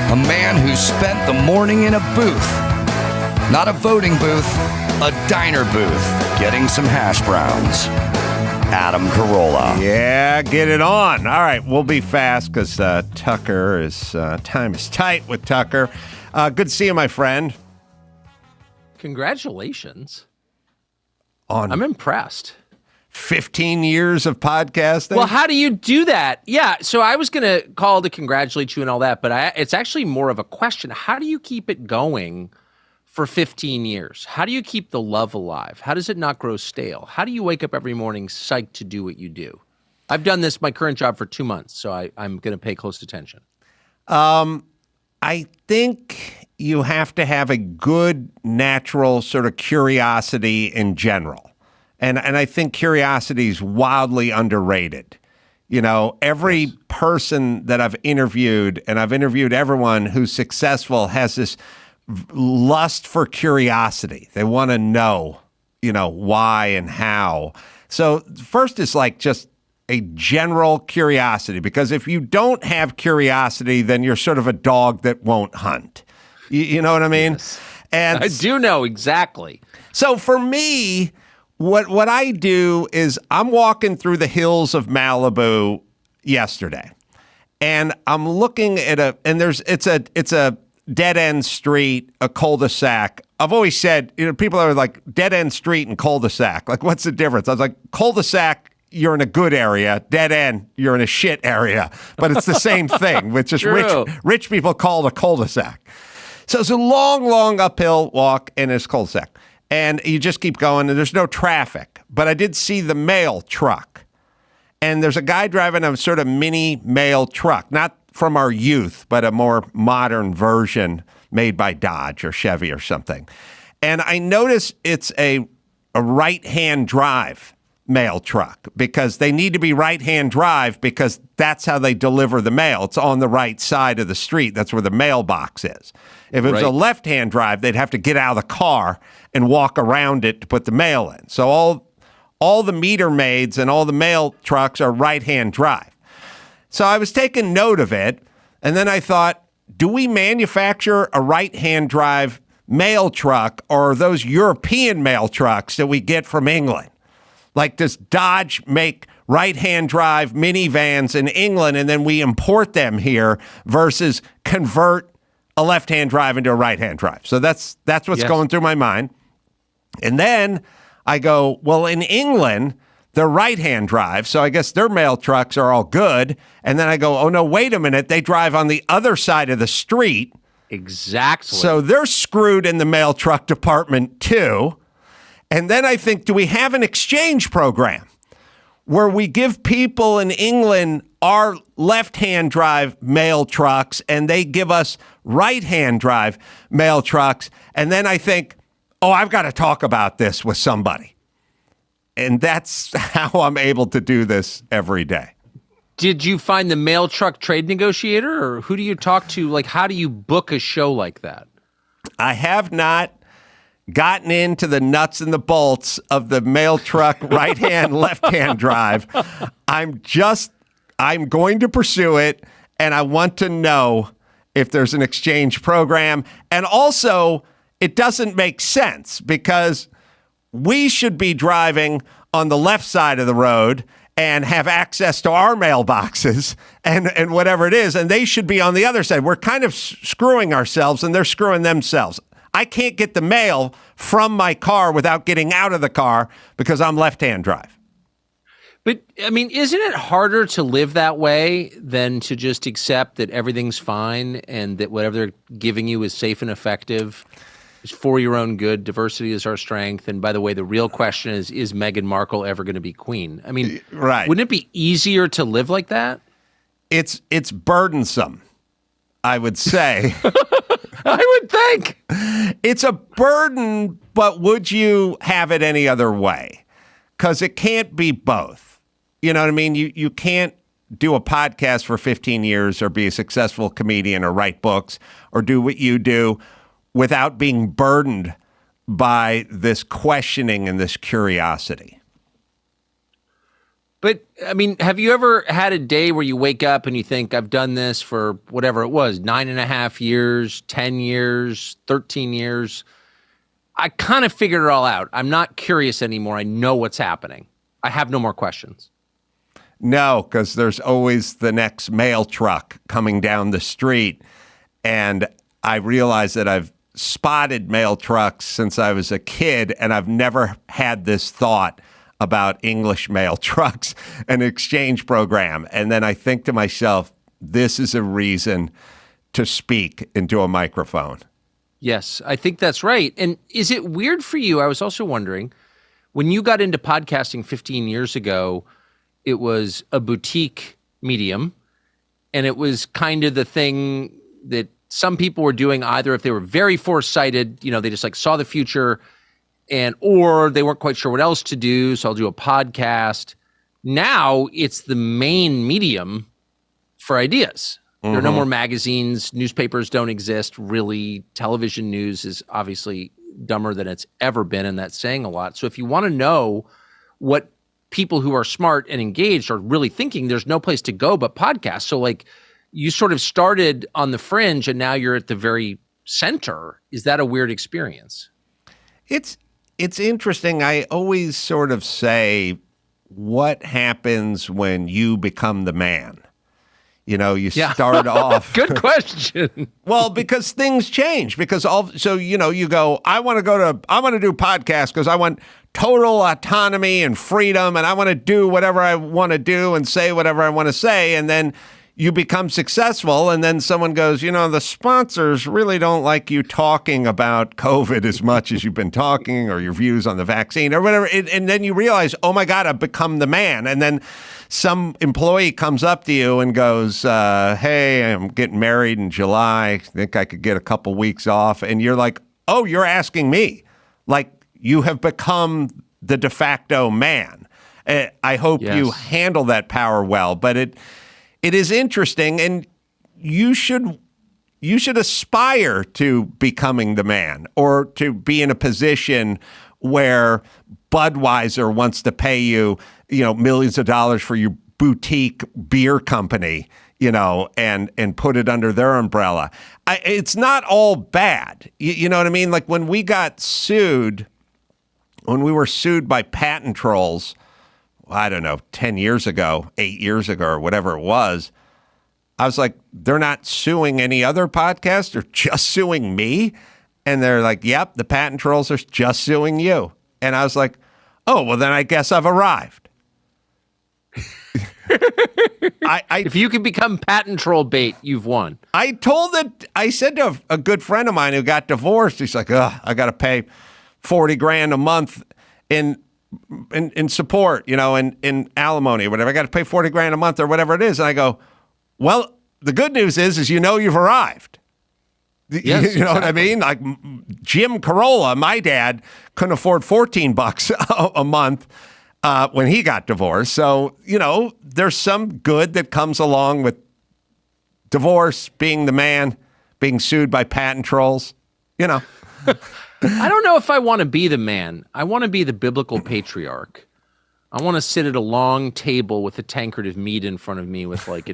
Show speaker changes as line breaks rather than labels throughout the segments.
A man who spent the morning in a booth, not a voting booth, a diner booth, getting some hash browns. Adam Carolla.
Yeah, get it on. All right, we'll be fast because Tucker is time is tight with Tucker. Good to see you, my friend.
Congratulations. I'm impressed.
15 years of podcasting?
Well, how do you do that? Yeah, so I was going to call to congratulate you and all that, but it's actually more of a question. How do you keep it going for 15 years? How do you keep the love alive? How does it not grow stale? How do you wake up every morning psyched to do what you do? I've done this, my current job, for 2 months, so I'm going to pay close attention.
I think you have to have a good, natural sort of curiosity in general. And I think curiosity is wildly underrated. You know, every person that I've interviewed, and I've interviewed everyone who's successful, has this lust for curiosity. They want to know, why and how. So first is like just a general curiosity, because if you don't have curiosity, then you're sort of a dog that won't hunt. You know what I mean?
Yes.
And
I do know exactly.
So for me, what I do is I'm walking through the hills of Malibu yesterday, and I'm looking at it's a dead end street, a cul-de-sac. I've always said, people are like dead end street and cul-de-sac. Like, what's the difference? I was like, cul-de-sac, you're in a good area. Dead end, you're in a shit area. But it's the same thing, which is rich people call it a cul-de-sac. So it's a long, long uphill walk, and it's cul-de-sac. And you just keep going, and there's no traffic. But I did see the mail truck. And there's a guy driving a sort of mini mail truck, not from our youth, but a more modern version made by Dodge or Chevy or something. And I notice it's a right-hand drive mail truck, because they need to be right-hand drive because that's how they deliver the mail. It's on the right side of the street. That's where the mailbox is. If it was a left-hand drive, they'd have to get out of the car and walk around it to put the mail in. So all the meter maids and all the mail trucks are right-hand drive. So I was taking note of it, and then I thought, do we manufacture a right-hand drive mail truck, or are those European mail trucks that we get from England? Like, does Dodge make right-hand drive minivans in England and then we import them here versus convert a left-hand drive into a right-hand drive? So that's what's going through my mind. And then I go, well, in England, they're right-hand drive, so I guess their mail trucks are all good. And then I go, oh, no, wait a minute. They drive on the other side of the street.
Exactly.
So they're screwed in the mail truck department, too. And then I think, do we have an exchange program where we give people in England our left-hand drive mail trucks and they give us right-hand drive mail trucks? And then I think, oh, I've got to talk about this with somebody. And that's how I'm able to do this every day.
Did you find the mail truck trade negotiator, or who do you talk to? Like, how do you book a show like that?
I have not gotten into the nuts and the bolts of the mail truck right-hand, left-hand drive. I'm going to pursue it, and I want to know if there's an exchange program. And also, it doesn't make sense because we should be driving on the left side of the road and have access to our mailboxes and whatever it is, and they should be on the other side. We're kind of screwing ourselves, and they're screwing themselves. I can't get the mail from my car without getting out of the car because I'm left-hand drive.
But, I mean, isn't it harder to live that way than to just accept that everything's fine and that whatever they're giving you is safe and effective? It's for your own good. Diversity is our strength. And by the way, the real question is Meghan Markle ever going to be queen? I mean, wouldn't it be easier to live like that?
It's burdensome, I would say.
I would think.
It's a burden, but would you have it any other way? Because it can't be both. You know what I mean? You can't do a podcast for 15 years or be a successful comedian or write books or do what you do without being burdened by this questioning and this curiosity.
But I mean, have you ever had a day where you wake up and you think, I've done this for whatever it was, 9.5 years, 10 years, 13 years. I kind of figured it all out. I'm not curious anymore. I know what's happening. I have no more questions.
No, because there's always the next mail truck coming down the street. And I realize that I've spotted mail trucks since I was a kid, and I've never had this thought about English mail trucks, an exchange program. And then I think to myself, this is a reason to speak into a microphone.
Yes, I think that's right. And is it weird for you? I was also wondering, when you got into podcasting 15 years ago, it was a boutique medium, and it was kind of the thing that some people were doing either if they were very foresighted, they just like saw the future, or they weren't quite sure what else to do, so I'll do a podcast. Now it's the main medium for ideas. There are no more magazines. Newspapers don't exist, really. Television news is obviously dumber than it's ever been, and that's saying a lot. So if you want to know what people who are smart and engaged are really thinking, there's no place to go but podcasts. So like you sort of started on the fringe and now you're at the very center. Is that a weird experience?
It's interesting. I always sort of say, what happens when you become the man? You start off.
Good question.
Well, because things change. Because you go, I want to do podcasts because I want total autonomy and freedom, and I want to do whatever I want to do and say whatever I want to say, and then you become successful, and then someone goes, the sponsors really don't like you talking about COVID as much as you've been talking, or your views on the vaccine or whatever. And then you realize, oh my God, I've become the man. And then some employee comes up to you and goes, hey, I'm getting married in July. I think I could get a couple weeks off. And you're like, oh, you're asking me. Like, you have become the de facto man. I hope you handle that power well, but it is interesting, and you should aspire to becoming the man, or to be in a position where Budweiser wants to pay you, millions of dollars for your boutique beer company, and put it under their umbrella. It's not all bad. You know what I mean? Like when we were sued by patent trolls, I don't know, 10 years ago, 8 years ago, or whatever it was, I was like, they're not suing any other podcast, they're just suing me. And they're like, yep, the patent trolls are just suing you. And I was like, oh, well, then I guess I've arrived.
If you can become patent troll bait, you've won.
I said to a good friend of mine who got divorced, he's like, I got to pay $40,000 a month in support, in alimony or whatever. I got to pay $40,000 a month or whatever it is. And I go, well, the good news is you've arrived.
Yes,
you know what I mean? Like Jim Carolla, my dad, couldn't afford $14 a month when he got divorced. So, there's some good that comes along with divorce, being the man, being sued by patent trolls,
I don't know if I want to be the man. I want to be the biblical patriarch. I want to sit at a long table with a tankard of meat in front of me with like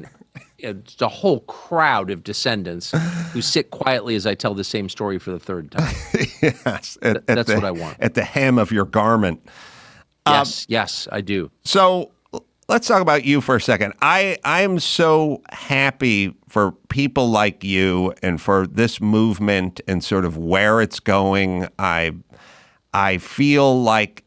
a whole crowd of descendants who sit quietly as I tell the same story for the third time.
Yes.
That's what I want.
At the hem of your garment.
Yes, I do.
So let's talk about you for a second. I'm so happy for people like you and for this movement and sort of where it's going. I feel like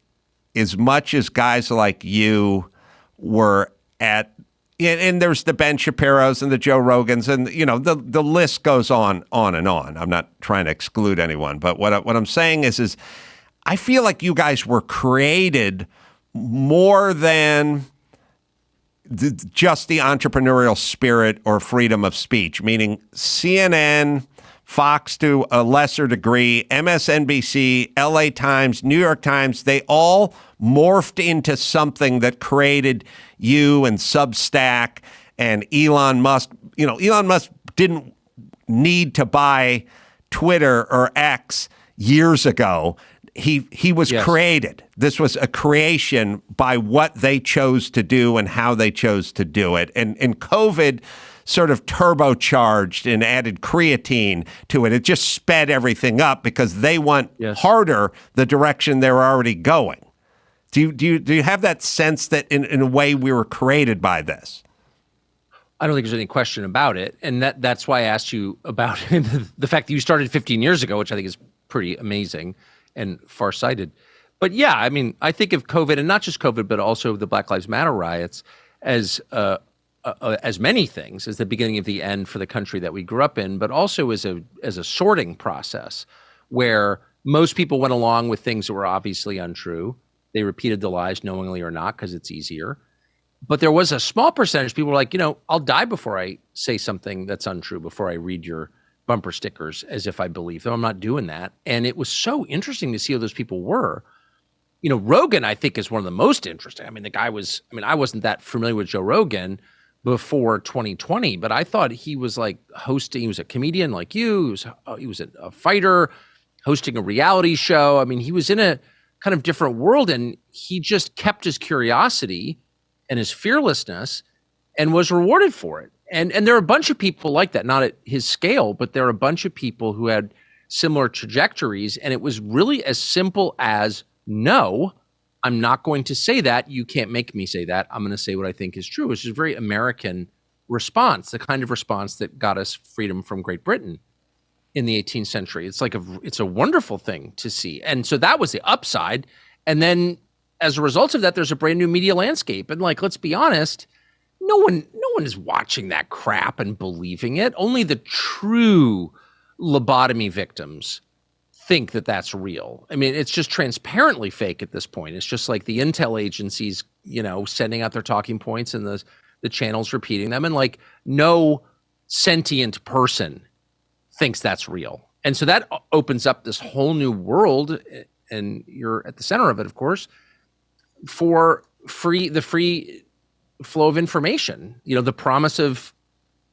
as much as guys like you were at, and there's the Ben Shapiro's and the Joe Rogans, and the list goes on and on. I'm not trying to exclude anyone, but what I'm saying is I feel like you guys were created more than just the entrepreneurial spirit or freedom of speech, meaning CNN, Fox to a lesser degree, MSNBC, LA Times, New York Times, they all morphed into something that created you and Substack and Elon Musk. Elon Musk didn't need to buy Twitter or X years ago. he was created. This was a creation by what they chose to do and how they chose to do it. And COVID sort of turbocharged and added creatine to it. It just sped everything up because they went harder the direction they were already going. Do you have that sense that in a way we were created by this?
I don't think there's any question about it. And that's why I asked you about the fact that you started 15 years ago, which I think is pretty amazing and farsighted. But yeah, I mean, I think of COVID, and not just COVID, but also the Black Lives Matter riots as many things, as the beginning of the end for the country that we grew up in, but also as a sorting process where most people went along with things that were obviously untrue. They repeated the lies knowingly or not because it's easier. But there was a small percentage of people were like, I'll die before I say something that's untrue, before I read your bumper stickers as if I believe them. I'm not doing that. And it was so interesting to see who those people were. Rogan, I think, is one of the most interesting. I mean, I wasn't that familiar with Joe Rogan before 2020, but I thought he was like hosting, he was a comedian like you, he was a fighter, hosting a reality show. I mean, he was in a kind of different world, and he just kept his curiosity and his fearlessness and was rewarded for it. And there are a bunch of people like that, not at his scale, but there are a bunch of people who had similar trajectories, and it was really as simple as, no, I'm not going to say that. You can't make me say that. I'm going to say what I think is true, which is a very American response, the kind of response that got us freedom from Great Britain in the 18th century. It's a wonderful thing to see. And so that was the upside. And then as a result of that, there's a brand new media landscape. And let's be honest, no one is watching that crap and believing it. Only the true lobotomy victims think that that's real. I mean, it's just transparently fake at this point. It's just like the intel agencies, sending out their talking points and the channels repeating them. And no sentient person thinks that's real. And so that opens up this whole new world, and you're at the center of it, of course, for the free flow of information, the promise of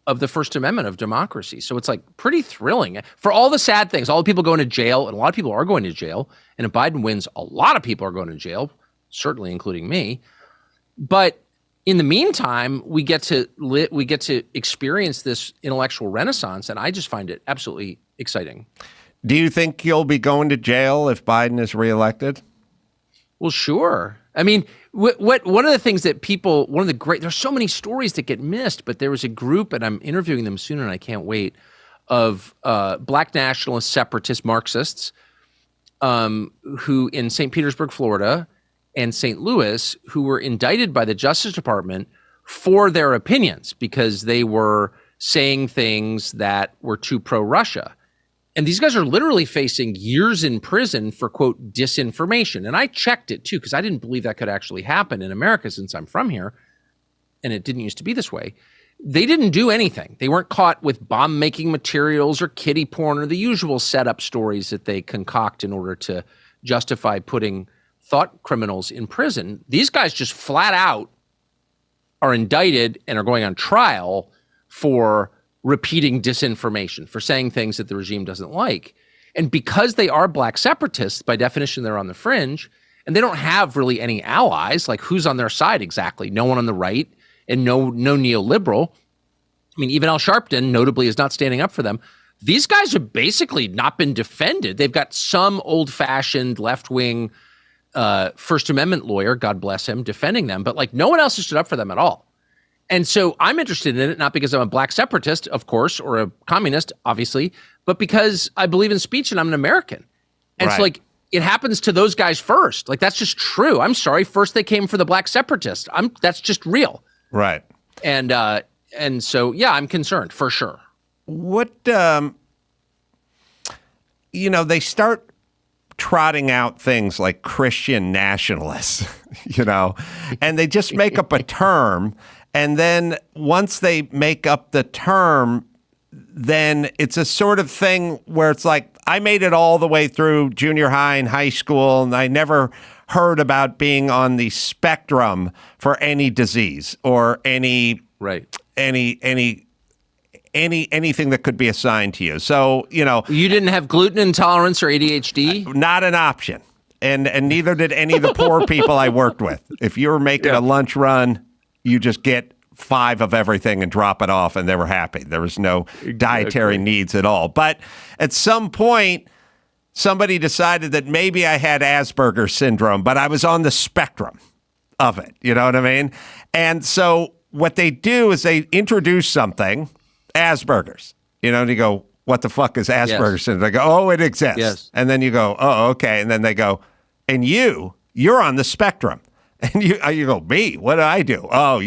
the First Amendment of democracy. So it's pretty thrilling for all the sad things, all the people going to jail, and a lot of people are going to jail. And if Biden wins, a lot of people are going to jail, certainly including me. But in the meantime, we get to experience this intellectual renaissance, and I just find it absolutely exciting.
Do you think you'll be going to jail if Biden is reelected?
Well, sure. I mean, one of the things that there's so many stories that get missed, but there was a group, and I'm interviewing them soon, and I can't wait, of Black nationalist separatist Marxists who in St. Petersburg, Florida, and St. Louis, who were indicted by the Justice Department for their opinions because they were saying things that were too pro-Russia. And these guys are literally facing years in prison for, quote, disinformation. And I checked it, too, because I didn't believe that could actually happen in America since I'm from here. And it didn't used to be this way. They didn't do anything. They weren't caught with bomb-making materials or kiddie porn or the usual setup stories that they concoct in order to justify putting thought criminals in prison. These guys just flat out are indicted and are going on trial for repeating disinformation, for saying things that the regime doesn't like. And because they are Black separatists, by definition, they're on the fringe, and they don't have really any allies, who's on their side exactly? No one on the right and no neoliberal. I mean, even Al Sharpton, notably, is not standing up for them. These guys have basically not been defended. They've got some old-fashioned left-wing First Amendment lawyer, God bless him, defending them, but no one else has stood up for them at all. And so I'm interested in it, not because I'm a Black separatist, of course, or a communist, obviously, but because I believe in speech and I'm an American. And
right.
So it happens to those guys first. That's just true. I'm sorry. First they came for the Black separatists. That's just real.
Right.
And so, yeah, I'm concerned for sure.
What, they start trotting out things like Christian nationalists, and they just make up a term. And then once they make up the term, then it's a sort of thing where it's I made it all the way through junior high and high school, and I never heard about being on the spectrum for any disease or any anything that could be assigned to you. So,
You didn't have gluten intolerance or ADHD?
Not an option. And neither did any of the poor people I worked with. If you were making a lunch run, you just get 5 of everything and drop it off, and they were happy. There was no dietary needs at all. But at some point, somebody decided that maybe I had Asperger's syndrome, but I was on the spectrum of it. You know what I mean? And so what they do is they introduce something, Asperger's, and you go, what the fuck is Asperger's syndrome? They go, oh, it exists. Yes. And then you go, oh, okay. And then they go, and you're on the spectrum. And you go, me? What do I do? Oh,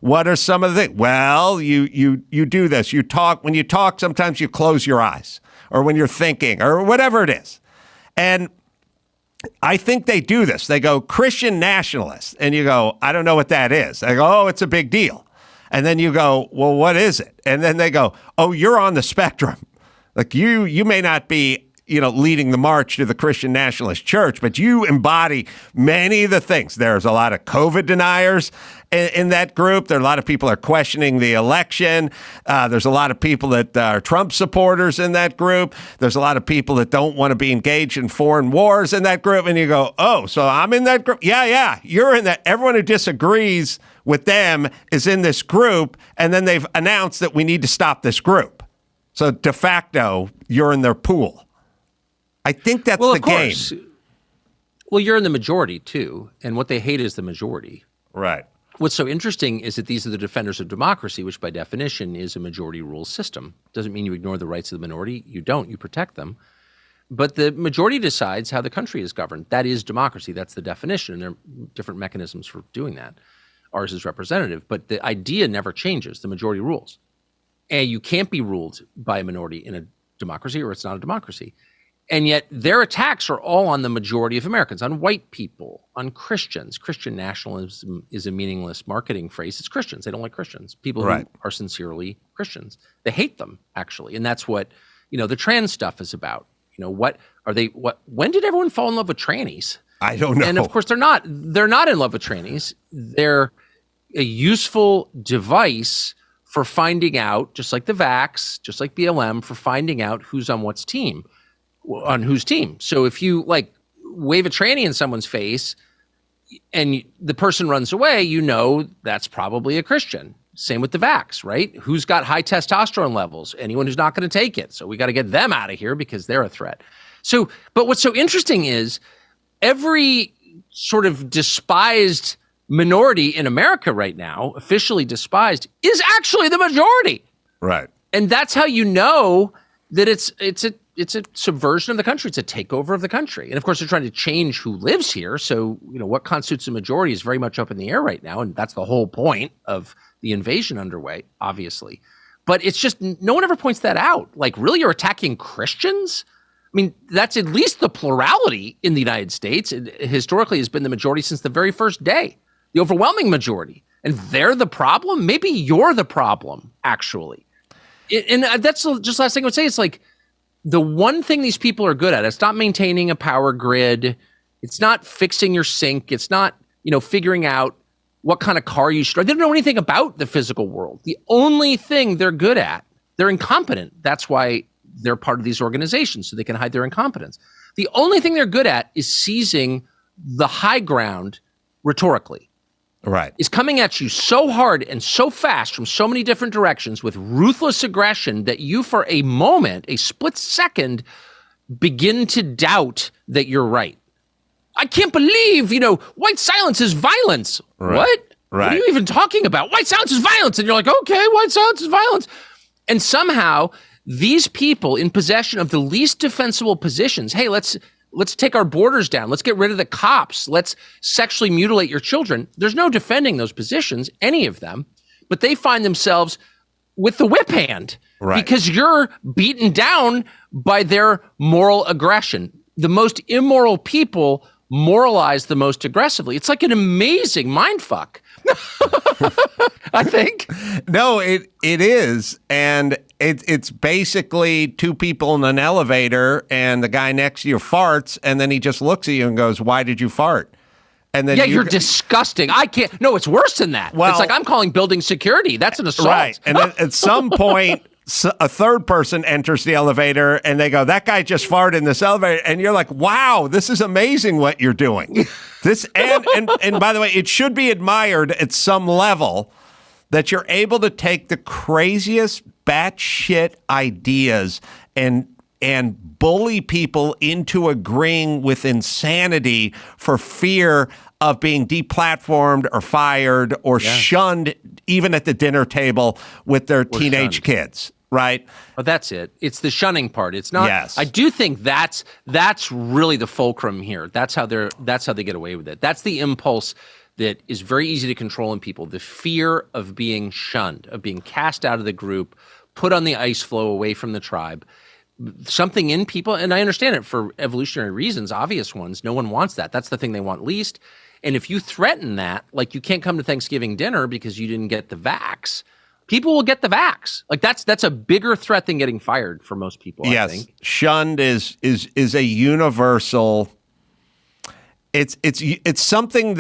what are some of the things? Well, you do this. You talk. When you talk, sometimes you close your eyes, or when you're thinking, or whatever it is. And I think they do this. They go, Christian nationalist. And you go, I don't know what that is. They go, oh, it's a big deal. And then you go, well, what is it? And then they go, oh, you're on the spectrum. Like you may not be, leading the march to the Christian Nationalist Church, but you embody many of the things. There's a lot of COVID deniers in that group. There are a lot of people are questioning the election. There's a lot of people that are Trump supporters in that group. There's a lot of people that don't want to be engaged in foreign wars in that group. And you go, oh, so I'm in that group? Yeah, you're in that. Everyone who disagrees with them is in this group. And then they've announced that we need to stop this group. So de facto, you're in their pool. I think that's the game.
Well, you're in the majority, too. And what they hate is the majority.
Right.
What's so interesting is that these are the defenders of democracy, which by definition is a majority rule system. Doesn't mean you ignore the rights of the minority. You don't. You protect them. But the majority decides how the country is governed. That is democracy. That's the definition. And there are different mechanisms for doing that. Ours is representative. But the idea never changes. The majority rules. And you can't be ruled by a minority in a democracy, or it's not a democracy. And yet their attacks are all on the majority of Americans, on white people, on Christians. Christian nationalism is a meaningless marketing phrase. It's Christians. They don't like Christians. People who are sincerely Christians. They hate them, actually. And that's what, the trans stuff is about. When did everyone fall in love with trannies?
I don't know.
And of course they're not in love with trannies. They're a useful device for finding out, just like the vax, just like BLM, for finding out who's on whose team. So if you wave a tranny in someone's face and the person runs away, that's probably a Christian. Same with the vax, right? Who's got high testosterone levels? Anyone who's not going to take it. So we got to get them out of here because they're a threat. So, but what's so interesting is every sort of despised minority in America right now, officially despised, is actually the majority.
Right.
And that's how you know that it's a subversion of the country. It's a takeover of the country. And of course, they're trying to change who lives here. So, what constitutes a majority is very much up in the air right now. And that's the whole point of the invasion underway, obviously. But it's just, no one ever points that out. Really, you're attacking Christians? I mean, that's at least the plurality in the United States. It historically has been the majority since the very first day, the overwhelming majority. And they're the problem? Maybe you're the problem, actually. And that's just the last thing I would say. It's the one thing these people are good at, it's not maintaining a power grid. It's not fixing your sink. It's not, figuring out what kind of car you should drive. They don't know anything about the physical world. The only thing they're good at, they're incompetent. That's why they're part of these organizations, so they can hide their incompetence. The only thing they're good at is seizing the high ground rhetorically.
Right.
Is coming at you so hard and so fast from so many different directions with ruthless aggression that you, for a moment, a split second, begin to doubt that you're right. I can't believe, white silence is violence.
Right.
What?
Right.
What are you even talking about? White silence is violence. And you're like, okay, white silence is violence. And somehow these people in possession of the least defensible positions, hey, let's take our borders down. Let's get rid of the cops. Let's sexually mutilate your children. There's no defending those positions, any of them, but they find themselves with the whip hand because you're beaten down by their moral aggression. The most immoral people moralize the most aggressively. It's like an amazing mindfuck. I think.
No, it is. And it's basically two people in an elevator and the guy next to you farts and then he just looks at you and goes, why did you fart? And then
you're disgusting. I can't. No, it's worse than that.
Well,
it's like I'm calling building security. That's an assault.
Right. And then at some point, a third person enters the elevator and they go, that guy just farted in this elevator. And you're like, wow, this is amazing what you're doing. This and by the way, it should be admired at some level that you're able to take the craziest batshit ideas and bully people into agreeing with insanity for fear of being deplatformed or fired or shunned, even at the dinner table with their teenage kids, right?
Well, that's it. It's the shunning part. It's not.
Yes.
I do think that's really the fulcrum here. That's how they get away with it. That's the impulse that is very easy to control in people. The fear of being shunned, of being cast out of the group, put on the ice floe away from the tribe. Something in people, and I understand it for evolutionary reasons, obvious ones. No one wants that. That's the thing they want least. And if you threaten that, like you can't come to Thanksgiving dinner because you didn't get the vax, people will get the vax. Like that's a bigger threat than getting fired for most people.
Yes,
I think.
Shunned is a universal. It's something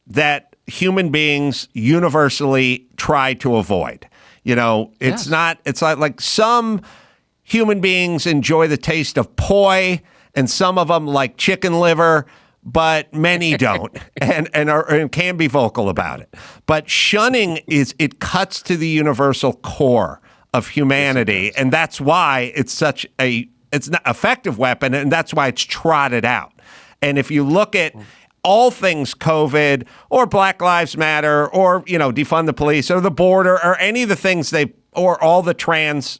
that human beings universally try to avoid. It's not. It's like some human beings enjoy the taste of poi, and some of them like chicken liver. But many don't, and can be vocal about it. But shunning it cuts to the universal core of humanity, and that's why it's it's an effective weapon, and that's why it's trotted out. And if you look at all things COVID or Black Lives Matter or defund the police or the border or any of the things or all the trans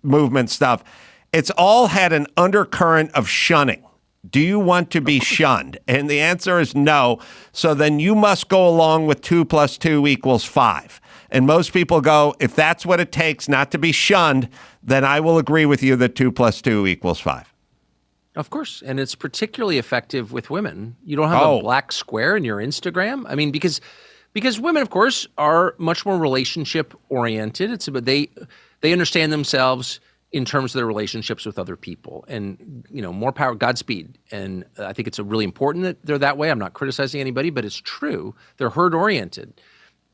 movement stuff, it's all had an undercurrent of shunning. Do you want to be shunned? And the answer is no. So then you must go along with 2 + 2 = 5. And most people go, if that's what it takes not to be shunned, then I will agree with you that 2 + 2 = 5.
Of course. And it's particularly effective with women. You don't have a black square in your Instagram. I mean, because women, of course, are much more relationship oriented. It's about they understand themselves in terms of their relationships with other people, and more power, Godspeed. And I think it's really important that they're that way. I'm not criticizing anybody, but it's true. They're herd oriented,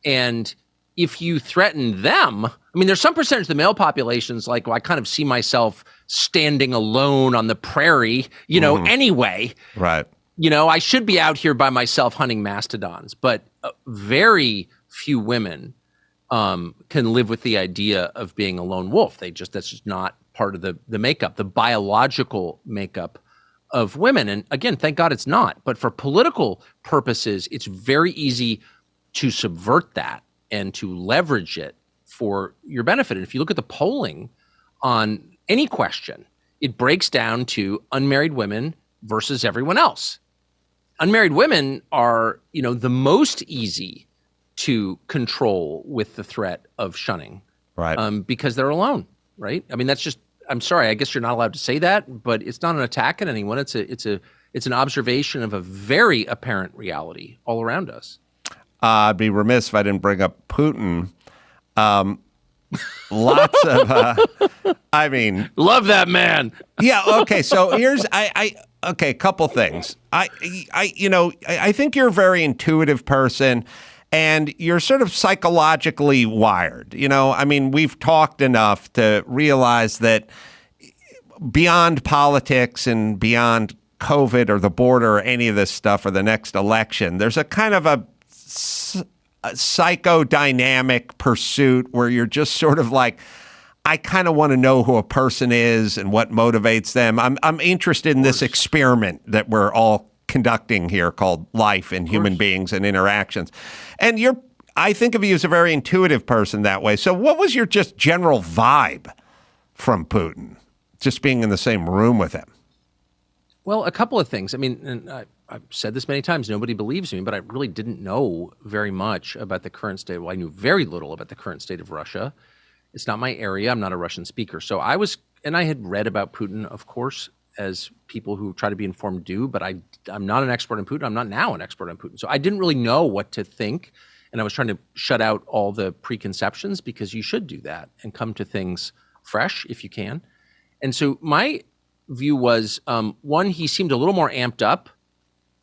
and if you threaten them, I mean, there's some percentage of the male population's like, well, I kind of see myself standing alone on the prairie, anyway.
Right.
I should be out here by myself hunting mastodons, but very few women can live with the idea of being a lone wolf. That's just not part of the makeup, the biological makeup of women. And again, thank God it's not. But for political purposes, it's very easy to subvert that and to leverage it for your benefit. And if you look at the polling on any question, it breaks down to unmarried women versus everyone else. Unmarried women are, the most easy to control with the threat of shunning,
right?
Because they're alone, right? I mean, that's just. I'm sorry. I guess you're not allowed to say that, but it's not an attack on anyone. It's an observation of a very apparent reality all around us.
I'd be remiss if I didn't bring up Putin. Lots of. I mean,
love that man.
Yeah. Okay. So here's okay. A couple things. I think you're a very intuitive person. And you're sort of psychologically wired. I mean, we've talked enough to realize that beyond politics and beyond COVID or the border or any of this stuff or the next election, there's a kind of a psychodynamic pursuit where you're just sort of like, I kind of want to know who a person is and what motivates them. I'm interested in this experiment that we're all conducting here called life and human beings and interactions. And I think of you as a very intuitive person that way. So what was your just general vibe from Putin, just being in the same room with him?
Well, a couple of things. I mean, and I've said this many times, nobody believes me, but I really didn't know very much about the current state. Well, I knew very little about the current state of Russia. It's not my area. I'm not a Russian speaker. So I had read about Putin, of course, as people who try to be informed do, but I'm not an expert on Putin. I'm not now an expert on Putin. So I didn't really know what to think. And I was trying to shut out all the preconceptions because you should do that and come to things fresh if you can. And so my view was, one, he seemed a little more amped up,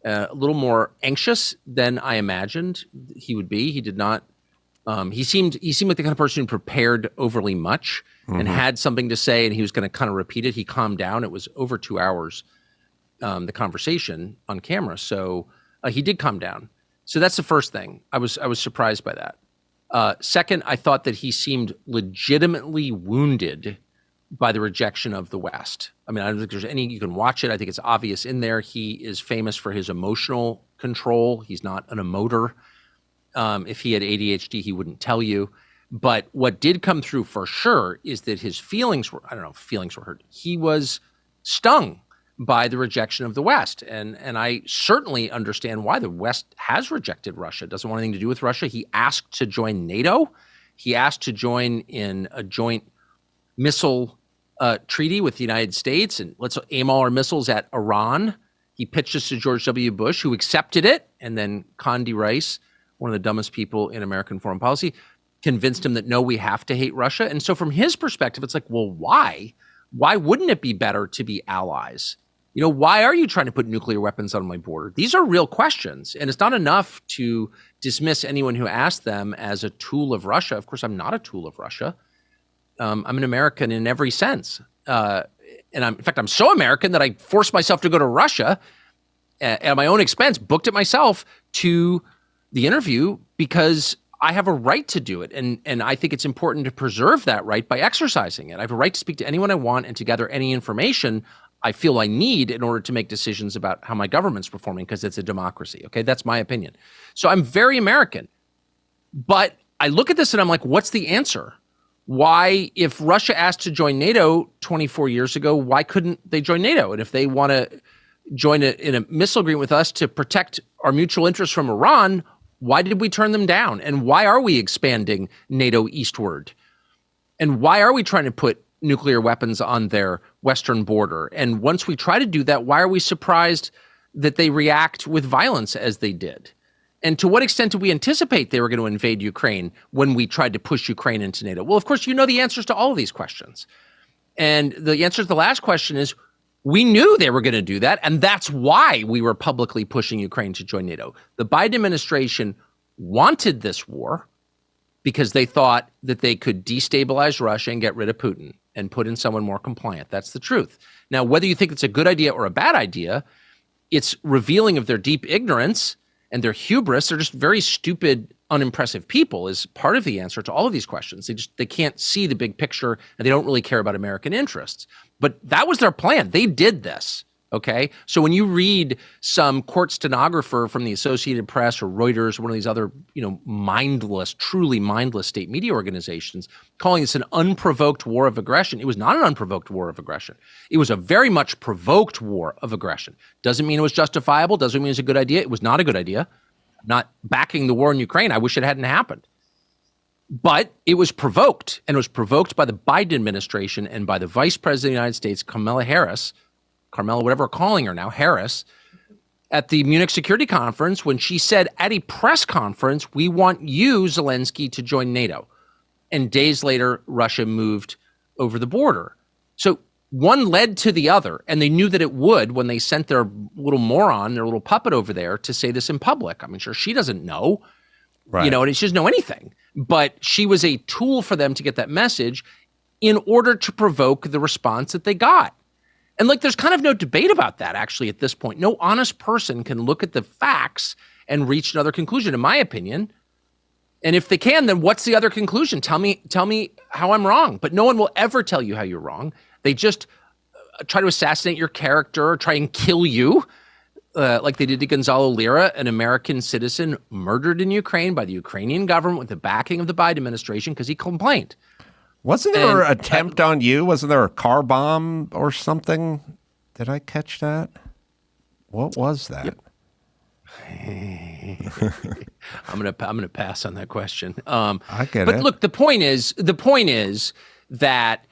a little more anxious than I imagined he would be. He did not He seemed like the kind of person who prepared overly much and had something to say, and he was going to kind of repeat it. He calmed down. It was over 2 hours, the conversation on camera. So he did calm down. So that's the first thing. I was surprised by that. Second, I thought that he seemed legitimately wounded by the rejection of the West. I mean, I don't think there's any, you can watch it. I think it's obvious in there. He is famous for his emotional control. He's not an emoter. If he had ADHD, he wouldn't tell you. But what did come through for sure is that his feelings were, I don't know if feelings were hurt. He was stung by the rejection of the West. And I certainly understand why the West has rejected Russia. It doesn't want anything to do with Russia. He asked to join NATO. He asked to join in a joint missile treaty with the United States, and let's aim all our missiles at Iran. He pitched this to George W. Bush, who accepted it, and then Condi Rice, one of the dumbest people in American foreign policy, convinced him that, no, we have to hate Russia. And so from his perspective, it's like, well, why? Why wouldn't it be better to be allies? You know, why are you trying to put nuclear weapons on my border? These are real questions, and it's not enough to dismiss anyone who asked them as a tool of Russia. Of course, I'm not a tool of Russia. I'm an American in every sense. And in fact, I'm so American that I forced myself to go to Russia at my own expense, booked it myself to the interview because I have a right to do it. And I think it's important to preserve that right by exercising it. I have a right to speak to anyone I want and to gather any information I feel I need in order to make decisions about how my government's performing, because it's a democracy. Okay, that's my opinion. So I'm very American. But I look at this and I'm like, what's the answer? Why, if Russia asked to join NATO 24 years ago, why couldn't they join NATO? And if they want to join in a missile agreement with us to protect our mutual interests from Iran, why did we turn them down? And why are we expanding NATO eastward? And why are we trying to put nuclear weapons on their western border? And once we try to do that, why are we surprised that they react with violence as they did? And to what extent did we anticipate they were going to invade Ukraine when we tried to push Ukraine into NATO? Well, of course, you know the answers to all of these questions. And the answer to the last question is, we knew they were going to do that, and that's why we were publicly pushing Ukraine to join NATO. The Biden administration wanted this war because they thought that they could destabilize Russia and get rid of Putin and put in someone more compliant. That's the truth. Now, whether you think it's a good idea or a bad idea, it's revealing of their deep ignorance and their hubris. They're just very stupid, unimpressive people is part of the answer to all of these questions. They can't see the big picture, and they don't really care about American interests. But that was their plan. They did this, okay? So when you read some court stenographer from the Associated Press or Reuters or one of these other, mindless, truly mindless state media organizations calling this an unprovoked war of aggression, it was not an unprovoked war of aggression. It was a very much provoked war of aggression. Doesn't mean it was justifiable. Doesn't mean it's a good idea. It was not a good idea. Not backing the war in Ukraine. I wish it hadn't happened. But it was provoked, and it was provoked by the Biden administration and by the Vice President of the United States, Carmela, whatever we're calling her now, Harris, at the Munich Security Conference when she said at a press conference, we want you, Zelensky, to join NATO. And days later, Russia moved over the border. So one led to the other, and they knew that it would when they sent their little moron, their little puppet over there to say this in public. I mean, sure, she doesn't know, right. And she doesn't know anything. But she was a tool for them to get that message in order to provoke the response that they got. And there's kind of no debate about that, actually, at this point. No honest person can look at the facts and reach another conclusion, in my opinion. And if they can, then what's the other conclusion? Tell me how I'm wrong. But no one will ever tell you how you're wrong. They just try to assassinate your character or try and kill you, like they did to Gonzalo Lira, an American citizen murdered in Ukraine by the Ukrainian government with the backing of the Biden administration because he complained.
Wasn't there an attempt on you? Wasn't there a car bomb or something? Did I catch that? What was that?
Yep. I'm gonna pass on that question.
I get it.
But look, the point is that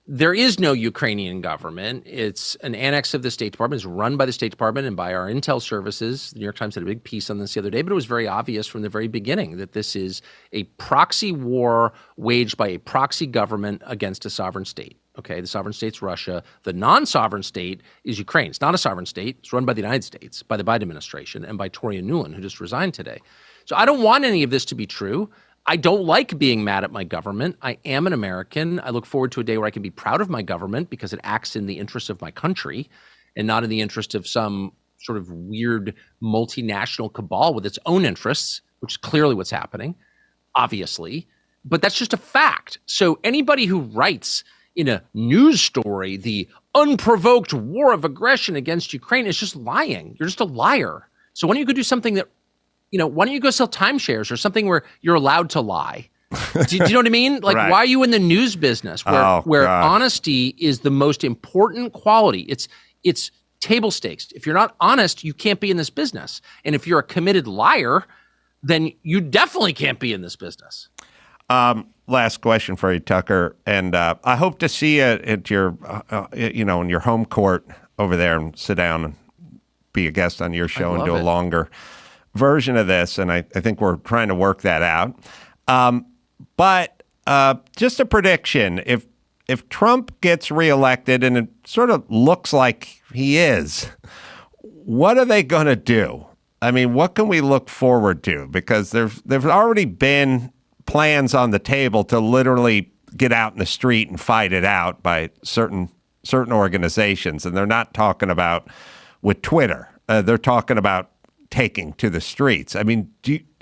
there is no Ukrainian government. It's an annex of the State Department. It's run by the State Department and by our intel services. The New York Times had a big piece on this the other day, but it was very obvious from the very beginning that this is a proxy war waged by a proxy government against a sovereign state. Okay, the sovereign state's Russia. The non-sovereign state is Ukraine. It's not a sovereign state. It's run by the United States, by the Biden administration, and by Toria Nuland, who just resigned today. So I don't want any of this to be true. I don't like being mad at my government. I am an American. I look forward to a day where I can be proud of my government because it acts in the interest of my country and not in the interest of some sort of weird multinational cabal with its own interests, which is clearly what's happening, obviously. But that's just a fact. So anybody who writes in a news story the unprovoked war of aggression against Ukraine is just lying. You're just a liar. So why don't you go do something that, why don't you go sell timeshares or something where you're allowed to lie? Do you know what I mean? Like,
Right.
Why are you in the news business where honesty is the most important quality? It's table stakes. If you're not honest, you can't be in this business. And if you're a committed liar, then you definitely can't be in this business.
Last question for you, Tucker. And I hope to see you at your, in your home court over there and sit down and be a guest on your show and do a longer version of this. And I think we're trying to work that out. But just a prediction, if Trump gets reelected, and it sort of looks like he is, what are they going to do? I mean, what can we look forward to? Because there's already been plans on the table to literally get out in the street and fight it out by certain organizations. And they're not talking about with Twitter. They're talking about taking to the streets. I mean,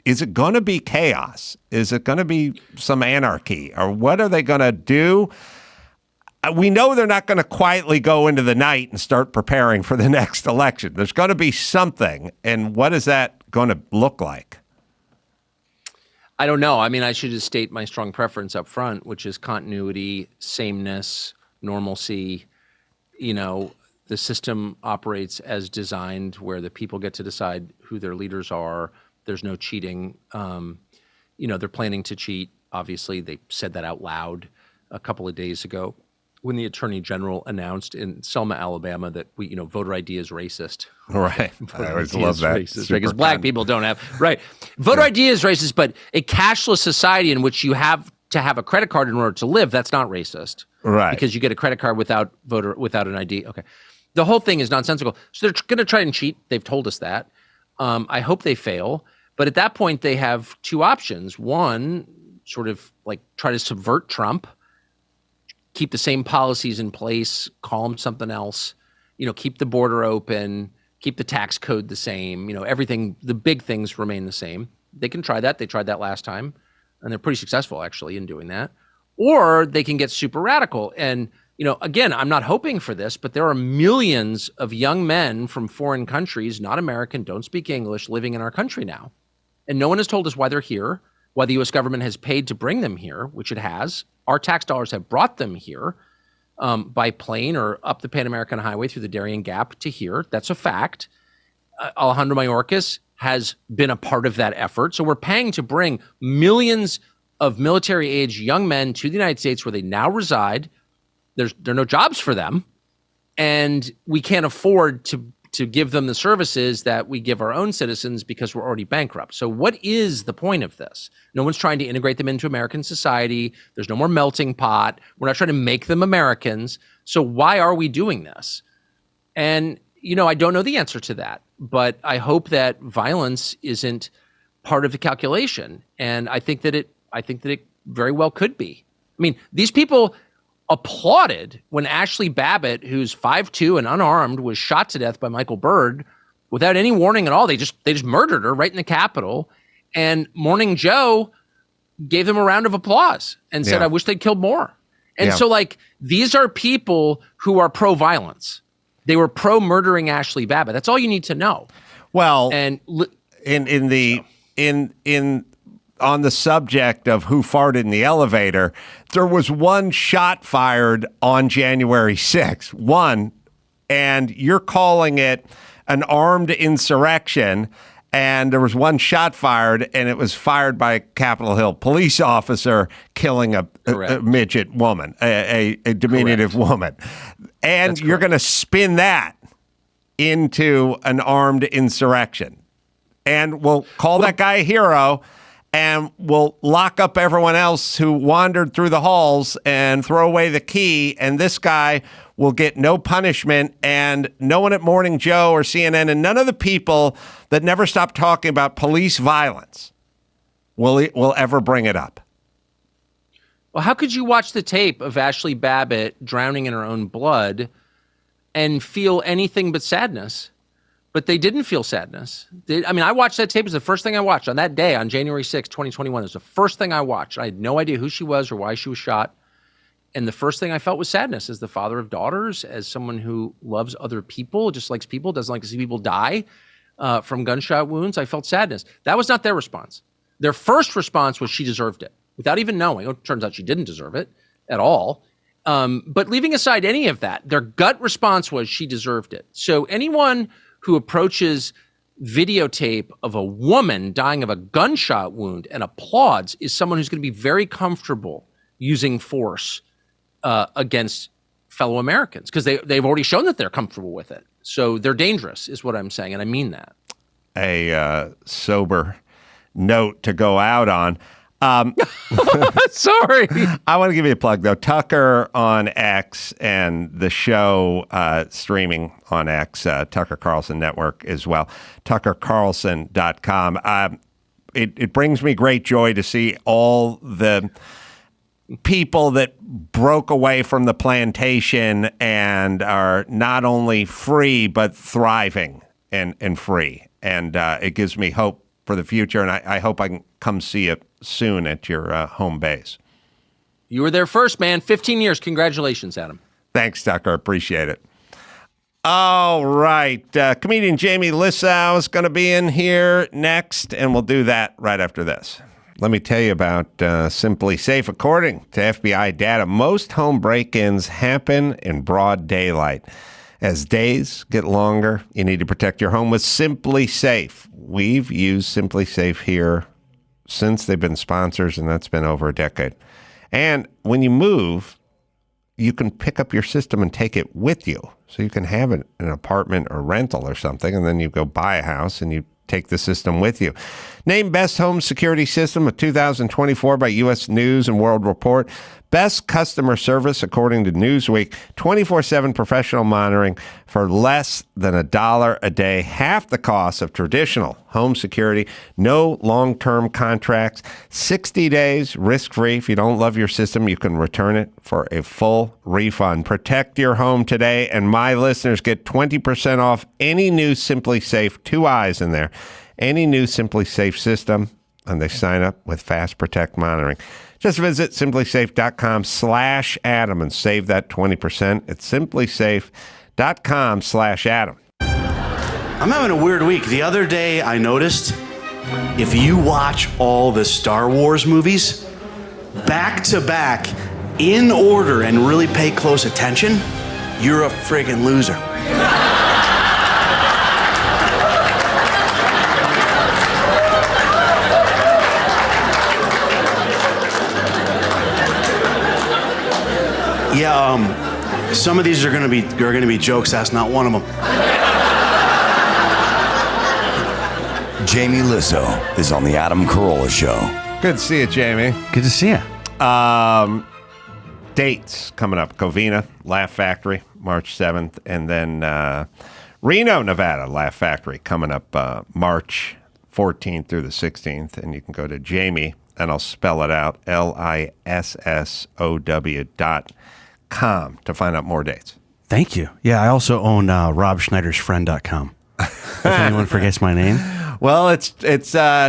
is it going to be chaos? Is it going to be some anarchy? Or what are they going to do? We know they're not going to quietly go into the night and start preparing for the next election. There's going to be something. And what is that going to look like?
I don't know. I mean, I should just state my strong preference up front, which is continuity, sameness, normalcy. The system operates as designed, where the people get to decide who their leaders are. There's no cheating. They're planning to cheat. Obviously, they said that out loud a couple of days ago when the Attorney General announced in Selma, Alabama, that voter ID is racist.
Right. I always love that.
Because black people don't have, right. Voter ID is racist, but a cashless society in which you have to have a credit card in order to live, that's not racist.
Right.
Because you get a credit card without an ID. Okay. The whole thing is nonsensical. So they're going to try and cheat. They've told us that. I hope they fail. But at that point, they have two options. One, sort of like try to subvert Trump, keep the same policies in place, call him something else, keep the border open, keep the tax code the same, everything, the big things remain the same. They can try that. They tried that last time, and they're pretty successful, actually, in doing that. Or they can get super radical. And, again, I'm not hoping for this, but there are millions of young men from foreign countries, not American, don't speak English, living in our country now. And no one has told us why they're here, why the U.S. government has paid to bring them here, which it has. Our tax dollars have brought them here by plane or up the Pan American Highway through the Darien Gap to here. That's a fact. Alejandro Mayorkas has been a part of that effort. So we're paying to bring millions of military-age young men to the United States where they now reside. There are no jobs for them, and we can't afford to give them the services that we give our own citizens because we're already bankrupt. So what is the point of this? No one's trying to integrate them into American society. There's no more melting pot. We're not trying to make them Americans. So why are we doing this? And, I don't know the answer to that, but I hope that violence isn't part of the calculation. And I think that it very well could be. I mean, these people applauded when Ashley Babbitt, who's 5'2" and unarmed, was shot to death by Michael Byrd without any warning at all. They just murdered her right in the Capitol. And Morning Joe gave them a round of applause and said, I wish they'd killed more. And so, these are people who are pro-violence. They were pro-murdering Ashley Babbitt. That's all you need to know.
Well,
and
on the subject of who farted in the elevator, there was one shot fired on January 6th. One, and you're calling it an armed insurrection, and there was one shot fired, and it was fired by a Capitol Hill police officer killing a midget woman, a diminutive woman. And you're going to spin that into an armed insurrection. And we'll call that guy a hero, and we'll lock up everyone else who wandered through the halls and throw away the key, and this guy will get no punishment, and no one at Morning Joe or CNN and none of the people that never stop talking about police violence will ever bring it up.
Well, how could you watch the tape of Ashley Babbitt drowning in her own blood and feel anything but sadness? But they didn't feel sadness. I watched that tape. It was the first thing I watched on that day, on January 6, 2021. It was the first thing I watched. I had no idea who she was or why she was shot. And the first thing I felt was sadness as the father of daughters, as someone who loves other people, just likes people, doesn't like to see people die from gunshot wounds. I felt sadness. That was not their response. Their first response was she deserved it, without even knowing. It turns out she didn't deserve it at all. But leaving aside any of that, their gut response was she deserved it. So anyone who approaches videotape of a woman dying of a gunshot wound and applauds is someone who's going to be very comfortable using force against fellow Americans, because they've already shown that they're comfortable with it. So they're dangerous, is what I'm saying, and I mean that.
A sober note to go out on.
Sorry.
I want to give you a plug, though. Tucker on X and the show streaming on X, Tucker Carlson Network as well, tuckercarlson.com. It brings me great joy to see all the people that broke away from the plantation and are not only free, but thriving and free. And it gives me hope for the future, and I hope I can come see it soon at your home base.
You were there first, man. 15 years. Congratulations, Adam.
Thanks, Tucker. Appreciate it. All right. Comedian Jamie Lissow is going to be in here next, and we'll do that right after this. Let me tell you about Simply Safe. According to FBI data, most home break-ins happen in broad daylight. As days get longer, you need to protect your home with Simply Safe. We've used Simply Safe here since they've been sponsors, and that's been over a decade. And when you move, you can pick up your system and take it with you. So you can have an apartment or rental or something, and then you go buy a house and you take the system with you. Named Best Home Security System of 2024 by U.S. News and World Report. Best customer service according to Newsweek. 24/7 professional monitoring for less than $1 a day. Half the cost of traditional home security. No long-term contracts. 60 days risk-free. If you don't love your system, you can return it for a full refund. Protect your home today, and my listeners get 20% off any new Simply Safe, 2 eyes in there, any new Simply Safe system, and they sign up with Fast Protect monitoring. Just visit simplysafe.com/Adam and save that 20%. It's simplysafe.com/Adam.
I'm having a weird week. The other day I noticed if you watch all the Star Wars movies back to back in order and really pay close attention, you're a friggin' loser. Yeah, some of these are gonna be jokes. That's not one of them.
Jamie Lissow is on the Adam Carolla Show.
Good to see you, Jamie.
Good to see you.
Dates coming up. Covina, Laugh Factory, March 7th. And then Reno, Nevada, Laugh Factory coming up March 14th through the 16th. And you can go to Jamie, and I'll spell it out, LISSOW.com to find out more dates.
Thank you. Yeah, I also own RobSchneidersFriend.com. If anyone forgets my name.
Well, it's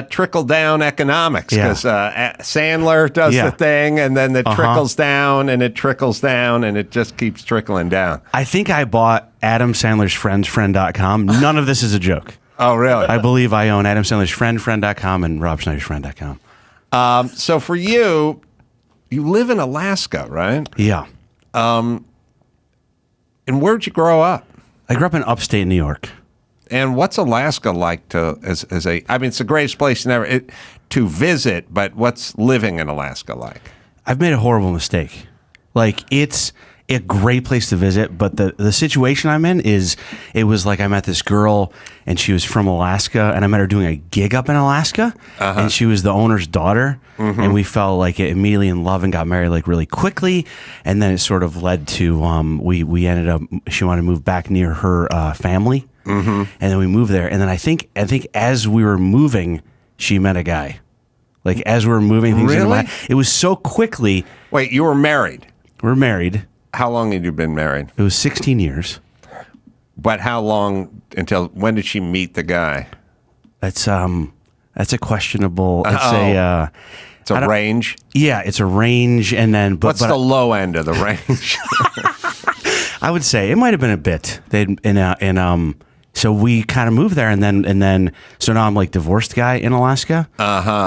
trickle-down economics, because Sandler does the thing, and then it trickles down, and it trickles down, and it just keeps trickling down.
I think I bought Adam Sandler's Friend.com. None of this is a joke.
Oh, really?
I believe I own Adam Sandler's Friend.com and RobSchneidersFriend.com.
So for you live in Alaska, right?
Yeah.
And where'd you grow up?
I grew up in upstate New York.
And what's Alaska like it's the greatest place to visit, but what's living in Alaska like?
I've made a horrible mistake. Like, it's a great place to visit, but the situation I'm in is, it was like I met this girl and she was from Alaska, and I met her doing a gig up in Alaska, and she was the owner's daughter, and we fell like immediately in love and got married like really quickly, and then it sort of led to we ended up, she wanted to move back near her family, and then we moved there, and then I think as we were moving, she met a guy. Like as we were moving things into
Really?
it was so quickly.
Wait, you were married?
We're married.
How long had you been married?
It was 16 years.
But how long until when did she meet the guy?
That's a questionable.
It's a range.
Yeah, it's a range, and then
What's the low end of the range?
I would say it might have been a bit. So we kind of moved there, and then so now I'm like divorced guy in Alaska.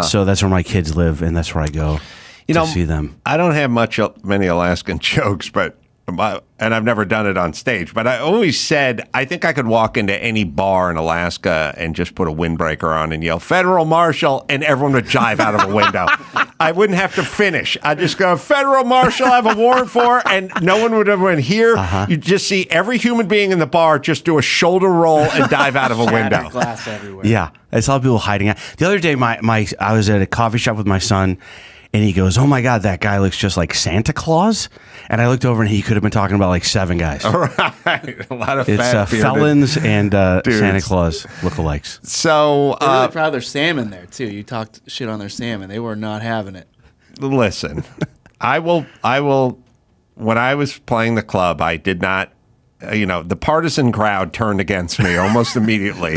So that's where my kids live, and that's where I go to see them.
I don't have many Alaskan jokes, and I've never done it on stage, but I always said I think I could walk into any bar in Alaska and just put a windbreaker on and yell "Federal Marshal," and everyone would jive out of a window. I wouldn't have to finish. I'd just go, "Federal Marshal, I have a warrant for," and no one would ever hear. You'd just see every human being in the bar just do a shoulder roll and dive out of a window.
Glass everywhere.
Yeah, I saw people hiding out. The other day, I was at a coffee shop with my son, and he goes, "Oh my God, that guy looks just like Santa Claus." And I looked over, and he could have been talking about like 7 guys.
Right, a lot of
It's
fat bearded
felons and
dudes.
Santa Claus lookalikes.
So
They're really proud of their salmon there too. You talked shit on their salmon. They were not having it.
listen, I will. When I was playing the club, I did not. The partisan crowd turned against me almost immediately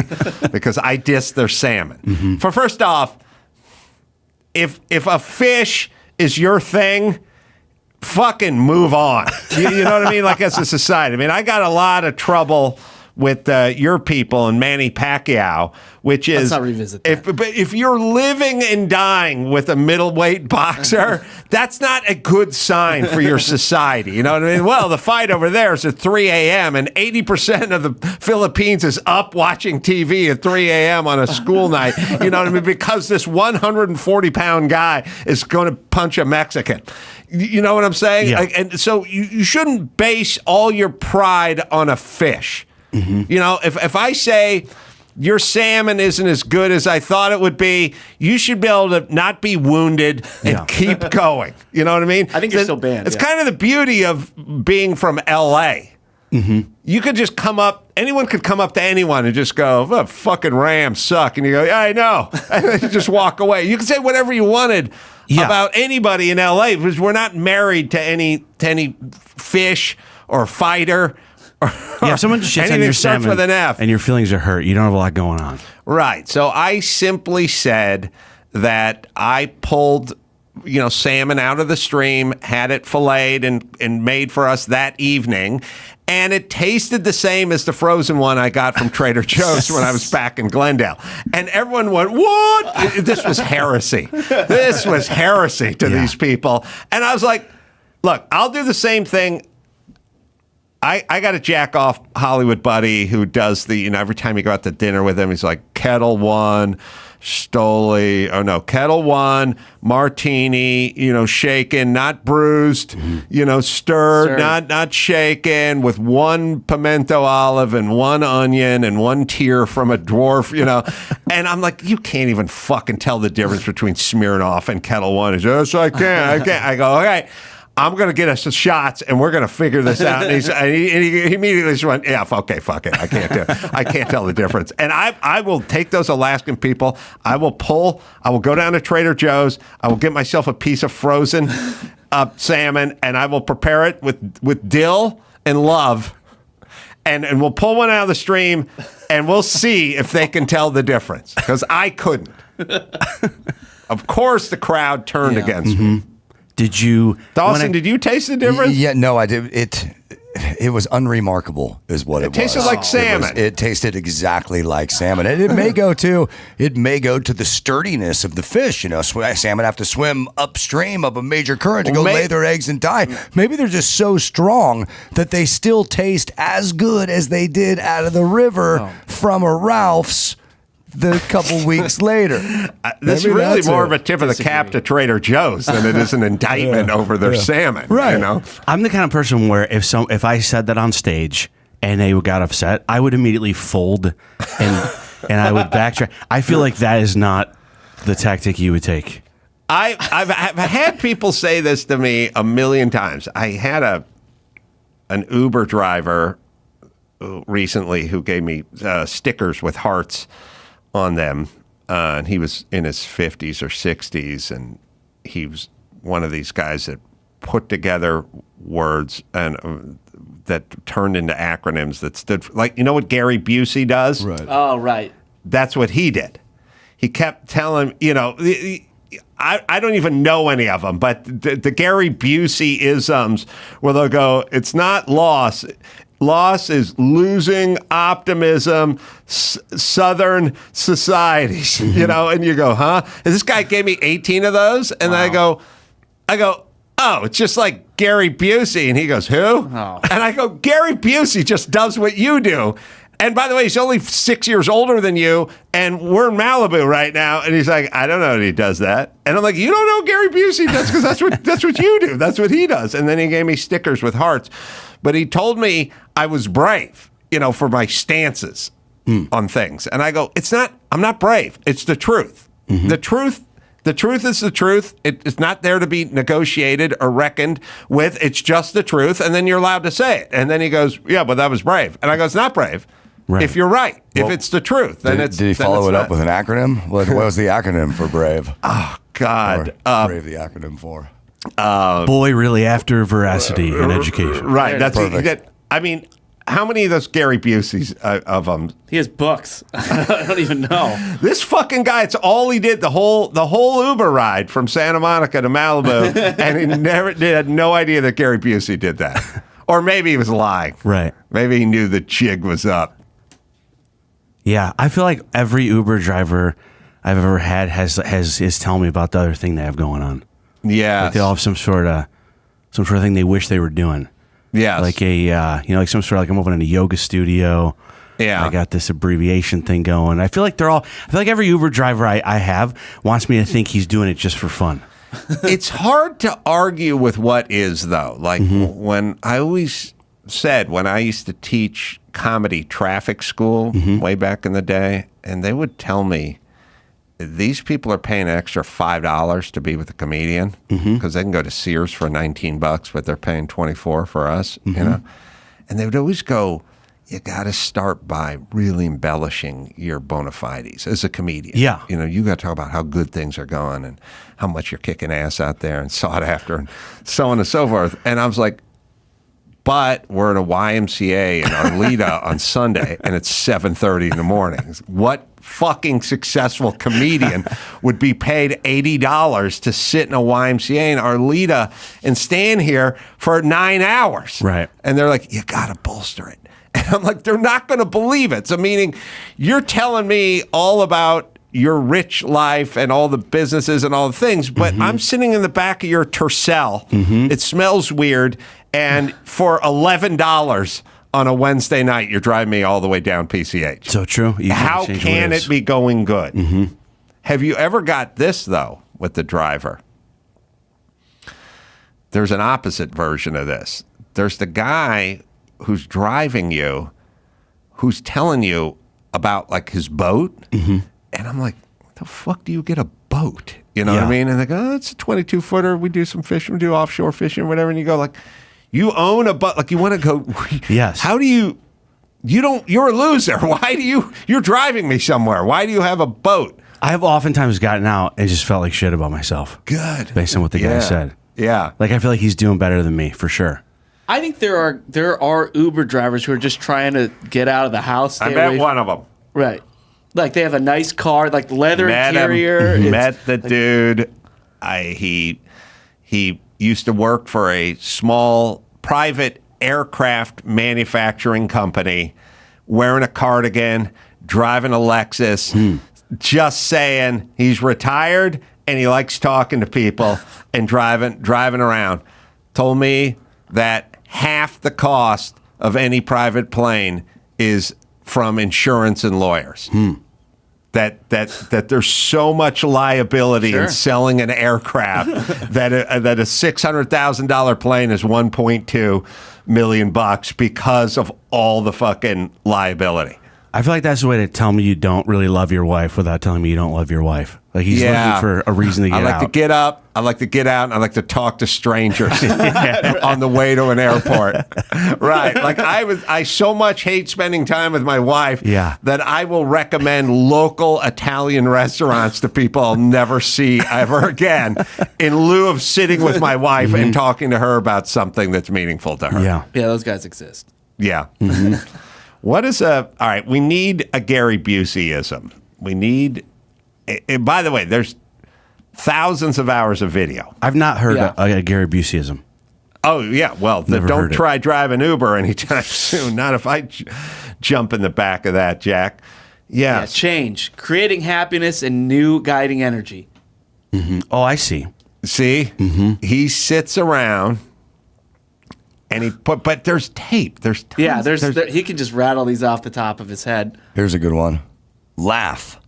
because I dissed their salmon. For first off, if a fish is your thing, fucking move on. You know what I mean? Like as a society. I mean, I got a lot of trouble with your people and Manny Pacquiao, which is
Let's not revisit that.
if you're living and dying with a middleweight boxer, that's not a good sign for your society. You know what I mean? Well, the fight over there is at 3 a.m. and 80% of the Philippines is up watching TV at 3 a.m. on a school night. You know what I mean? Because this 140-pound guy is going to punch a Mexican. You know what I'm saying?
Yeah.
And so you shouldn't base all your pride on a fish. If I say your salmon isn't as good as I thought it would be, you should be able to not be wounded and keep going. You know what I mean?
I think you're still banned.
It's kind of the beauty of being from L.A. You could just anyone could come up to anyone and just go, "Oh, fucking Rams suck." And you go, "Yeah, I know." And you just walk away. You can say whatever you wanted about anybody in L.A. because we're not married to any fish or fighter.
Yeah, if someone shits on your salmon
with an F.
and your feelings are hurt, you don't have a lot going on.
Right. So I simply said that I pulled, salmon out of the stream, had it filleted and made for us that evening, and it tasted the same as the frozen one I got from Trader Joe's when I was back in Glendale. And everyone went, "What?" This was heresy. This was heresy to these people. And I was like, look, I'll do the same thing. I got a jack off Hollywood buddy who does every time you go out to dinner with him, he's like, Kettle One, Kettle One, martini, shaken, not bruised, stirred, not shaken, with 1 pimento olive and 1 onion and 1 tear from a dwarf, And I'm like, you can't even fucking tell the difference between Smirnoff and Kettle One. He's, "Yes, I can. I go, "All right. I'm going to get us some shots, and we're going to figure this out." And he immediately just went, "Yeah, okay, fuck it. I can't tell the difference." And I will take those Alaskan people. I will go down to Trader Joe's. I will get myself a piece of frozen salmon, and I will prepare it with dill and love. And we'll pull one out of the stream, and we'll see if they can tell the difference. Because I couldn't. Of course, the crowd turned against me.
Did you,
Dawson? Did you taste the difference?
Yeah, no, I did. It was unremarkable, is what it was.
It tasted like salmon.
It tasted exactly like salmon, and it may go to the sturdiness of the fish. Salmon have to swim upstream of a major current to go lay their eggs and die. Maybe they're just so strong that they still taste as good as they did out of the river from a Ralph's the couple weeks later.
This is really more of a tip of the cap to Trader Joe's than it is an indictment over their salmon.
Right.
I'm the kind of person where if I said that on stage and they got upset, I would immediately fold and I would backtrack. I feel like that is not the tactic you would take.
I've had people say this to me a million times. I had an Uber driver recently who gave me stickers with hearts on them. and he was in his 50s or 60s, and he was one of these guys that put together words and that turned into acronyms that stood for, like, you know what Gary Busey does?
Right.
Oh, right.
That's what he did. He kept telling, I don't even know any of them, but the Gary Busey isms where they'll go, it's not loss. Loss is losing optimism, Southern societies, and you go, huh? And this guy gave me 18 of those. And I go, oh, it's just like Gary Busey. And he goes, who?
Oh.
And I go, Gary Busey just does what you do. And by the way, he's only 6 years older than you, and we're in Malibu right now. And he's like, I don't know that he does that. And I'm like, you don't know Gary Busey does because that's what you do. That's what he does. And then he gave me stickers with hearts. But he told me I was brave, for my stances on things. And I go, I'm not brave. It's the truth. Mm-hmm. The truth is the truth. It's not there to be negotiated or reckoned with. It's just the truth. And then you're allowed to say it. And then he goes, yeah, but that was brave. And I go, it's not brave. Right. If you're right, if it's the truth, then
did he follow it up with an acronym? What was the acronym for brave?
Oh, God.
Brave the acronym for?
Boy, really after veracity in education.
Right. That's
perfect.
How many of those Gary Buseys of them?
He has books. I don't even know.
This fucking guy, it's all he did the whole Uber ride from Santa Monica to Malibu, and he had no idea that Gary Busey did that. Or maybe he was lying.
Right.
Maybe he knew the jig was up.
Yeah, I feel like every Uber driver I've ever had is telling me about the other thing they have going on.
Yeah,
like they all have some sort of thing they wish they were doing.
Yeah,
like like some sort of like I'm opening a yoga studio.
Yeah,
I got this abbreviation thing going. I feel like every Uber driver I have wants me to think he's doing it just for fun.
It's hard to argue with what is though. Like when I always said when I used to teach comedy traffic school way back in the day, and they would tell me these people are paying an extra $5 to be with a comedian because they can go to Sears for $19, but they're paying $24 for us, and they would always go, you got to start by really embellishing your bona fides as a comedian.
Yeah.
You got to talk about how good things are going and how much you're kicking ass out there and sought after and so on and so forth. And I was like, but we're in a YMCA in Arleta on Sunday, and it's 7:30 in the morning. What fucking successful comedian would be paid $80 to sit in a YMCA in Arleta and stand here for 9 hours?
Right.
And they're like, you got to bolster it. And I'm like, they're not going to believe it. So meaning you're telling me all about your rich life and all the businesses and all the things, but I'm sitting in the back of your Tercel. It smells weird. And for $11 on a Wednesday night, you're driving me all the way down PCH.
So true.
How can it be going good? Have you ever got this, though, with the driver? There's an opposite version of this. There's the guy who's driving you, who's telling you about, like, his boat. And I'm like, what the fuck do you get a boat? You know what I mean? And they go, oh, it's a 22-footer. We do some fishing. We do offshore fishing or whatever. And you go, like, you own a boat. Like, you want to go.
Yes.
How do you're a loser. You're driving me somewhere. Why do you have a boat?
I have oftentimes gotten out and just felt like shit about myself.
Good.
Based on what the guy said.
Yeah.
Like, I feel like he's doing better than me, for sure.
I think there are Uber drivers who are just trying to get out of the house.
I met one of them.
Right. Like they have a nice car, like leather interior.
Met the dude. He used to work for a small private aircraft manufacturing company, wearing a cardigan, driving a Lexus, just saying he's retired and he likes talking to people and driving around. Told me that half the cost of any private plane is from insurance and lawyers. That there's so much liability in selling an aircraft that a $600,000 plane is $1.2 million because of all the fucking liability.
I feel like that's the way to tell me you don't really love your wife without telling me you don't love your wife. Like he's looking for a reason to get out.
I like to get up. I like to get out. And I like to talk to strangers on the way to an airport. Right. Like I so much hate spending time with my wife that I will recommend local Italian restaurants to people I'll never see ever again in lieu of sitting with my wife and talking to her about something that's meaningful to her.
Yeah, those guys exist.
Yeah. What is all right, we need a Gary Buseyism. We need, and by the way, there's thousands of hours of video.
I've not heard a Gary Buseyism.
Oh, yeah. Well, don't try driving Uber anytime soon. Not if I jump in the back of that, Jack.
Yeah, change. Creating happiness and new guiding energy.
Oh, I see.
See? He sits around. And but there's tape. There's tons.
Yeah, he can just rattle these off the top of his head.
Here's a good one. Laugh.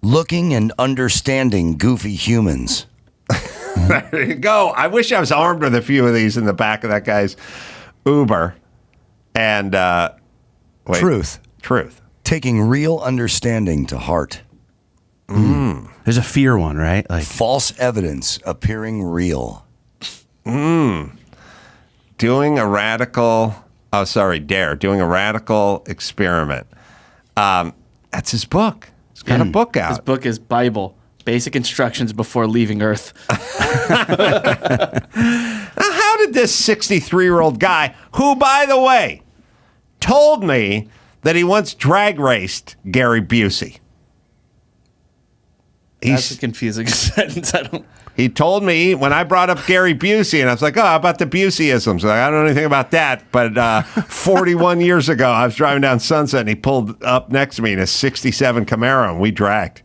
Looking and understanding goofy humans.
There you go. I wish I was armed with a few of these in the back of that guy's Uber. And
Truth. Taking real understanding to heart.
There's a fear one, right? Like
false evidence appearing real.
Doing a radical experiment. That's his book. He's got a book out.
His book is Bible, Basic Instructions Before Leaving Earth.
Now, how did this 63-year-old guy, who, by the way, told me that he once drag raced Gary Busey.
That's a confusing sentence.
He told me when I brought up Gary Busey, and I was like, how about the Buseyisms? Like, I don't know anything about that. But 41 years ago, I was driving down Sunset, and he pulled up next to me in a 67 Camaro, and we dragged.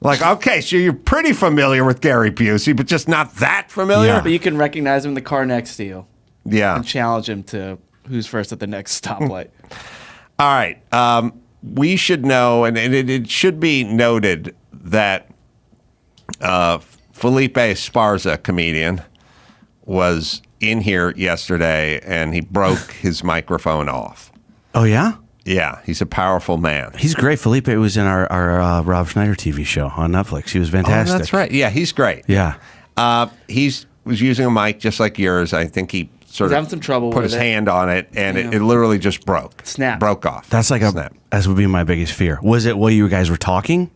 Like, okay, so you're pretty familiar with Gary Busey, but just not that familiar?
Yeah. But you can recognize him in the car next to you.
Yeah.
And challenge him to who's first at the next stoplight.
All right. We should know, and it should be noted that Felipe Esparza, comedian, was in here yesterday, and he broke his microphone off.
Oh, yeah?
Yeah, he's a powerful man.
He's great. Felipe was in our Rob Schneider TV show on Netflix. He was fantastic.
Oh, that's right. Yeah, he's great.
Yeah.
He was using a mic just like yours. I think he sort of
having some trouble
put
with
his
it.
hand on it, and it literally just broke.
Snapped.
Broke off.
That's like
Snap.
that would be my biggest fear. Was it while you guys were talking?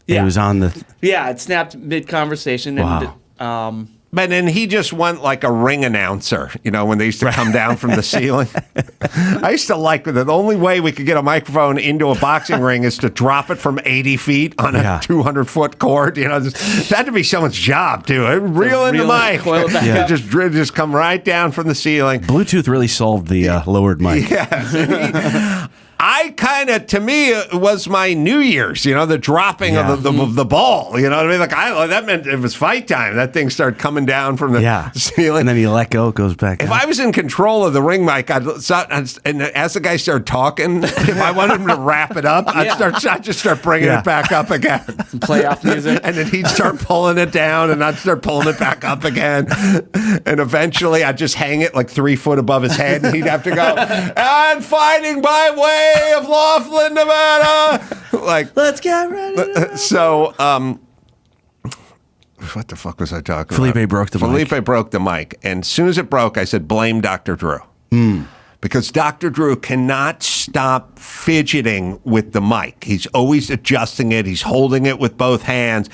Yeah.
It was on the...
Yeah, it snapped mid-conversation.
Wow.
And,
But then he just went like a ring announcer, when they used to come down from the ceiling. I used to like that. The only way we could get a microphone into a boxing ring is to drop it from 80 feet on a 200-foot cord. That had to be someone's job, too. Reel in the mic. Just come right down from the ceiling.
Bluetooth really solved the lowered mic.
Yeah. To me, it was my New Year's, the dropping of the ball. You know what I mean? Like, that meant it was fight time. That thing started coming down from the ceiling.
And then you let go, it goes back
If
up.
I was in control of the ring mic, and as the guy started talking, if I wanted him to wrap it up, I'd just start bringing it back up again.
some playoff music.
And then he'd start pulling it down, and I'd start pulling it back up again. And eventually, I'd just hang it like 3 foot above his head, and he'd have to go, and fighting by way of Laughlin, Nevada. Like,
let's get ready.
So, what the fuck was I talking about?
Felipe broke the mic.
Felipe broke the mic. And as soon as it broke, I said, blame Dr. Drew. Because Dr. Drew cannot stop fidgeting with the mic. He's always adjusting it. He's holding it with both hands.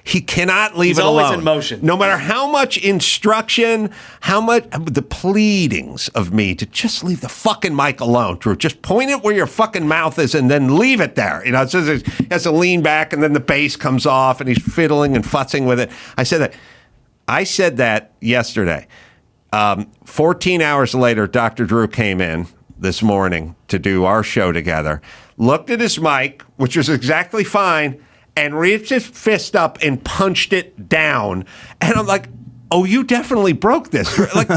He cannot leave it alone.
He's always in motion.
No matter how much instruction, how much the pleadings of me to just leave the fucking mic alone, Drew. Just point it where your fucking mouth is and then leave it there. It says he has to lean back and then the bass comes off and he's fiddling and futzing with it. I said that yesterday. 14 hours later, Dr. Drew came in this morning to do our show together, looked at his mic, which was exactly fine, and reached his fist up and punched it down. And I'm like, oh, you definitely broke this. Like,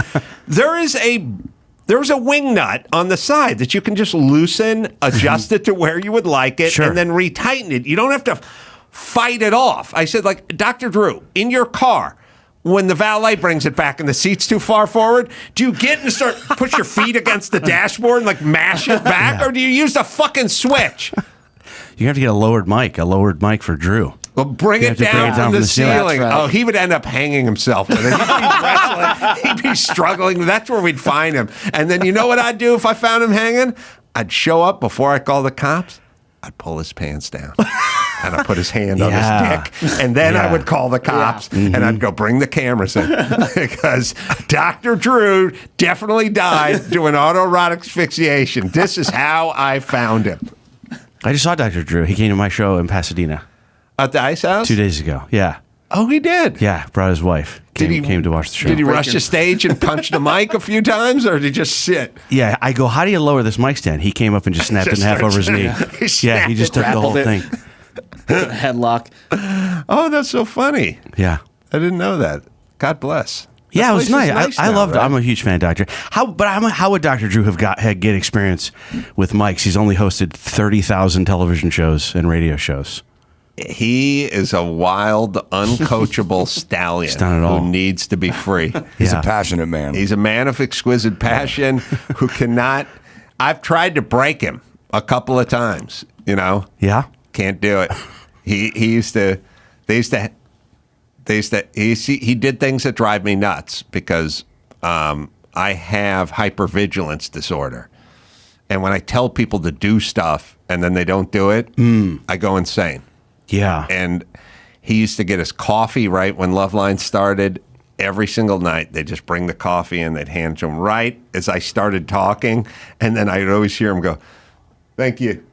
there's a wing nut on the side that you can just loosen, adjust it to where you would like it, and then retighten it. You don't have to fight it off. I said, like, Dr. Drew, in your car, when the valet brings it back and the seat's too far forward, do you get and push your feet against the dashboard and like mash it back? Or do you use the fucking switch?
You have to get a lowered mic for Drew.
Well, bring it down from the ceiling.
Right.
Oh, he would end up hanging himself with it. He'd be wrestling. He'd be struggling. That's where we'd find him. And then you know what I'd do if I found him hanging? I'd show up before I call the cops. I'd pull his pants down. And I'd put his hand on his dick. And then I would call the cops. And I'd go bring the cameras in. Because Dr. Drew definitely died doing autoerotic asphyxiation. This is how I found him.
I just saw Dr. Drew. He came to my show in Pasadena
At the Ice House?
2 days ago. Yeah.
Oh, he did?
Yeah, brought his wife. Came to watch the show.
Did he rush the stage and punch the mic a few times, or did he just sit?
Yeah, I go, how do you lower this mic stand? He came up and just snapped it in half over his knee. Yeah, he just took the whole thing.
Headlock.
Oh, that's so funny.
Yeah.
I didn't know that. God bless.
Yeah, it was
place is
nice. I
now,
loved it.
right?
I'm a huge fan of Dr. How would Dr. Drew have get experience with mics? He's only hosted 30,000 television shows and radio shows.
He is a wild, uncoachable stallion
done it all.
who needs to be free.
He's a passionate man.
He's a man of exquisite passion who cannot. I've tried to break him a couple of times.
Yeah.
Can't do it. He did things that drive me nuts because I have hypervigilance disorder. And when I tell people to do stuff and then they don't do it, I go insane.
Yeah.
And he used to get his coffee right when Loveline started. Every single night, they'd just bring the coffee and they'd hand to him right as I started talking. And then I'd always hear him go, "Thank you."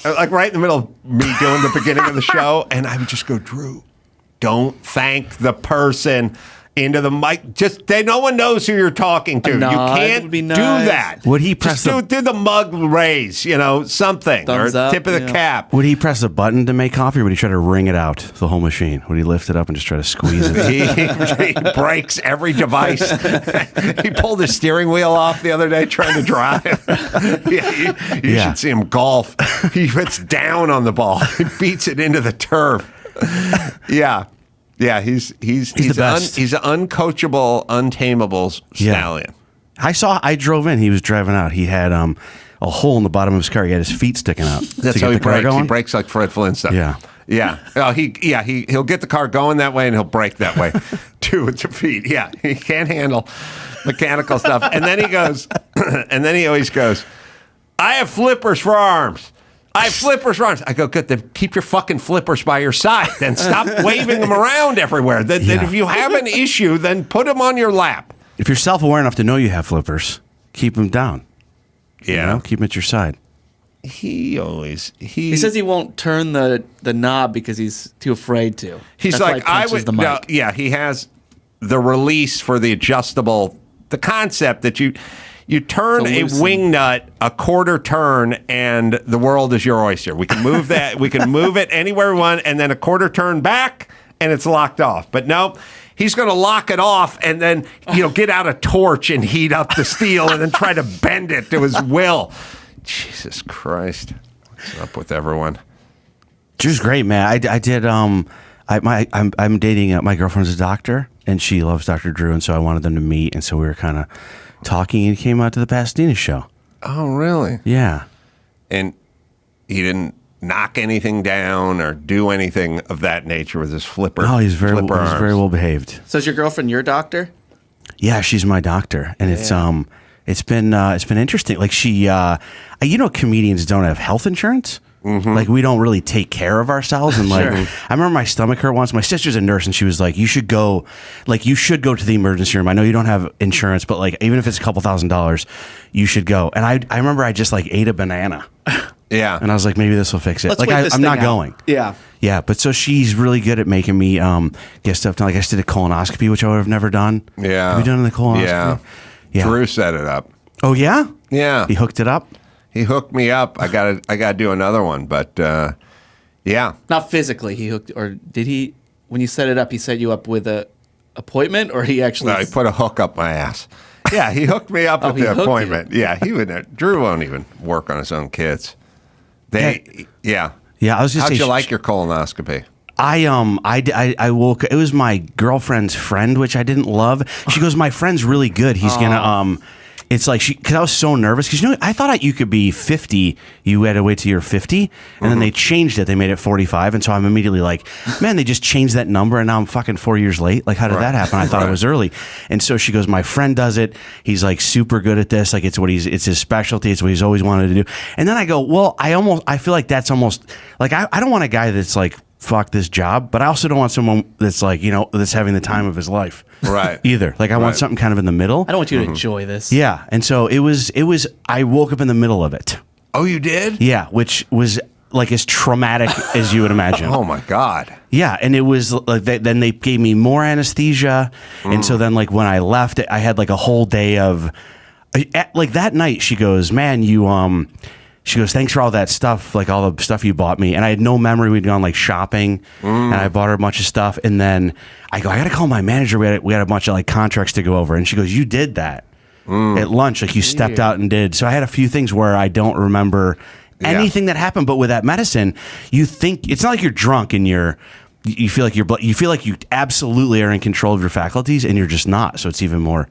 Like right in the middle of me doing the beginning of the show. And I would just go, "Drew, don't thank the person into the mic. No one knows who you're talking to.
nod
You
would
can't
be
do
nice.
that."
Would he press
just do the mug raise, something,
Thumbs
or
up,
tip of the
yeah.
cap.
Would he press a button to make coffee, or would he try to wring it out, the whole machine? Would he lift it up and just try to squeeze it?
He breaks every device. He pulled his steering wheel off the other day trying to drive. You should see him golf. He hits down on the ball. He beats it into the turf. Yeah. Yeah, he's
the best.
He's an uncoachable, untamable stallion.
I drove in. He was driving out. He had a hole in the bottom of his car. He had his feet sticking out.
That's
to
how
get
he
the car
breaks.
going.
He breaks like Fred Flintstone.
Yeah.
Yeah. Oh, he'll get the car going that way and he'll brake that way too with the feet. Yeah. He can't handle mechanical stuff. And then he goes, and then he always goes, "I have flippers for arms. I have flippers for arms." I go, "Good, then keep your fucking flippers by your side. Then stop waving them around everywhere. Then if you have an issue, then put them on your lap."
If you're self-aware enough to know you have flippers, keep them down.
Yeah.
Keep them at your side.
He
He says he won't turn the knob because he's too afraid to.
He's
That's why
like,
he punches the mic.
No, yeah, he has the release for the adjustable, the concept that you turn
To
a
loosen.
wing nut a quarter turn and the world is your oyster. We can move that. We can move it anywhere we want, and then a quarter turn back and it's locked off. But no, he's going to lock it off and then get out a torch and heat up the steel and then try to bend it to his will. Jesus Christ. What's up with everyone?
Drew's great, man. I did. I'm dating. My girlfriend's a doctor, and she loves Dr. Drew, and so I wanted them to meet, and so we were kind of talking, and he came out to the Pasadena show.
Oh, really?
Yeah.
And he didn't knock anything down or do anything of that nature with his flipper.
Oh, he's very
flipper arms.
well behaved.
So is your girlfriend your doctor?
Yeah, she's my doctor, and it's been interesting. Like she, comedians don't have health insurance. Mm-hmm. Like we don't really take care of ourselves. And like, I remember my stomach hurt once. My sister's a nurse, and she was like, "You should go to the emergency room. I know you don't have insurance, but like, even if it's a couple $1,000s, you should go." And I remember I just like ate a banana.
Yeah.
And I was like, maybe this will fix it.
Let's
like
wait this
I'm not
thing out.
going.
Yeah.
Yeah, but so she's really good at making me get stuff done. Like I just did a colonoscopy, which I would have never done.
Yeah.
Have you done the colonoscopy?
Yeah. Drew set it up.
Oh yeah?
Yeah.
He hooked it up?
He hooked me up. I gotta do another one, but yeah.
Not physically. He hooked, or did he? When you set it up, he set you up with a appointment, or he actually?
No, he put a hook up my ass. Yeah, he hooked me up at
he
the
hooked
appointment.
you.
Yeah, he would. Drew won't even work on his own kids. Yeah.
Yeah, I was just
How'd
saying,
you like your colonoscopy?
I woke. It was my girlfriend's friend, which I didn't love. She goes, "My friend's really good. He's gonna it's like because I was so nervous because I thought you could be 50, you had to wait till you're 50, and then they changed it. They made it 45, and so I'm immediately like, man, they just changed that number, and now I'm fucking 4 years late. Like, how did that happen? I thought it was early, and so she goes, my friend does it. He's like super good at this. Like it's his specialty. It's what he's always wanted to do. And then I go, well, I feel like that's almost like I don't want a guy that's like, fuck this job, but I also don't want someone that's like, that's having the time of his life.
Right.
Either. Like I want something kind of in the middle.
I don't want you to enjoy this.
Yeah. And so it was, I woke up in the middle of it.
Oh, you did?
Yeah. Which was like as traumatic as you would imagine.
Oh my God.
Yeah. And it was like, then they gave me more anesthesia. And so then like when I left I had like a whole day of like that night she goes, man, she goes, thanks for all that stuff, like all the stuff you bought me. And I had no memory. We'd gone like shopping and I bought her a bunch of stuff. And then I go, I got to call my manager. We had a bunch of like contracts to go over. And she goes, you did that at lunch. Like you stepped out and did. So I had a few things where I don't remember anything that happened. But with that medicine, you think it's not like you're drunk and you feel like you absolutely are in control of your faculties and you're just not. So it's even more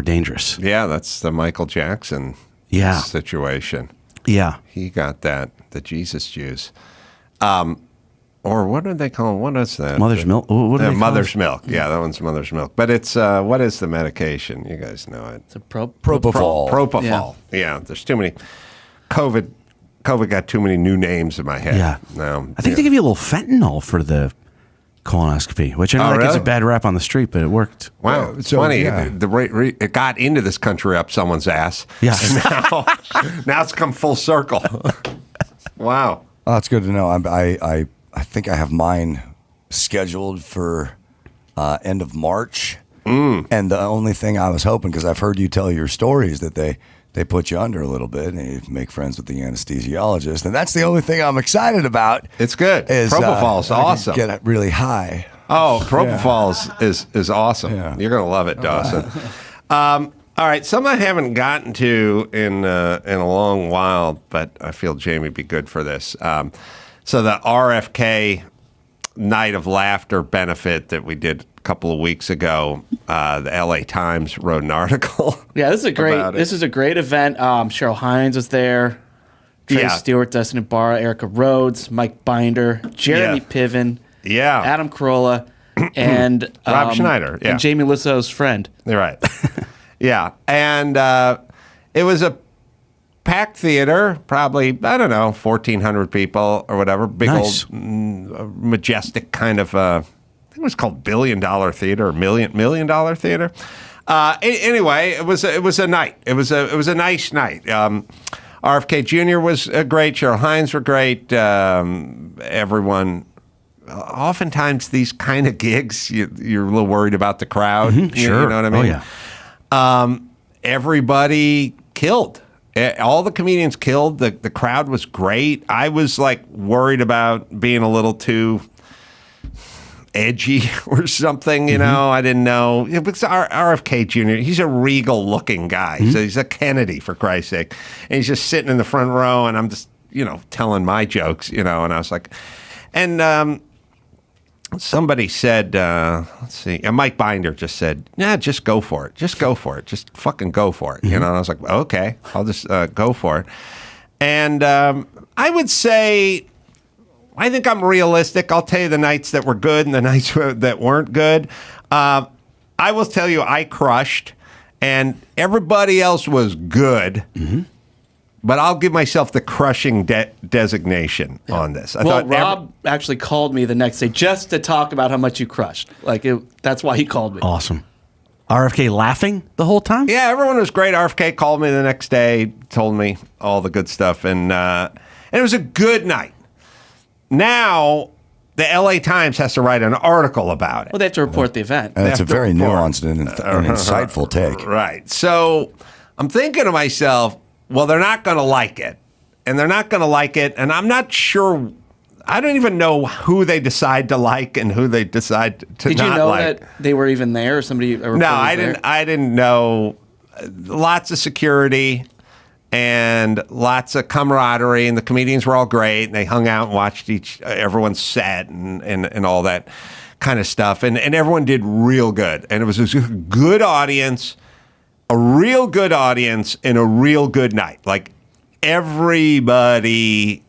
dangerous.
Yeah. That's the Michael Jackson situation.
Yeah.
He got the Jesus juice. Or what do they call it? What is that?
Mother's milk? What do they call
mother's
it?
milk. Yeah, that one's mother's milk. But it's, what is the medication? You guys know it.
It's a
Propofol.
Propofol. Yeah, there's too many. COVID got too many new names in my head.
Yeah.
No,
I think they give you a little fentanyl for the colonoscopy, which I know that gets a bad rap on the street, but it worked.
Wow, it's funny. It got into this country up someone's ass.
Yeah.
Now it's come full circle. Wow.
Oh, that's good to know. I think I have mine scheduled for end of March. And the only thing I was hoping, because I've heard you tell your stories, that they put you under a little bit and you make friends with the anesthesiologist. And that's the only thing I'm excited about.
It's good.
Is,
Propofol's awesome.
Get really high.
Oh, Propofol's is awesome.
Yeah.
You're going to love it, Dawson. All right, something I haven't gotten to in a long while, but I feel Jamie would be good for this. So the RFK Night of Laughter benefit that we did a couple of weeks ago, the LA Times wrote an article.
Yeah, this is a great event. Cheryl Hines was there. Trey Stewart, Dustin Ibarra, Erica Rhodes, Mike Binder, Jeremy Piven, Adam Carolla, and
Rob Schneider,
and Jamie Lissow's friend.
You're right. Yeah, and it was a packed theater, probably, I don't know, 1,400 people or whatever. Big old, majestic kind of, I think it was called $1 billion theater or $1 million theater. Anyway, it was a night. It was a nice night. RFK Jr. was great. Cheryl Hines were great. Everyone. Oftentimes, these kind of gigs, you're a little worried about the crowd.
Mm-hmm, sure.
You know what I mean?
Oh, yeah.
Everybody killed. All the comedians killed. The crowd was great. I was like worried about being a little too edgy or something, you know. I didn't know. Because RFK Jr., he's a regal-looking guy. So he's a Kennedy, for Christ's sake. And he's just sitting in the front row, and I'm just, telling my jokes, and I was like... And somebody said, let's see, and Mike Binder just said, just go for it. Just go for it. Just fucking go for it. And I was like, okay, I'll just go for it. And I would say, I think I'm realistic. I'll tell you the nights that were good and the nights that weren't good. I will tell you I crushed, and everybody else was good. But I'll give myself the crushing designation on this. I thought
Rob actually called me the next day just to talk about how much you crushed. That's why he called me.
Awesome. RFK laughing the whole time?
Yeah, everyone was great. RFK called me the next day, told me all the good stuff, and it was a good night. Now, the LA Times has to write an article about it.
Well, they have to report the event.
And it's a very nuanced and insightful take.
Right. So I'm thinking to myself, well, they're not going to like it. And they're not going to like it. And I'm not sure. I don't even know who they decide to like and who they decide to not like.
Did you know that they were even there? Or somebody?
No, I didn't. I didn't know. Lots of security and lots of camaraderie, and the comedians were all great. And they hung out and watched everyone's set and all that kind of stuff. And everyone did real good. And it was a good audience. a real good audience and a real good night. Like everybody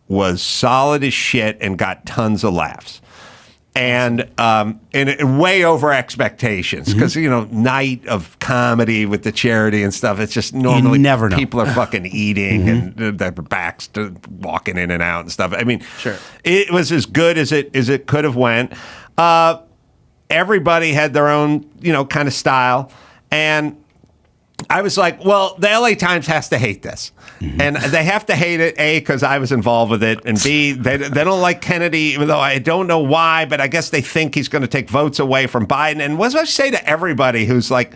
was solid as shit and got tons of laughs. And way over expectations because, night of comedy with the charity and stuff, it's just normally
you never know.
People are fucking eating and their backs walking in and out and stuff. I mean,
sure.
It was as good as it could have went. Everybody had their own, kind of style. And I was like, well, the LA Times has to hate this. And they have to hate it, A, because I was involved with it, and B, they don't like Kennedy, even though I don't know why, but I guess they think he's going to take votes away from Biden. And what do I say to everybody who's like,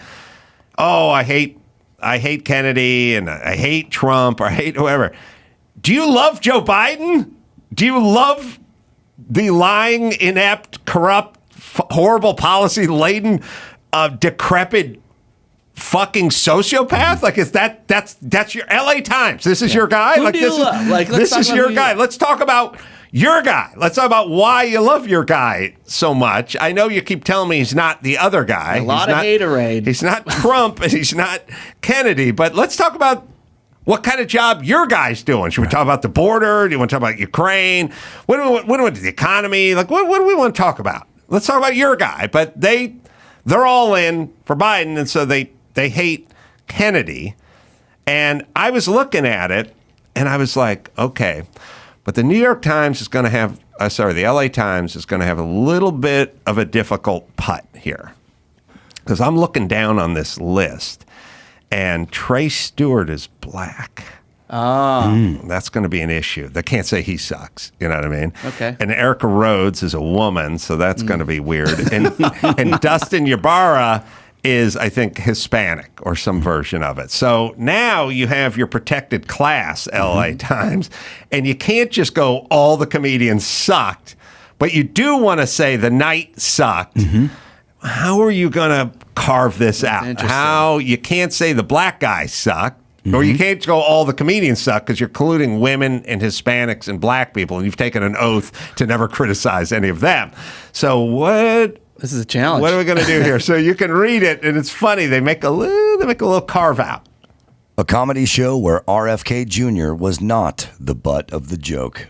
oh, I hate Kennedy, and I hate Trump, or I hate whoever. Do you love Joe Biden? Do you love the lying, inept, corrupt, horrible policy-laden, decrepit fucking sociopath? Like, is that's your LA Times? This is your guy?
Who do you love? Like,
this is your guy. Let's talk about your guy. Let's talk about why you love your guy so much. I know you keep telling me he's not the other guy.
A lot of haterade.
He's not Trump and he's not Kennedy, but let's talk about what kind of job your guy's doing. Should we talk about the border? Do you want to talk about Ukraine? What do we want the economy? Like, what do we want to talk about? Let's talk about your guy. But they're all in for Biden, and so they hate Kennedy. And I was looking at it, and I was like, okay, but the New York Times is going to have, the LA Times is going to have a little bit of a difficult putt here. Because I'm looking down on this list, and Trey Stewart is black.
Oh.
That's going to be an issue. They can't say he sucks. You know what I mean?
Okay.
And Erica Rhodes is a woman, so that's going to be weird. And Dustin Ybarra is, I think, Hispanic or some version of it. So now you have your protected class, LA Times, and you can't just go, all the comedians sucked, but you do want to say the night sucked. How are you going to carve this out? How you can't say the black guy sucked. Or you can't go all the comedians suck because you're colluding women and Hispanics and black people, and you've taken an oath to never criticize any of them. So what?
This is a challenge.
What are we going to do here? So you can read it, and it's funny. They make a little carve out.
A comedy show where RFK Jr. was not the butt of the joke.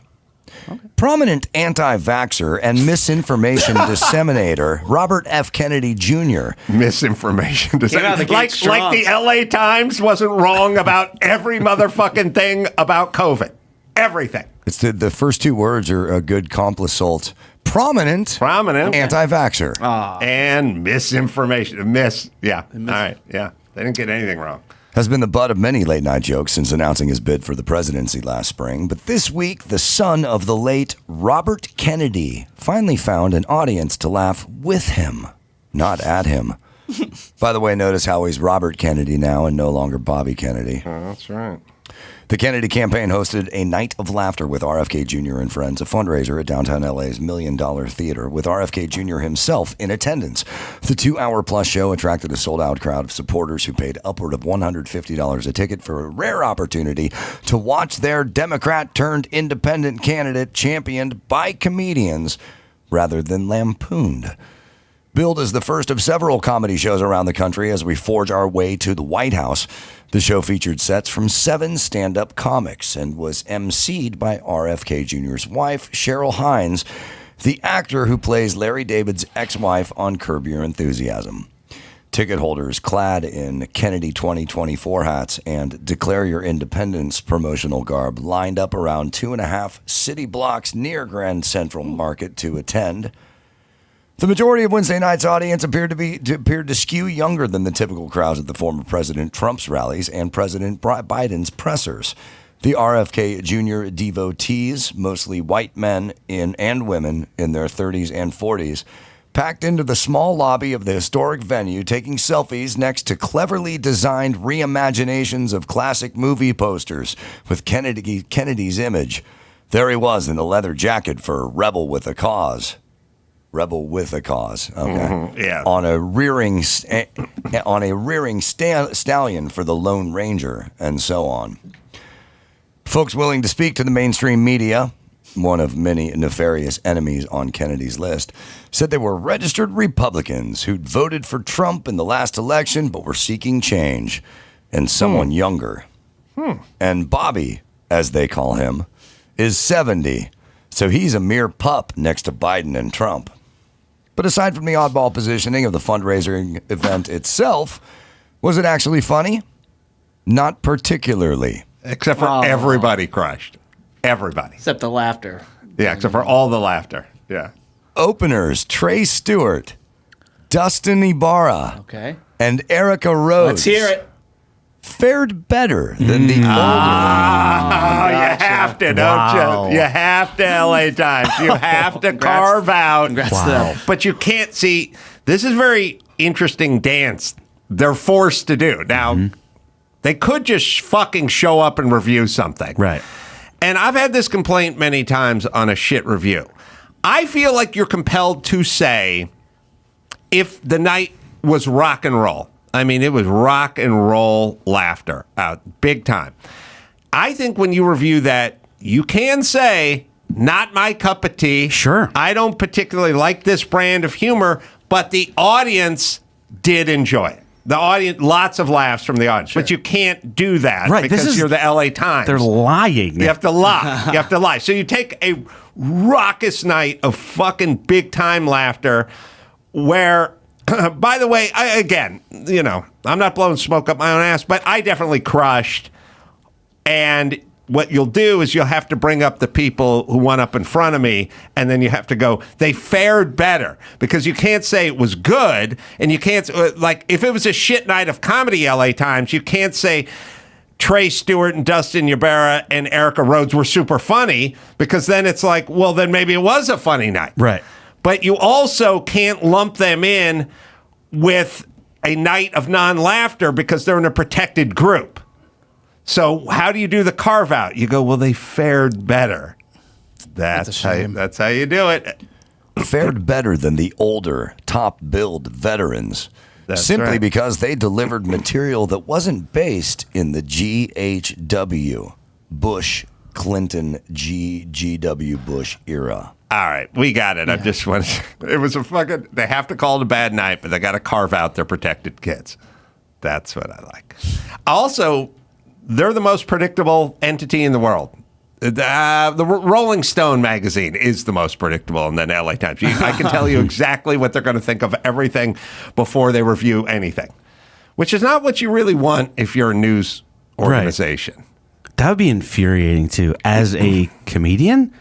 Okay. Prominent anti-vaxxer and misinformation disseminator Robert F. Kennedy Jr.
Misinformation disseminator. Like the LA Times wasn't wrong about every motherfucking thing about COVID. Everything.
It's the first two words are a good complisalt. Prominent anti-vaxxer.
And misinformation. Yeah. All right. Yeah. They didn't get anything wrong.
Has been the butt of many late-night jokes since announcing his bid for the presidency last spring. But this week, the son of the late Robert Kennedy finally found an audience to laugh with him, not at him. By the way, notice how he's Robert Kennedy now and no longer Bobby Kennedy.
Oh, that's right.
The Kennedy campaign hosted a night of laughter with RFK Jr. and friends, a fundraiser at downtown LA's $1 Million Theater, with RFK Jr. himself in attendance. The 2-hour-plus show attracted a sold-out crowd of supporters who paid upward of $150 a ticket for a rare opportunity to watch their Democrat-turned-independent candidate championed by comedians rather than lampooned. Billed as the first of several comedy shows around the country as we forge our way to the White House, the show featured sets from 7 stand-up comics and was emceed by RFK Jr.'s wife, Cheryl Hines, the actor who plays Larry David's ex-wife on Curb Your Enthusiasm. Ticket holders clad in Kennedy 2024 hats and Declare Your Independence promotional garb lined up around 2.5 city blocks near Grand Central Market to attend. The majority of Wednesday night's audience appeared to skew younger than the typical crowds at the former President Trump's rallies and President Biden's pressers. The RFK Jr. devotees, mostly white men and women in their 30s and 40s, packed into the small lobby of the historic venue, taking selfies next to cleverly designed reimaginations of classic movie posters with Kennedy's image. There he was in the leather jacket for Rebel with a Cause. Rebel with a Cause. Okay.
Mm-hmm, yeah.
On a rearing stallion for the Lone Ranger, and so on. Folks willing to speak to the mainstream media one of many nefarious enemies on Kennedy's list, said they were registered Republicans who'd voted for Trump in the last election but were seeking change, and someone younger. And Bobby, as they call him, is 70, so he's a mere pup next to Biden and Trump. But aside from the oddball positioning of the fundraising event itself, was it actually funny? Not particularly.
Except for everybody crushed. Everybody.
Except the laughter.
Yeah, except for all the laughter. Yeah.
Openers, Trey Stewart, Dustin Ibarra,
Okay.
and Erica Rhodes.
Let's hear it.
Fared better than the older.
Oh, you have to, don't you? You have to, LA Times. You have to carve out.
Congrats to them.
But you can't see. This is very interesting dance they're forced to do. Now, they could just fucking show up and review something.
Right.
And I've had this complaint many times on a shit review. I feel like you're compelled to say if the night was rock and roll. I mean, it was rock and roll laughter out big time. I think when you review that, you can say, not my cup of tea.
Sure.
I don't particularly like this brand of humor, but the audience did enjoy it. The audience, lots of laughs from the audience. Sure. But you can't do that because you're the LA Times.
They're lying.
You have to lie. You have to lie. So you take a raucous night of fucking big time laughter where, by the way, I'm not blowing smoke up my own ass, but I definitely crushed. And what you'll do is you'll have to bring up the people who went up in front of me, and then you have to go, they fared better. Because you can't say it was good, and you can't, like, if it was a shit night of comedy, LA Times, you can't say Trey Stewart and Dustin Ibarra and Erica Rhodes were super funny, because then it's like, well, then maybe it was a funny night.
Right.
But you also can't lump them in with a night of non-laughter because they're in a protected group. So how do you do the carve out? You go, well, they fared better. That's how you do it.
Fared better than the older, top-billed veterans. Simply because they delivered material that wasn't based in the GHW, Bush, Clinton, GW Bush era.
All right, we got it. Yeah. It was a fucking, they have to call it a bad night, but they got to carve out their protected kids. That's what I like. Also, they're the most predictable entity in the world. The Rolling Stone magazine is the most predictable, and then LA Times. I can tell you exactly what they're going to think of everything before they review anything, which is not what you really want if you're a news organization.
Right. That would be infuriating, too, as a comedian.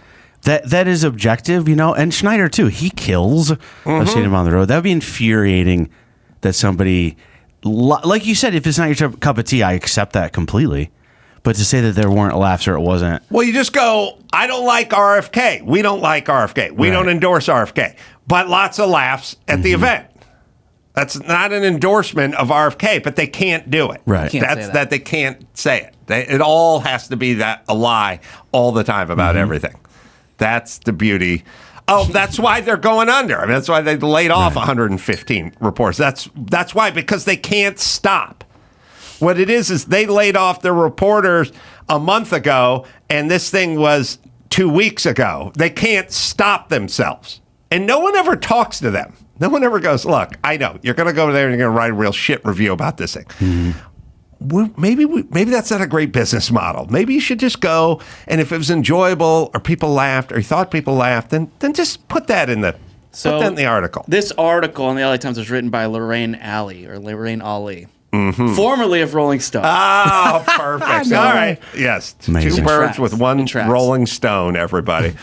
That is objective, and Schneider, too. He kills. I've seen him on the road. That would be infuriating that somebody... Like you said, if it's not your cup of tea, I accept that completely. But to say that there weren't laughs or it wasn't...
Well, you just go, I don't like RFK. We don't like RFK. We don't endorse RFK. But lots of laughs at the event. That's not an endorsement of RFK, but they can't do it.
Right.
That's that they can't say it. It all has to be a lie all the time about everything. That's the beauty. Oh, that's why they're going under. I mean, that's why they laid off 115 reporters. That's why, because they can't stop. What it is they laid off their reporters a month ago, and this thing was 2 weeks ago. They can't stop themselves. And no one ever talks to them. No one ever goes, look, I know, you're going to go there and you're going to write a real shit review about this thing. Maybe that's not a great business model. Maybe you should just go, and if it was enjoyable or people laughed or you thought people laughed, then just put that in the article.
This article in the LA Times was written by Lorraine Ali. Formerly of Rolling Stone.
Oh, perfect. All right. Yes.
Amazing.
Two birds with one Rolling Stone, everybody.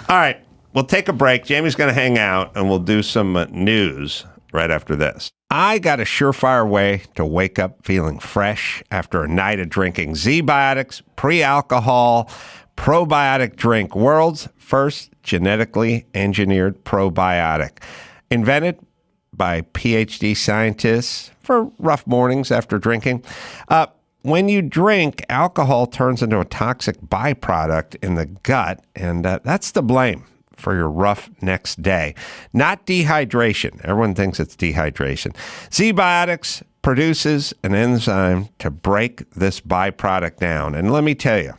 All right. We'll take a break. Jamie's going to hang out, and we'll do some news right after this. I got a surefire way to wake up feeling fresh after a night of drinking Z-Biotics pre-alcohol probiotic drink, world's first genetically engineered probiotic. Invented by PhD scientists for rough mornings after drinking. When you drink, alcohol turns into a toxic byproduct in the gut, and that's to blame for your rough next day. Not dehydration. Everyone thinks it's dehydration. Z-Biotics produces an enzyme to break this byproduct down. And let me tell you,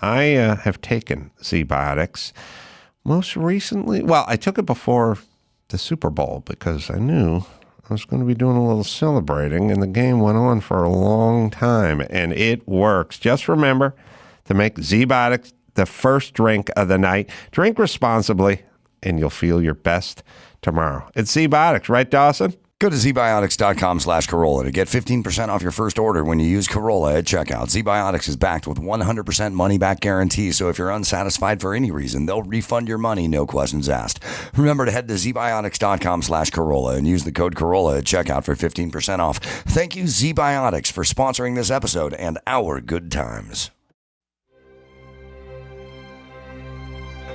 I have taken Z-Biotics most recently. Well, I took it before the Super Bowl because I knew I was going to be doing a little celebrating, and the game went on for a long time, and it works. Just remember to make Z-Biotics the first drink of the night. Drink responsibly, and you'll feel your best tomorrow. It's Z-Biotics, right, Dawson?
Go to zbiotics.com/Carolla to get 15% off your first order when you use Carolla at checkout. ZBiotics is backed with 100% money-back guarantee, so if you're unsatisfied for any reason, they'll refund your money, no questions asked. Remember to head to zbiotics.com/Carolla and use the code Carolla at checkout for 15% off. Thank you, ZBiotics, for sponsoring this episode and our good times.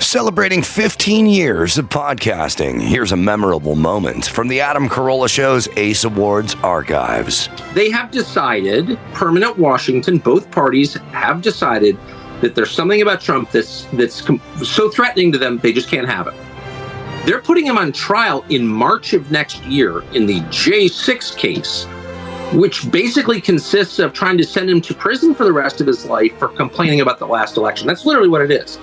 Celebrating 15 years of podcasting, here's a memorable moment from the Adam Carolla Show's Ace Awards archives.
They have decided, permanent Washington, both parties have decided that there's something about Trump that's so threatening to them, they just can't have it. They're putting him on trial in March of next year in the J6 case, which basically consists of trying to send him to prison for the rest of his life for complaining about the last election. That's literally what it is.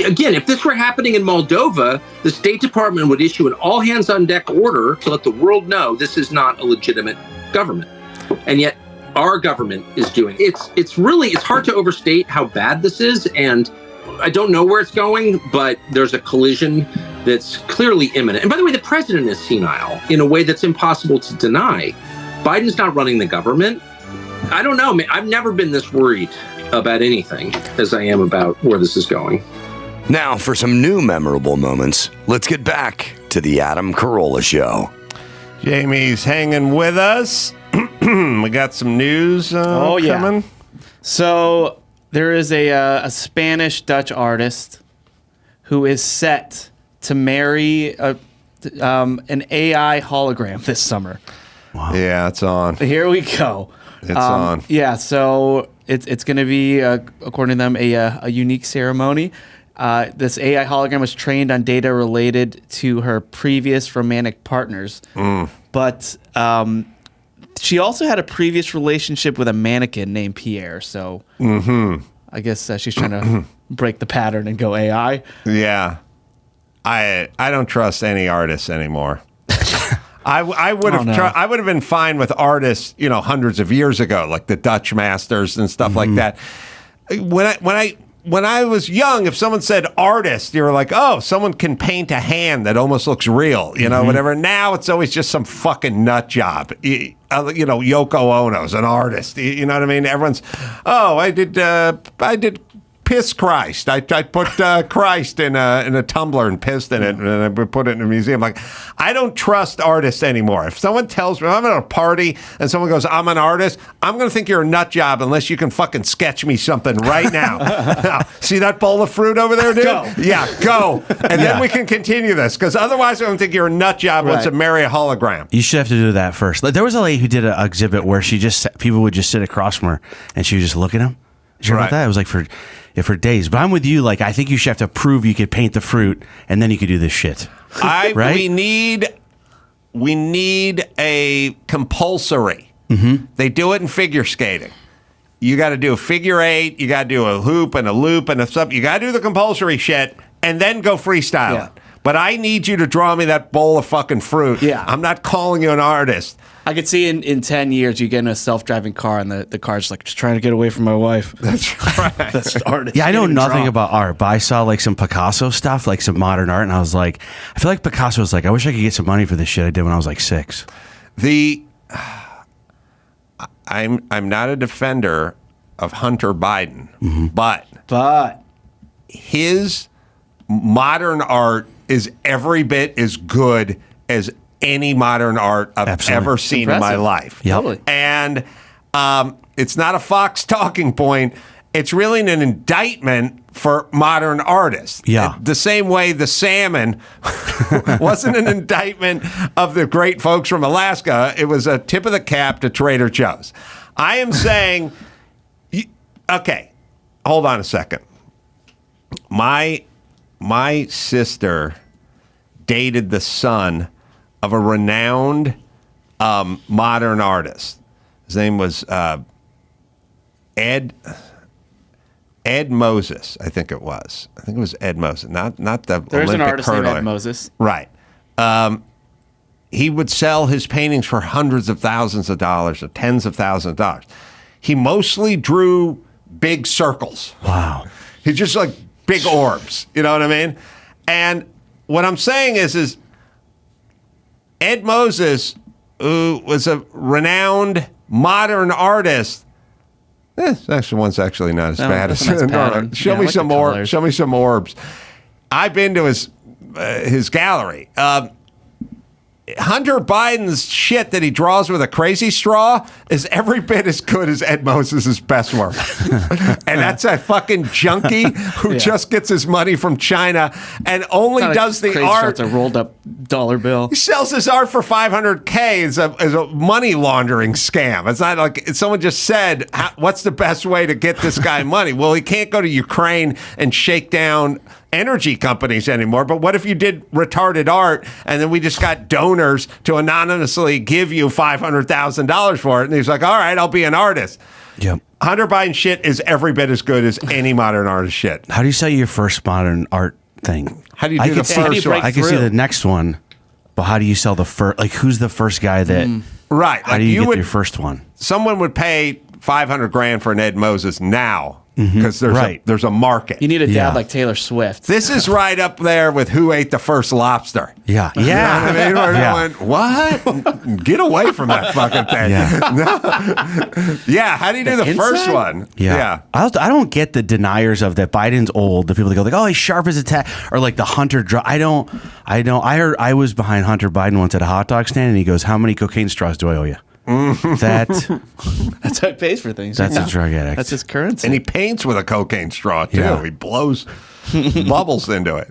Again, if this were happening in Moldova, the State Department would issue an all-hands-on-deck order to let the world know this is not a legitimate government. And yet, our government is doing it. It's hard to overstate how bad this is, and I don't know where it's going, but there's a collision that's clearly imminent. And by the way, the president is senile in a way that's impossible to deny. Biden's not running the government. I don't know. I've never been this worried about anything as I am about where this is going.
Now, for some new memorable moments, let's get back to the Adam Carolla Show.
Jamie's hanging with us. We got some news coming.
So there is a Spanish-Dutch artist who is set to marry an AI hologram this summer.
Wow. Yeah, it's on.
Here we go.
It's on.
Yeah, so it's going to be, according to them, a unique ceremony. This AI hologram was trained on data related to her previous romantic partners. But she also had a previous relationship with a mannequin named Pierre. So I guess she's trying to break the pattern and go AI.
Yeah. I don't trust any artists anymore. I would have been fine with artists, hundreds of years ago, like the Dutch masters and stuff like that. When I was young, if someone said artist, you were like, oh, someone can paint a hand that almost looks real, whatever. Now it's always just some fucking nut job. Yoko Ono's an artist. You know what I mean? Everyone's, I did piss Christ. I put Christ in a tumbler and pissed in it, and I put it in a museum. Like, I don't trust artists anymore. If someone tells me I'm at a party and someone goes, I'm an artist, I'm going to think you're a nut job unless you can fucking sketch me something right now. Now, see that bowl of fruit over there, dude?
Go.
Yeah, go. And then we can continue this, because otherwise I don't think you're a nut job wants to marry a hologram.
You should have to do that first. Like, there was a lady who did an exhibit where people would just sit across from her and she would just look at them. Did you hear about that? It was like for days. But I'm with you. Like, I think you should have to prove you could paint the fruit, and then you could do this shit. Right?
We need a compulsory. They do it in figure skating. You got to do a figure eight. You got to do a hoop and a loop and a sub. You got to do the compulsory shit, and then go freestyle it. But I need you to draw me that bowl of fucking fruit.
Yeah.
I'm not calling you an artist.
I could see in 10 years you get in a self-driving car and the car's like, just trying to get away from my wife.
That's right.
That's the artist.
Yeah, I know nothing about art, but I saw like some Picasso stuff, like some modern art, and I was like, I feel like Picasso was like, I wish I could get some money for this shit I did when I was like 6.
I'm not a defender of Hunter Biden, but his modern art is every bit as good as any modern art I've ever seen in my life.
Totally.
And it's not a Fox talking point. It's really an indictment for modern artists.
Yeah.
The same way the salmon wasn't an indictment of the great folks from Alaska. It was a tip of the cap to Trader Joe's. I am saying, okay, hold on a second. My sister dated the son of a renowned modern artist. His name was Ed Ed Moses, I think it was. I think it was Ed Moses, not the
There's
Olympic
an artist named
hurdler.
Ed Moses.
Right. He would sell his paintings for hundreds of thousands of dollars or tens of thousands of dollars. He mostly drew big circles.
Wow.
He just like big orbs. You know what I mean? And what I'm saying is Ed Moses, who was a renowned modern artist. This one's actually not as bad as
that's a nice pattern.
Show
Yeah, I
me
like
some
the
more.
colors.
Show me some orbs. I've been to his gallery. Hunter Biden's shit that he draws with a crazy straw is every bit as good as Ed Moses' best work. And that's a fucking junkie who just gets his money from China and only does the art.
It's a rolled up dollar bill.
He sells his art for $500K as a money laundering scam. It's not like someone just said, what's the best way to get this guy money? Well, he can't go to Ukraine and shake down energy companies anymore. But what if you did retarded art and then we just got donors to anonymously give you $500,000 for it? And he's like, all right, I'll be an artist.
Yep.
Hunter Biden shit is every bit as good as any modern artist shit.
How do you sell your first modern art thing?
How do you do the first one?
I can see the next one, but how do you sell the first? Like, who's the first guy that?
Right.
How do you get your first one?
Someone would pay $500,000 for an Ed Moses now because there's a market.
You need a dad like Taylor Swift.
This is right up there with who ate the first lobster.
Yeah.
You know
Yeah.
what I mean? Where they went, what? Get away from that fucking thing. Yeah. How do you do the first one?
Yeah. I don't get the deniers of that Biden's old. The people that go like, oh, he's sharp as a tack, or like the Hunter. I don't. I heard I was behind Hunter Biden once at a hot dog stand, and he goes, "How many cocaine straws do I owe you?"
That's how he pays for things.
That's a drug addict.
That's his currency.
And he paints with a cocaine straw too.
Yeah.
He blows bubbles into it.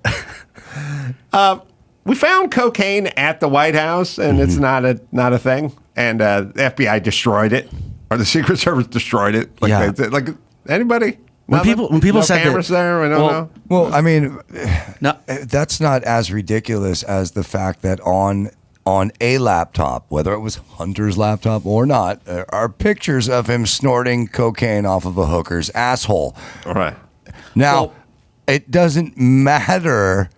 We found cocaine at the White House, and it's not a thing. And the FBI destroyed it, or the Secret Service destroyed it. Like anybody.
When people said
cameras
that,
there, we don't know.
Well, I mean, that's not as ridiculous as the fact that on a laptop, whether it was Hunter's laptop or not, there are pictures of him snorting cocaine off of a hooker's asshole.
All right.
Now, it doesn't matter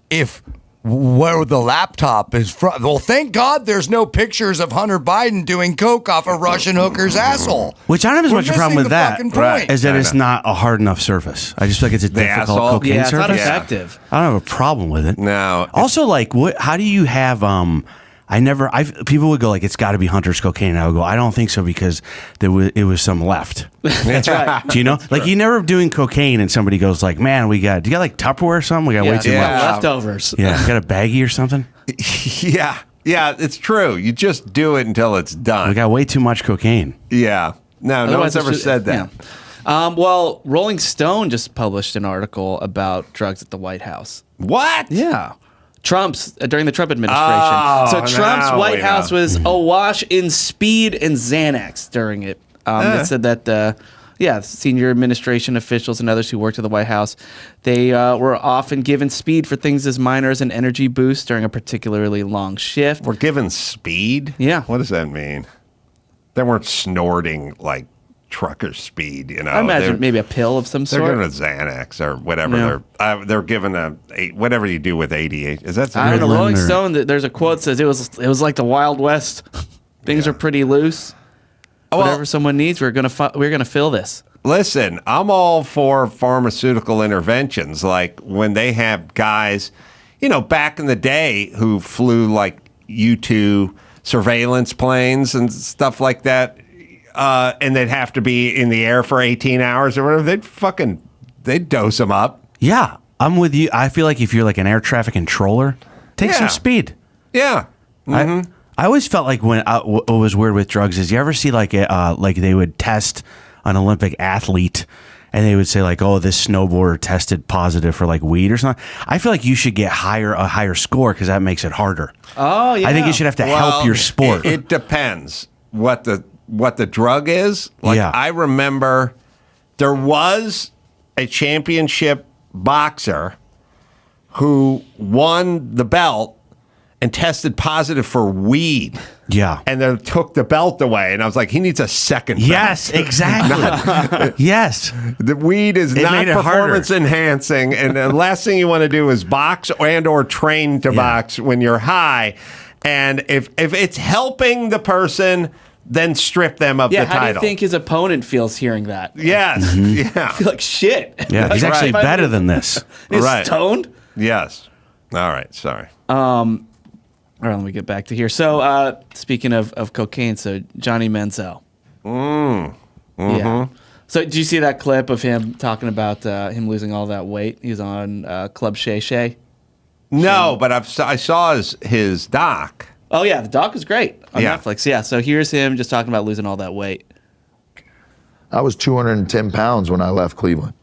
if where the laptop is from. Well, thank God there's no pictures of Hunter Biden doing coke off a Russian hooker's asshole.
which I don't have as
We're
much a problem
missing
with
the
that,
fucking point.
is that it's not a hard enough surface. I just feel like it's a difficult
asshole?
cocaine
yeah, it's
surface.
not effective.
I don't have a problem with it.
No.
Also, like, what? How do you have? People would go like, it's got to be Hunter's cocaine. And I would go, I don't think so because it was some left.
That's right.
Do you know? Like, you never doing cocaine and somebody goes like, man, do you got like Tupperware or something? We got way too much.
Leftovers.
Yeah, you got a baggie or something?
Yeah, it's true. You just do it until it's done.
We got way too much cocaine.
Yeah. No one's ever said that.
Yeah. Well, Rolling Stone just published an article about drugs at the White House.
What?
Yeah. During the Trump administration. So Trump's
now
White
we
House
know.
was awash in speed and Xanax during it. It said that, senior administration officials and others who worked at the White House, they were often given speed for things as minor as an energy boost during a particularly long shift.
We're given speed?
Yeah.
What does that mean? They weren't snorting like trucker speed, you know.
I imagine maybe a pill of some
They're
sort.
giving a Xanax or whatever.
Yeah.
They're given whatever you do with ADHD. Is that
I don't know.
Ritalin
Rolling
or-
Stone, there's a quote that says it was like the Wild West. Things are pretty loose. Whatever someone needs, we're gonna fill this.
Listen, I'm all for pharmaceutical interventions, like when they have guys, back in the day who flew like U-2 surveillance planes and stuff like that, and they'd have to be in the air for 18 hours or whatever. They'd dose them up.
Yeah, I'm with you. I feel like if you're like an air traffic controller, take some speed.
Yeah.
I always felt like what was weird with drugs is you ever see like they would test an Olympic athlete and they would say like, oh, this snowboarder tested positive for like weed or something. I feel like you should get a higher score because that makes it harder.
Oh yeah.
I think you should have to help your sport.
It depends what the drug is. Like I remember there was a championship boxer who won the belt. and tested positive for weed.
Yeah.
And then took the belt away. And I was like, he needs a second belt.
Yes, exactly. Yes.
The weed is not performance enhancing. And the last thing you want to do is box and or train to box when you're high. And if it's helping the person, then strip them of the title.
How do you think his opponent feels hearing that?
Yes. Yeah.
I feel like shit.
Yeah, he's actually better than this.
He's stoned?
Yes. All right. Sorry.
All right, let me get back to here. So, speaking of cocaine, so Johnny Manziel. Yeah. So, did you see that clip of him talking about him losing all that weight? He was on Club Shay Shay.
No, but I saw his doc.
Oh, yeah, the doc is great on Netflix. Yeah, so here's him just talking about losing all that weight.
I was 210 pounds when I left Cleveland.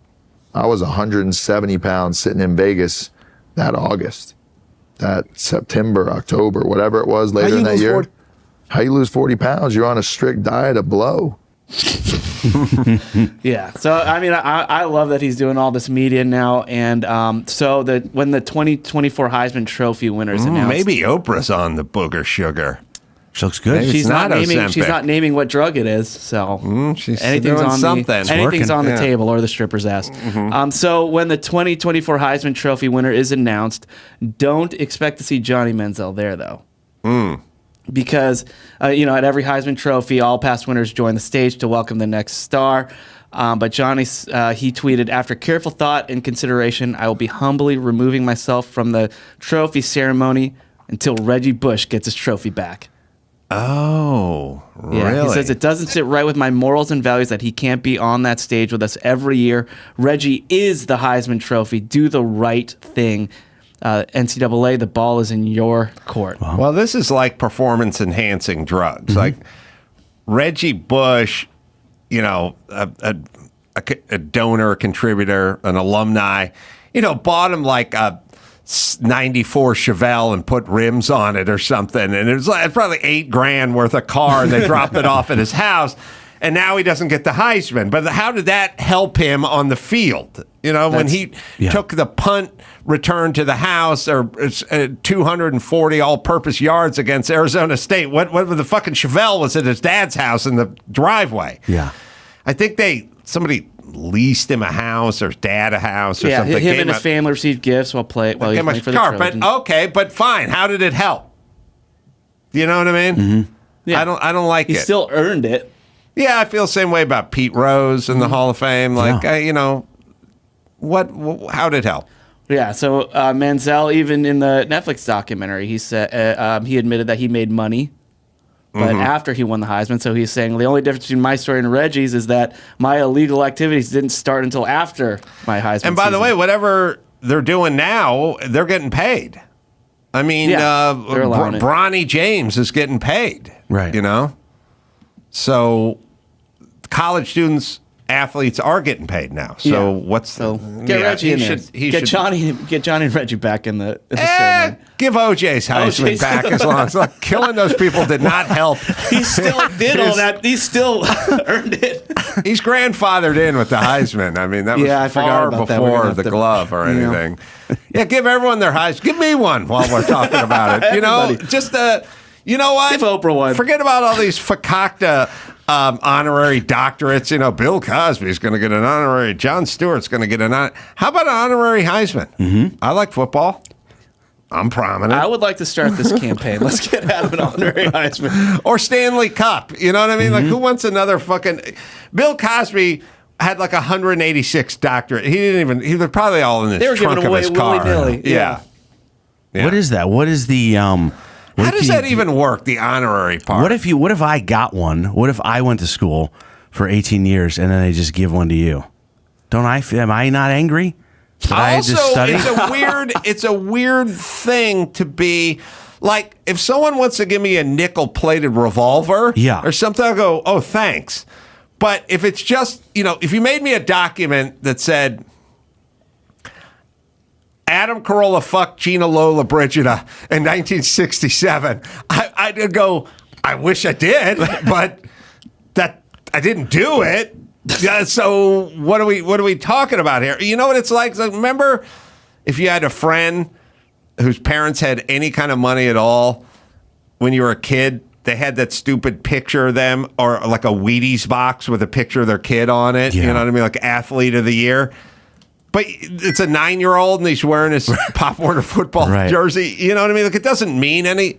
I was 170 pounds sitting in Vegas that August, that September, October, whatever it was later in that year. How you lose 40 pounds? You're on a strict diet of blow.
Yeah. So, I mean, I love that he's doing all this media now. And so when the 2024 Heisman Trophy winners announced.
Maybe Oprah's on the booger sugar.
She looks good.
She's not naming what drug it is. So
she's
anything's
doing
on
something.
Anything's on the table or the stripper's ass. So when the 2024 Heisman Trophy winner is announced, don't expect to see Johnny Manziel there, though. Because, at every Heisman Trophy, all past winners join the stage to welcome the next star. But Johnny, he tweeted, after careful thought and consideration, I will be humbly removing myself from the trophy ceremony until Reggie Bush gets his trophy back.
Oh, really?
Yeah, he says, it doesn't sit right with my morals and values that he can't be on that stage with us every year. Reggie is the Heisman Trophy. Do the right thing. NCAA, the ball is in your court.
Wow. Well, this is like performance-enhancing drugs. Like Reggie Bush, a donor, a contributor, an alumni, bought him like a 94 Chevelle and put rims on it or something. And it was probably $8,000 worth of car, and they dropped it off at his house. And now he doesn't get the Heisman. But how did that help him on the field? When he took the punt return to the house or 240 all-purpose yards against Arizona State. What the fucking Chevelle was at his dad's house in the driveway.
Yeah.
I think somebody leased him a house or his dad a house or something.
Him and his family received gifts while he was playing for the Trojans.
But fine. How did it help? You know what I mean? Yeah. I don't like it.
He still earned it.
Yeah, I feel the same way about Pete Rose in the Hall of Fame. Like, how did it help?
Yeah, so Manziel, even in the Netflix documentary, he said he admitted that he made money, but after he won the Heisman. So he's saying the only difference between my story and Reggie's is that my illegal activities didn't start until after my Heisman.
And by the way, whatever they're doing now, they're getting paid. I mean, Bronny James is getting paid.
Right.
So college students, athletes are getting paid now. So
get Reggie in there. Get Johnny and Reggie back in the ceremony.
Give OJ's Heisman back as long as killing those people did not help.
He still did all that. He still earned it.
He's grandfathered in with the Heisman. I mean, that was far before the glove or anything. Yeah, give everyone their Heisman. Give me one while we're talking about it. Just you know what?
Give Oprah one.
Forget about all these fakakta honorary doctorates. Bill Cosby's going to get an honorary. Jon Stewart's going to get an honorary. How about an honorary Heisman? I like football. I'm prominent.
I would like to start this campaign. Let's get out of an honorary Heisman.
Or Stanley Cup. You know what I mean? Like, who wants another fucking... Bill Cosby had like 186 doctorate. He was probably all in the trunk of his car.
Willy-nilly.
Yeah.
What is that? What is the...
How does that even work, the honorary part?
What if I got one? What if I went to school for 18 years and then they just give one to you? Am I not angry?
Also, it's a weird thing to be like, if someone wants to give me a nickel-plated revolver or something, I'll go, oh, thanks. But if it's just, if you made me a document that said, Adam Carolla fucked Gina Lola Brigida in 1967, I'd go, I wish I did, but that I didn't do it. Yeah, so what are we talking about here? You know what it's like? Remember, if you had a friend whose parents had any kind of money at all when you were a kid, they had that stupid picture of them, or like a Wheaties box with a picture of their kid on it.
Yeah.
You know what I mean? Like athlete of the year. But it's a 9-year-old and he's wearing his Pop Warner football jersey. You know what I mean? Like, it doesn't mean any.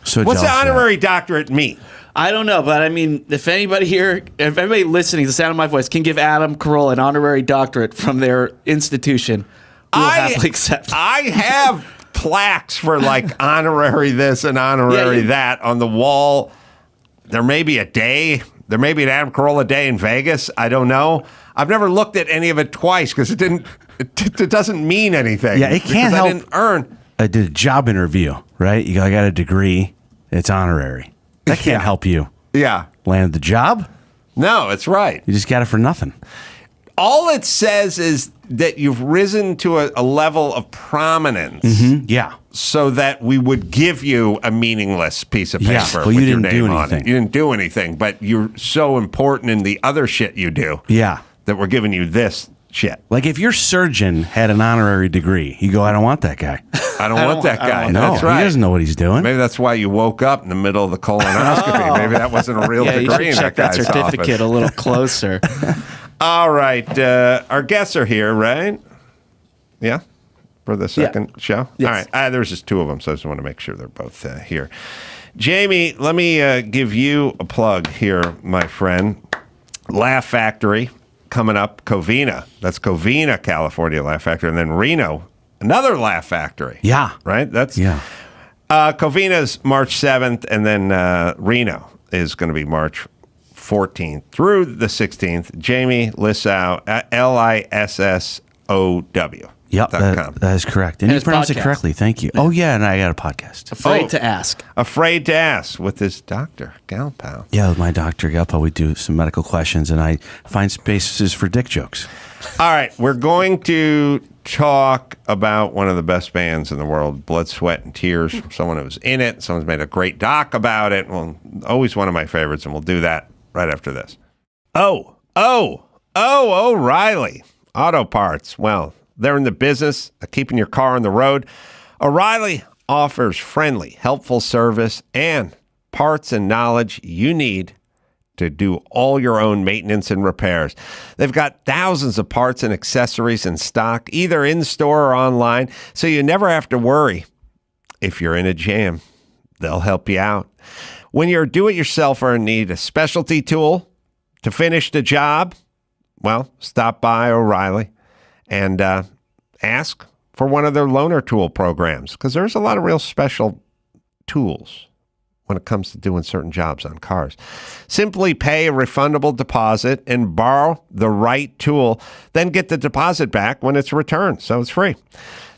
So
what's the honorary doctorate mean?
I don't know, but I mean, if anybody here, if anybody listening to the sound of my voice can give Adam Carolla an honorary doctorate from their institution, we'll happily accept.
I have plaques for like honorary this and honorary that on the wall. There may be a day. There may be an Adam Carolla day in Vegas. I don't know. I've never looked at any of it twice because it doesn't mean anything.
Yeah, it can't help.
I didn't earn.
I did a job interview, right? I got a degree. It's honorary. That can't help you.
Yeah.
Land the job?
No, it's right.
You just got it for nothing.
All it says is that you've risen to a level of prominence.
Mm-hmm. Yeah.
So that we would give you a meaningless piece of paper.
Yeah, well,
with
you
your
didn't do
name on
anything.
it. You didn't do anything, but you're so important in the other shit you do.
Yeah.
That we're giving you this shit.
Like if your surgeon had an honorary degree, you go, I don't want that guy.
I don't want that guy.
No,
that's right.
He doesn't know what he's doing.
Maybe that's why you woke up in the middle of the colonoscopy. Maybe that wasn't a real
you
degree in
should check
that
that
guy's
certificate
office.
a little closer.
All right. Our guests are here, right? Yeah? For the second show?
Yes.
All right. There's just two of them, so I just want to make sure they're both here. Jamie, let me give you a plug here, my friend. Laugh Factory coming up. Covina. That's Covina, California Laugh Factory. And then Reno, another Laugh Factory.
Yeah.
Right? That's
Yeah.
Covina's March 7th, and then Reno is going to be March 14th through the 16th. Jamie Lissow, Lissow.
Yep, that is correct. And you pronounced it correctly. Thank you. Oh, yeah, and I got a podcast.
Afraid to ask.
Afraid to ask with his doctor, Galpal.
Yeah, with my doctor, Galpal, we do some medical questions, and I find spaces for dick jokes.
All right, we're going to talk about one of the best bands in the world, Blood, Sweat, and Tears, from someone who was in it. Someone's made a great doc about it. Well, always one of my favorites, and we'll do that right after this. O'Reilly Auto Parts. Well, they're in the business of keeping your car on the road. O'Reilly offers friendly, helpful service and parts and knowledge you need to do all your own maintenance and repairs. They've got thousands of parts and accessories in stock, either in store or online, so you never have to worry. If you're in a jam, they'll help you out. When you're a do-it-yourselfer and need a specialty tool to finish the job, well, stop by O'Reilly and ask for one of their loaner tool programs, because there's a lot of real special tools when it comes to doing certain jobs on cars. Simply pay a refundable deposit and borrow the right tool, then get the deposit back when it's returned, so it's free.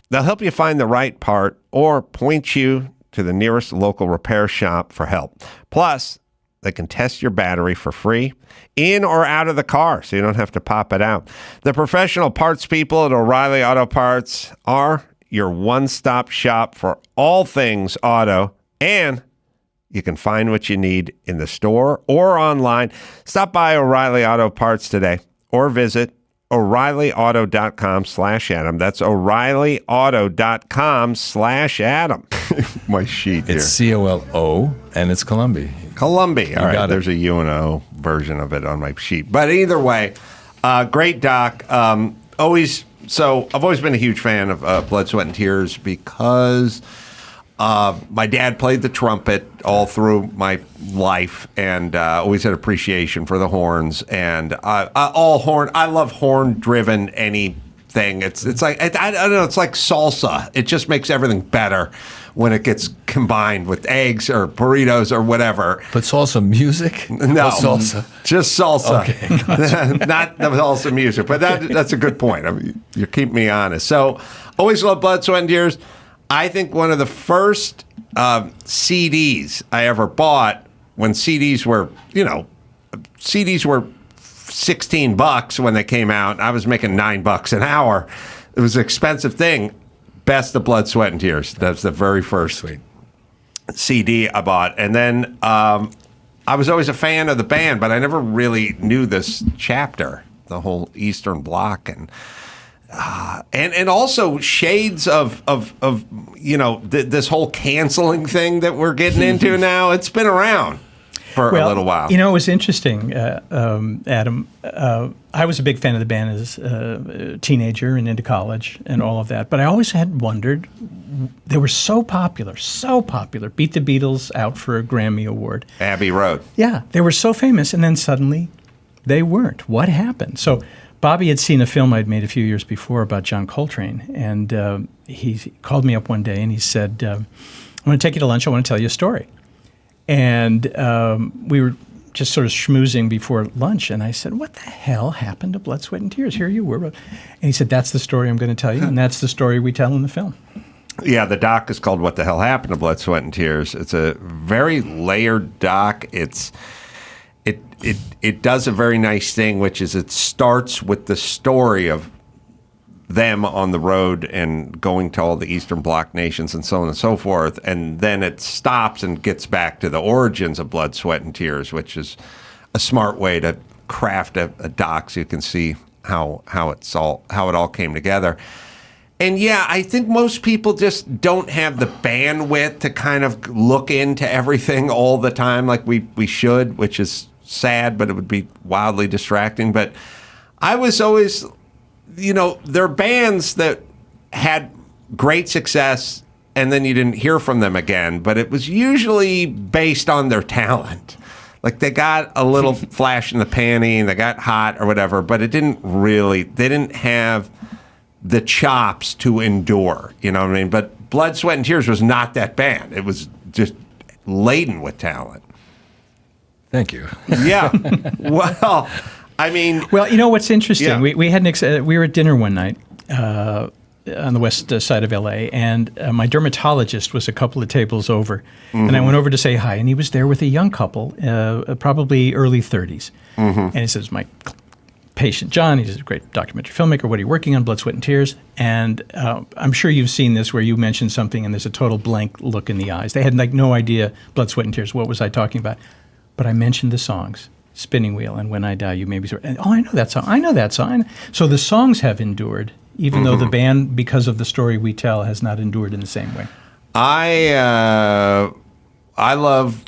They'll help you find the right part or point you to the nearest local repair shop for help. Plus, they can test your battery for free in or out of the car, so you don't have to pop it out. The professional parts people at O'Reilly Auto Parts are your one-stop shop for all things auto, and you can find what you need in the store or online. Stop by O'Reilly Auto Parts today or visit O'ReillyAuto.com/Adam. That's O'ReillyAuto.com/Adam. My sheet here.
It's COLO and it's Colomby.
Colomby. All right, there's a UNO version of it on my sheet. But either way, great doc. I've always been a huge fan of Blood, Sweat, and Tears because my dad played the trumpet all through my life, and always had appreciation for the horns. And I love horn-driven anything. It's like I don't know. It's like salsa. It just makes everything better when it gets combined with eggs or burritos or whatever.
But salsa music?
No,
salsa.
Just salsa.
Okay, gotcha.
Not the salsa music. But that's a good point. I mean, you keep me honest. So, always love Blood, Sweat, and Tears. I think one of the first CDs I ever bought, when CDs were $16 when they came out. I was making $9 an hour. It was an expensive thing. Best of Blood, Sweat, and Tears. That's the very first CD I bought. And then I was always a fan of the band, but I never really knew this chapter, the whole Eastern Bloc. And And also shades of this whole canceling thing that we're getting into now. It's been around for a little while.
It was interesting, Adam. I was a big fan of the band as a teenager and into college and all of that. But I always had wondered, they were so popular, beat the Beatles out for a Grammy Award.
Abbey Road.
Yeah, they were so famous, and then suddenly they weren't. What happened? So Bobby had seen a film I'd made a few years before about John Coltrane, and he called me up one day and he said, I want to take you to lunch, I want to tell you a story. And we were just sort of schmoozing before lunch, and I said, what the hell happened to Blood, Sweat, and Tears? Here you were. And he said, that's the story I'm going to tell you, and that's the story we tell in the film.
Yeah, the doc is called What the Hell Happened to Blood, Sweat, and Tears. It's a very layered doc. It does a very nice thing, which is it starts with the story of them on the road and going to all the Eastern Bloc nations and so on and so forth, and then it stops and gets back to the origins of Blood, Sweat, and Tears, which is a smart way to craft a doc so you can see how it all came together. And yeah, I think most people just don't have the bandwidth to kind of look into everything all the time like we should, which is sad, but it would be wildly distracting. But I was always, there are bands that had great success and then you didn't hear from them again, but it was usually based on their talent. Like they got a little flash in the panty and they got hot or whatever, but they didn't have the chops to endure, you know what I mean? But Blood, Sweat, and Tears was not that band. It was just laden with talent.
Thank you.
Yeah. Well, I mean...
Well, what's interesting,
yeah.
we had we were at dinner one night on the west side of L.A., and my dermatologist was a couple of tables over, and I went over to say hi, and he was there with a young couple, probably early 30s. And he says, my patient John, he's a great documentary filmmaker, what are you working on? Blood, Sweat, and Tears. And I'm sure you've seen this where you mentioned something and there's a total blank look in the eyes. They had no idea, Blood, Sweat, and Tears, what was I talking about? But I mentioned the songs, Spinning Wheel and When I Die You May Be Sorry. And, I know that song. So the songs have endured, even though the band, because of the story we tell, has not endured in the same way.
I love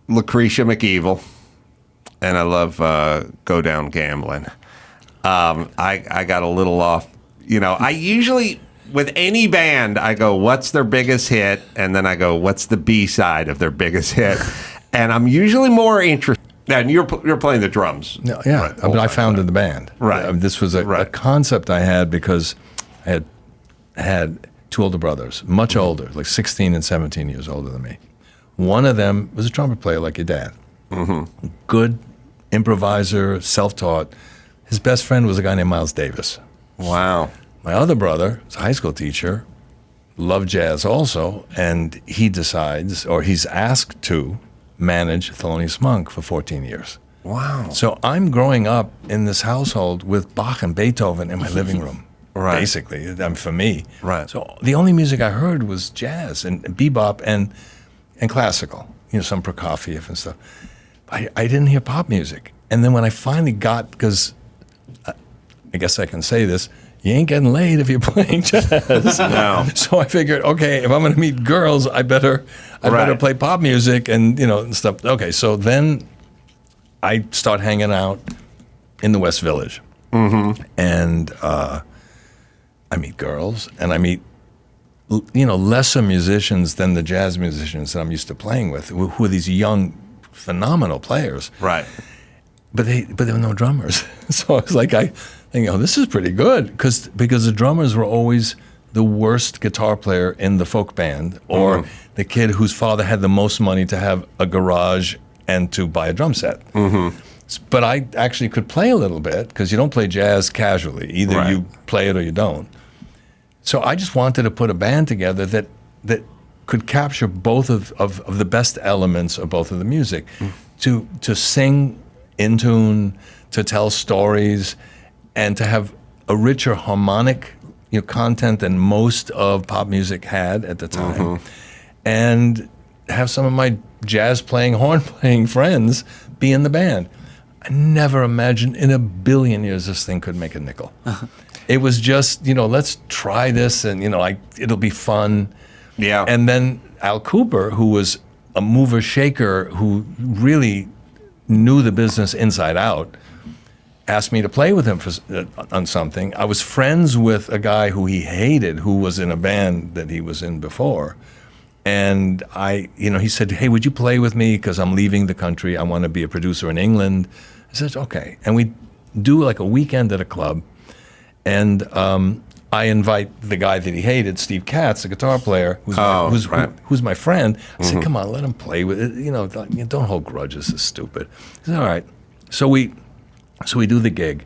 Lucretia McEvil, and I love Go Down Gambling. I got a little off. I usually, with any band, I go, what's their biggest hit? And then I go, what's the B-side of their biggest hit? And I'm usually more interested. And you're playing the drums.
No, yeah, right, I founded the band.
Right.
This was a concept I had because I had two older brothers, much older, like 16 and 17 years older than me. One of them was a trumpet player like your dad. Good improviser, self-taught. His best friend was a guy named Miles Davis.
Wow.
My other brother was a high school teacher, loved jazz also, and he decides, or he's asked to, manage Thelonious Monk for 14 years.
Wow.
So I'm growing up in this household with Bach and Beethoven in my living room, basically, for me.
Right.
So the only music I heard was jazz and bebop and classical, some Prokofiev and stuff. I didn't hear pop music. And then when I finally got, because I guess I can say this, you ain't getting laid if you're playing jazz.
No.
So I figured, okay, if I'm going to meet girls, I better play pop music and and stuff. Okay, so then I start hanging out in the West Village, and I meet girls, and I meet lesser musicians than the jazz musicians that I'm used to playing with, who are these young, phenomenal players.
Right.
But there were no drummers, so I was like, this is pretty good because the drummers were always the worst guitar player in the folk band, or the kid whose father had the most money to have a garage and to buy a drum set. But I actually could play a little bit because you don't play jazz casually. Either you play it or you don't. So I just wanted to put a band together that could capture both of the best elements of both of the music, to sing in tune, to tell stories, and to have a richer harmonic content than most of pop music had at the time, and have some of my jazz playing, horn playing friends be in the band. I never imagined in a billion years this thing could make a nickel. It was just, let's try this and, it'll be fun.
Yeah.
And then Al Cooper, who was a mover shaker who really knew the business inside out, asked me to play with him on something. I was friends with a guy who he hated, who was in a band that he was in before. And he said, hey, would you play with me? Because I'm leaving the country. I want to be a producer in England. I said, okay. And we do like a weekend at a club. And I invite the guy that he hated, Steve Katz, the guitar player, who's my friend. I said, come on, let him play with it. Don't hold grudges. It's stupid. He said, all right. So we do the gig,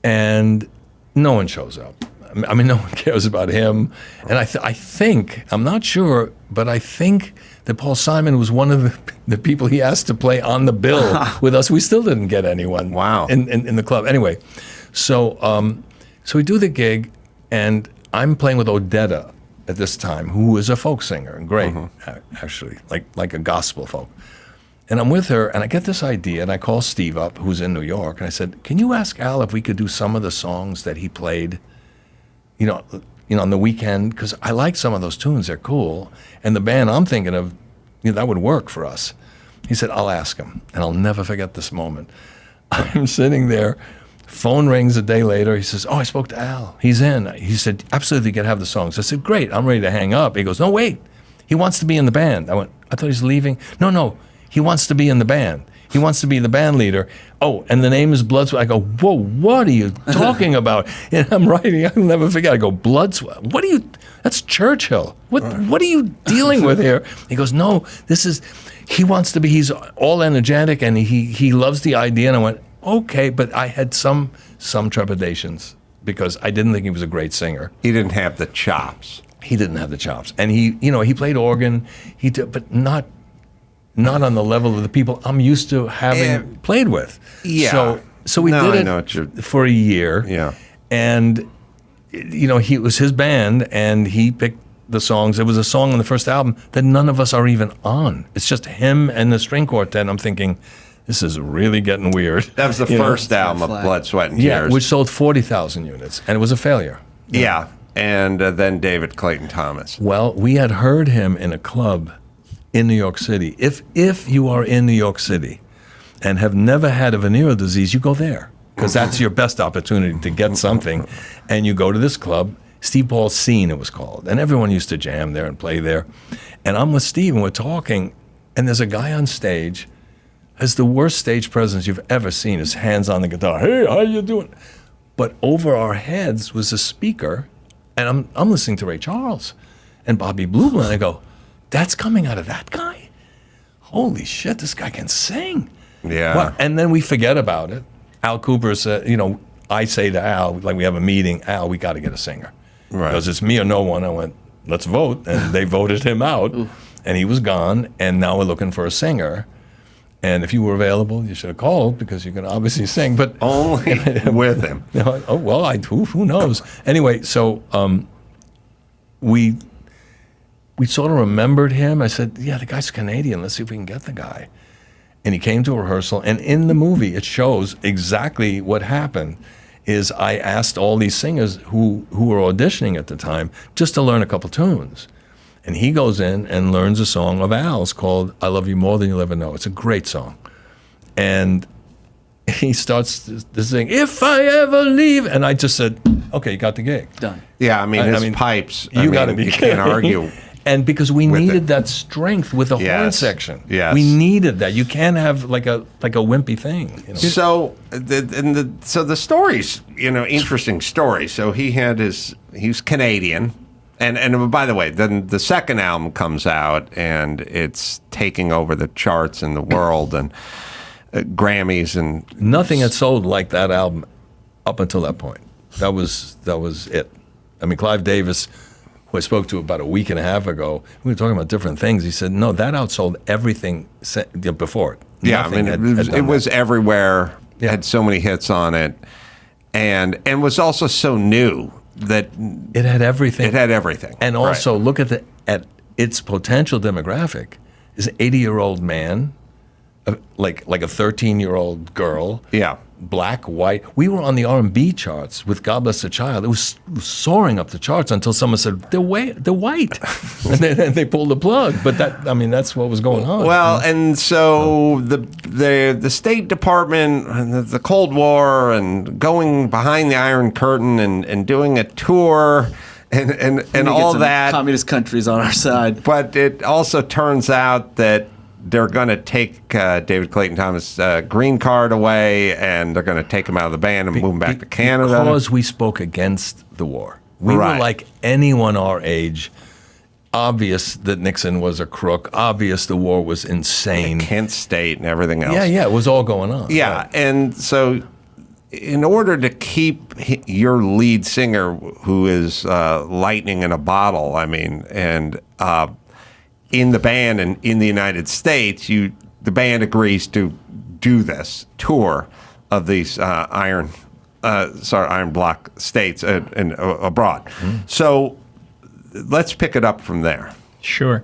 and no one shows up. I mean, no one cares about him. And I think, I'm not sure, but I think that Paul Simon was one of the people he asked to play on the bill with us. We still didn't get anyone in the club. Anyway, so we do the gig, and I'm playing with Odetta at this time, who is a folk singer, and great, actually, like a gospel folk. And I'm with her, and I get this idea, and I call Steve up, who's in New York, and I said, can you ask Al if we could do some of the songs that he played, on the weekend? Because I like some of those tunes, they're cool. And the band I'm thinking of, that would work for us. He said, I'll ask him, and I'll never forget this moment. I'm sitting there, phone rings a day later, he says, I spoke to Al, he's in. He said, absolutely, you can have the songs. I said, great, I'm ready to hang up. He goes, no, wait, he wants to be in the band. I went, I thought he's leaving. No. He wants to be in the band. He wants to be the band leader. Oh, and the name is Blood Sweat. I go, whoa, what are you talking about? And I'm writing, I'll never forget. I go, Blood Sweat? That's Churchill. What are you dealing with here? He goes, no, he wants to be, he's all energetic and he loves the idea. And I went, okay, but I had some trepidations because I didn't think he was a great singer.
He didn't have the chops.
He didn't have the chops. And he played organ, but not on the level of the people I'm used to having played with.
Yeah.
So we did it for a year.
Yeah.
And, it was his band, and he picked the songs. There was a song on the first album that none of us are even on. It's just him and the string quartet. I'm thinking, this is really getting weird.
That was the first album of Blood, Sweat, and Tears.
Yeah, which sold 40,000 units, and it was a failure.
Yeah. And then David Clayton Thomas.
Well, we had heard him in a club in New York City. If you are in New York City and have never had a venereal disease, you go there because that's your best opportunity to get something. And you go to this club, Steve Paul's Scene it was called, and everyone used to jam there and play there. And I'm with Steve and we're talking, and there's a guy on stage, has the worst stage presence you've ever seen, his hands on the guitar. Hey, how you doing? But over our heads was a speaker, and I'm listening to Ray Charles and Bobby Bluebland. I go, that's coming out of that guy? Holy shit, this guy can sing.
Yeah.
Well, and then we forget about it. Al Cooper said, I say to Al, like we have a meeting, Al, we got to get a singer.
Right.
Because it's me or no one. I went, let's vote. And they voted him out. And he was gone. And now we're looking for a singer. And if you were available, you should have called because you can obviously sing. But
only with him.
Oh, well, who knows? Anyway, so we sort of remembered him. I said, yeah, the guy's Canadian. Let's see if we can get the guy. And he came to a rehearsal. And in the movie, it shows exactly what happened. Is I asked all these singers who were auditioning at the time just to learn a couple tunes. And he goes in and learns a song of Al's called I Love You More Than You'll Ever Know. It's a great song. And he starts to sing, If I Ever Leave. And I just said, okay, you got the gig.
Done.
Yeah, I mean, pipes,
you got to be
you can't argue.
And because we needed that strength with the horn section.
Yes.
We needed that. You can't have like a wimpy thing.
So the story's, interesting story. So he's Canadian. And by the way, then the second album comes out and it's taking over the charts in the world and Grammys and
nothing had sold like that album up until that point. That was it. I mean, Clive Davis, who I spoke to about a week and a half ago, we were talking about different things. He said, no, that outsold everything before it.
Yeah,
Nothing
it was everywhere. Yeah. Had so many hits on it, and was also so new that
it had everything.
It had everything.
And also look at its potential demographic is an 80-year-old man, like a 13-year-old girl.
Yeah.
black, white. We were on the R&B charts with God Bless the Child. It was soaring up the charts until someone said, they're white. And then they pulled the plug. But that's what was going on.
Well, and so the State Department, and the Cold War, and going behind the Iron Curtain and doing a tour and all that.
Communist countries on our side.
But it also turns out that they're going to take David Clayton Thomas' green card away, and they're going to take him out of the band and move him back to Canada.
Because we spoke against the war. We were like anyone our age. Obvious that Nixon was a crook. Obvious the war was insane.
Kent State and everything else.
Yeah, it was all going on.
Yeah, right. And so in order to keep your lead singer, who is lightning in a bottle, in the band and in the United States, the band agrees to do this tour of these iron bloc states and abroad. So let's pick it up from there.
Sure.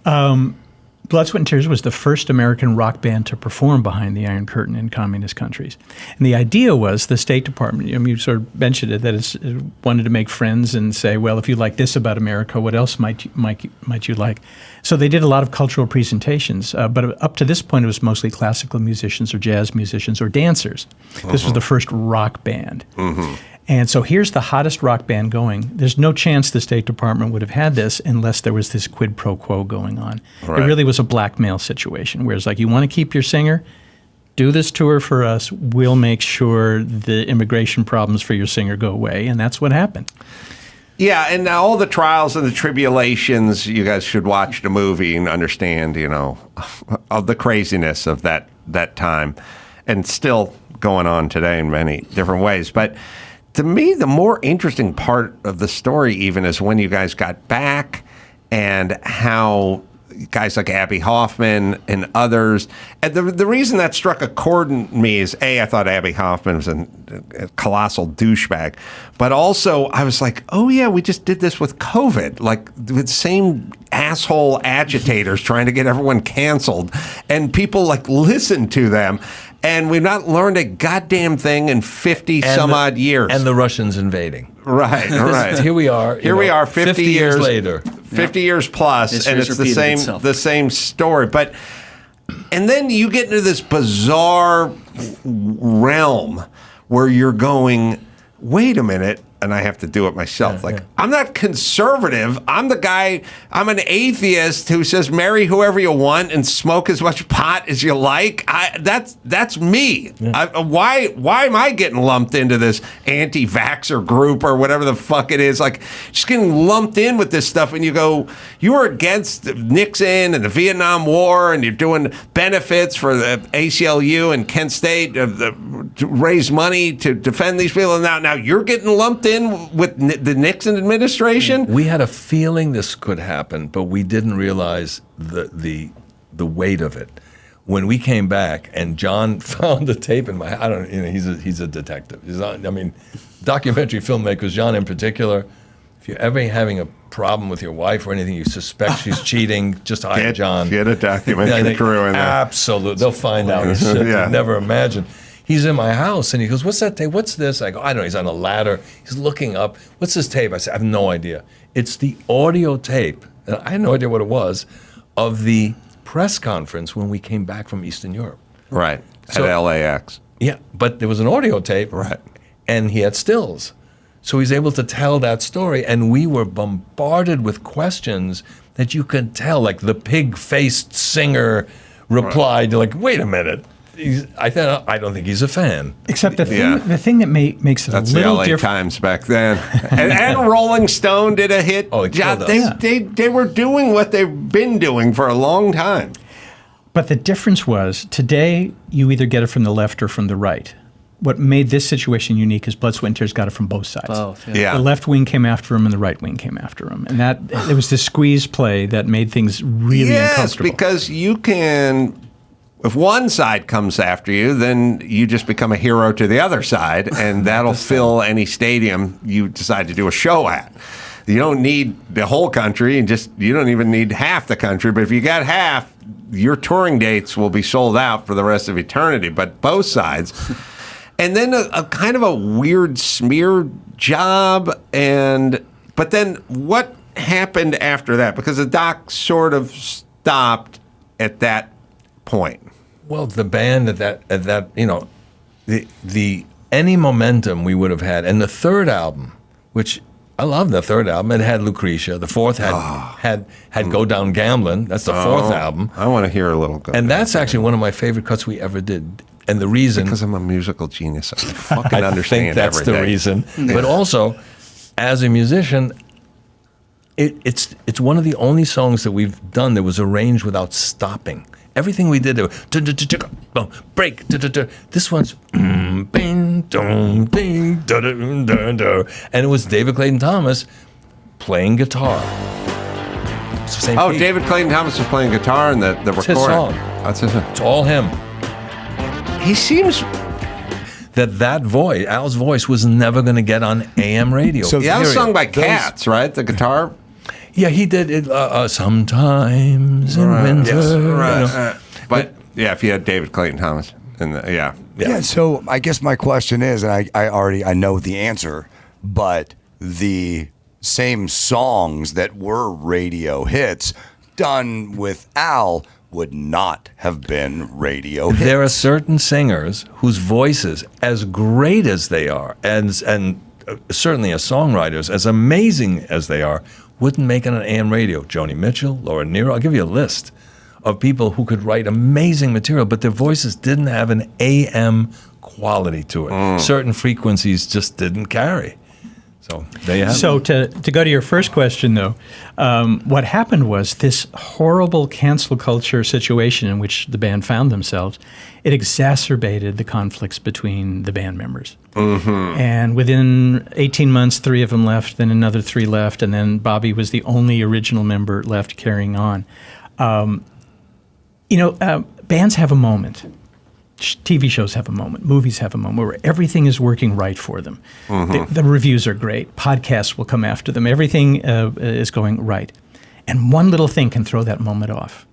Blood, Sweat, and Tears was the first American rock band to perform behind the Iron Curtain in communist countries. And the idea was the State Department, you sort of mentioned it, that it wanted to make friends and say, well, if you like this about America, what else might you like? So they did a lot of cultural presentations, but up to this point, it was mostly classical musicians or jazz musicians or dancers. This was the first rock band. And so here's the hottest rock band going. There's no chance the State Department would have had this unless there was this quid pro quo going on. Right. It really was a blackmail situation where it's like, you want to keep your singer? Do this tour for us. We'll make sure the immigration problems for your singer go away. And that's what happened.
Yeah, and all the trials and the tribulations, you guys should watch the movie and understand, of the craziness of that time. And still going on today in many different ways. But to me, the more interesting part of the story even is when you guys got back and how guys like Abby Hoffman and others. And the reason that struck a chord in me is, I thought Abby Hoffman was a colossal douchebag. But also, I was like, oh, yeah, we just did this with COVID. Like, with the same asshole agitators trying to get everyone canceled. And people, listened to them. And we've not learned a goddamn thing in 50-some-odd years.
And the Russians invading.
Right.
Here we are.
We are 50 years
later.
50 years plus, and it's the same story. And then you get into this bizarre realm where you're going, wait a minute, and I have to do it myself. I'm not conservative. I'm an atheist who says marry whoever you want and smoke as much pot as you like. That's me. Yeah. Why am I getting lumped into this anti-vaxxer group or whatever the fuck it is? Just getting lumped in with this stuff, and you go, you're against Nixon and the Vietnam War, and you're doing benefits for the ACLU and Kent State to raise money to defend these people, and now you're getting lumped in with the Nixon administration.
We had a feeling this could happen, but we didn't realize the weight of it. When we came back and John found the tape in my, he's a detective. Documentary filmmakers, John in particular. If you're ever having a problem with your wife or anything, you suspect she's cheating, just hire John.
Get a documentary crew in there.
Absolutely, they'll find out shit you'd never imagine. He's in my house, and he goes, what's that tape? What's this? I go, I don't know. He's on a ladder. He's looking up. What's this tape? I said, I have no idea. It's the audio tape, and I had no idea what it was, of the press conference when we came back from Eastern Europe.
Right, at LAX.
Yeah, but there was an audio tape,
right,
and he had stills. So he's able to tell that story, and we were bombarded with questions that you could tell, like the pig-faced singer replied, wait a minute. I don't think he's a fan.
Except the thing that makes it
That's
a little
the LA
different.
Times back then. and Rolling Stone did a hit.
Oh, it killed us.
They were doing what they've been doing for a long time.
But the difference was, today you either get it from the left or from the right. What made this situation unique is Blood, Sweat, and Tears got it from both sides.
Both,
yeah.
The left wing came after him and the right wing came after him. And it was this squeeze play that made things really uncomfortable.
Yes, because you can... If one side comes after you, then you just become a hero to the other side, and that'll fill any stadium you decide to do a show at. You don't need the whole country, and you don't even need half the country. But if you got half, your touring dates will be sold out for the rest of eternity. But both sides, and then a kind of a weird smear job. But then what happened after that? Because the doc sort of stopped at that point.
Well, the band at that the any momentum we would have had, and the third album, which I love the third album, it had Lucretia. The fourth had Go Down Gamblin'. That's the fourth album.
I want to hear a little.
And that's actually one of my favorite cuts we ever did. And the reason,
because I'm a musical genius, I fucking understand.
I think that's
everything.
the reason. Yeah. But also, as a musician, it's one of the only songs that we've done that was arranged without stopping. Everything we did, break. This one's bing, dong, ding, da, da, da, da. And it was David Clayton Thomas playing guitar. It's the same beat.
David Clayton Thomas was playing guitar in the recording.
It's his song.
That's his song.
It's all him.
He seems
that voice, Al's voice, was never going to get on AM radio.
So that was sung by Cats, right? The guitar.
Yeah, he did it sometimes in winter.
Yes, right. But yeah, if you had David Clayton Thomas, yeah.
So I guess my question is, and I know the answer, but the same songs that were radio hits done with Al would not have been radio hits.
There are certain singers whose voices, as great as they are, and certainly as songwriters, as amazing as they are, wouldn't make it on AM radio. Joni Mitchell, Laura Nyro. I'll give you a list of people who could write amazing material, but their voices didn't have an AM quality to it. Certain frequencies just didn't carry. So there you have it.
So to go to your first question, though, what happened was this horrible cancel culture situation in which the band found themselves, it exacerbated the conflicts between the band members. Mm-hmm. And within 18 months, 3 of them left, then another 3 left, and then Bobby was the only original member left carrying on. Bands have a moment. TV shows have a moment. Movies have a moment where everything is working right for them. Mm-hmm. The reviews are great. Podcasts will come after them. Everything is going right. And one little thing can throw that moment off.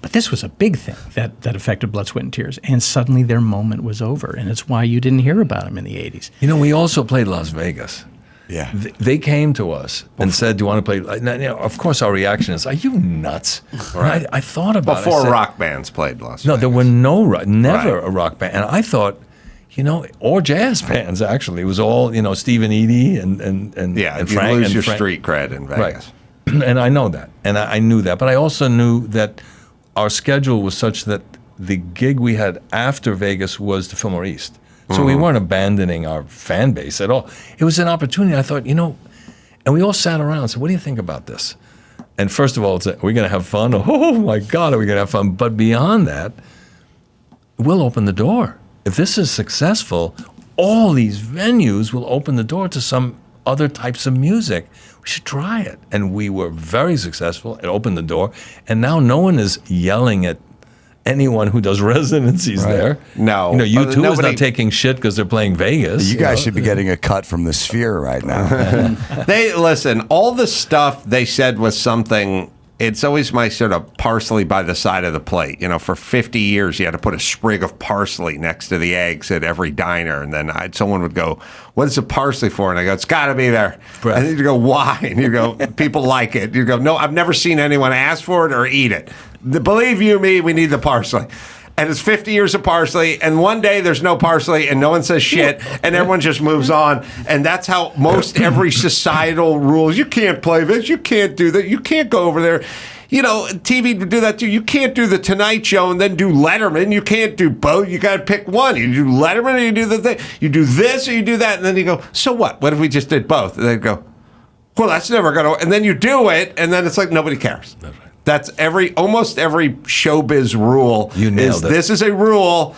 But this was a big thing that affected Blood, Sweat, and Tears. And suddenly their moment was over. And it's why you didn't hear about them in the 80s.
We also played Las Vegas.
Yeah.
They came to us and said, do you want to play? Of course, our reaction is, are you nuts? Right. I thought about it.
Before rock bands played Las Vegas.
No, there were never a rock band. And I thought, or jazz bands, actually. It was all, Steve and Edie and
and
Frank.
You lose your street cred in Vegas.
Right. And I know that. And I knew that. But I also knew that our schedule was such that the gig we had after Vegas was the Fillmore East. So we weren't abandoning our fan base at all. It was an opportunity. I thought, and we all sat around and said, what do you think about this? And first of all, are we going to have fun? Oh, my God, are we going to have fun? But beyond that, we'll open the door. If this is successful, all these venues will open the door to some other types of music. We should try it. And we were very successful. It opened the door. And now no one is yelling at anyone who does residencies there.
No.
U2 is not taking shit because they're playing Vegas.
You guys should be getting a cut from the Sphere right now.
Listen, all the stuff they said was something. It's always my sort of parsley by the side of the plate. For 50 years, you had to put a sprig of parsley next to the eggs at every diner. And then someone would go, what is the parsley for? And I go, it's got to be there. Breath. And then you go, why? And you go, people like it. You go, no, I've never seen anyone ask for it or eat it. Believe you me, we need the parsley. And it's 50 years of parsley, and one day there's no parsley, and no one says shit, and everyone just moves on. And that's how most every societal rules. You can't play this. You can't do that. You can't go over there. TV to do that too. You can't do the Tonight Show and then do Letterman. You can't do both. You got to pick one. You do Letterman or you do the thing. You do this or you do that. And then you go, so what? What if we just did both? And they go, well, that's never going to. And then you do it, and then it's like nobody cares. That's right. That's almost every showbiz rule.
You nailed it.
This is a rule,